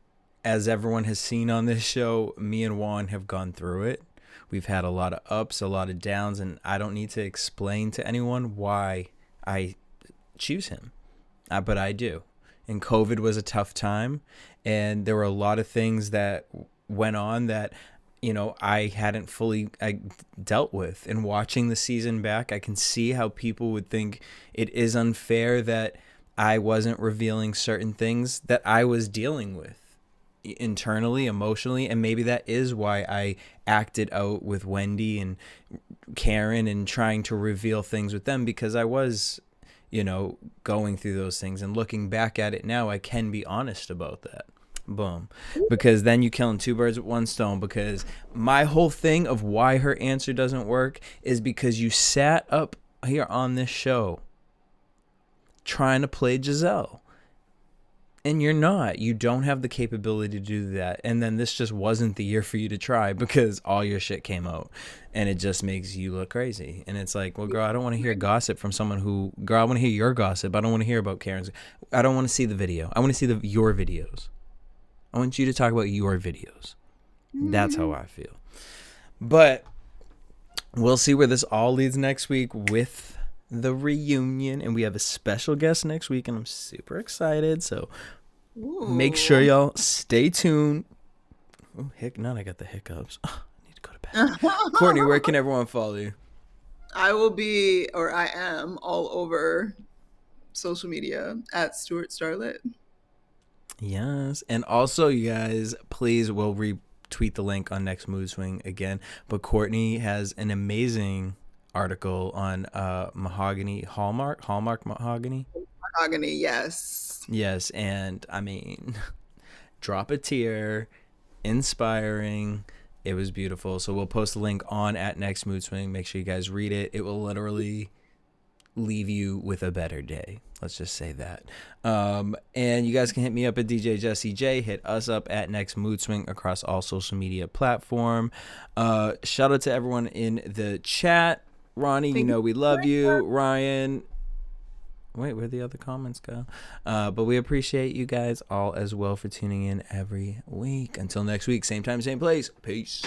As everyone has seen on this show, me and Juan have gone through it. We've had a lot of ups, a lot of downs, and I don't need to explain to anyone why I choose him. But I do. And COVID was a tough time, and there were a lot of things that went on that, you know, I hadn't fully dealt with. And watching the season back, I can see how people would think it is unfair that I wasn't revealing certain things that I was dealing with internally, emotionally, and maybe that is why I acted out with Wendy and Karen and trying to reveal things with them, because I was, you know, going through those things. And looking back at it now, I can be honest about that. Boom. Because then you're killing two birds with one stone, because my whole thing of why her answer doesn't work is because you sat up here on this show trying to play Giselle. And you're not. You don't have the capability to do that. And then this just wasn't the year for you to try, because all your shit came out. And it just makes you look crazy. And it's like, well, girl, I don't want to hear gossip from someone who... Girl, I want to hear your gossip. I don't want to hear about Karen's... I don't want to see the video. I want to see your videos. I want you to talk about your videos. That's how I feel. But we'll see where this all leads next week with the reunion. And we have a special guest next week, and I'm super excited. So make sure y'all stay tuned. Oh, now I got the hiccups. Oh, I need to go to bed. Courtney, where can everyone follow you? I will be, or I am, all over social media at Stuart Starlet. Yes. And also, you guys, please, we'll retweet the link on Next Mood Swing again. But Courtney has an amazing article on mahogany, Hallmark mahogany. Mahogany, yes. Yes. And I mean, drop a tear, inspiring. It was beautiful. So we'll post the link on at Next Mood Swing. Make sure you guys read it. It will literally leave you with a better day. Let's just say that. And you guys can hit me up at DJ Jesse J. Hit us up at Next Mood Swing across all social media platform. Shout out to everyone in the chat. Ronnie, you know we love you. Ryan. Wait, where'd the other comments go? But we appreciate you guys all as well for tuning in every week. Until next week, same time, same place. Peace.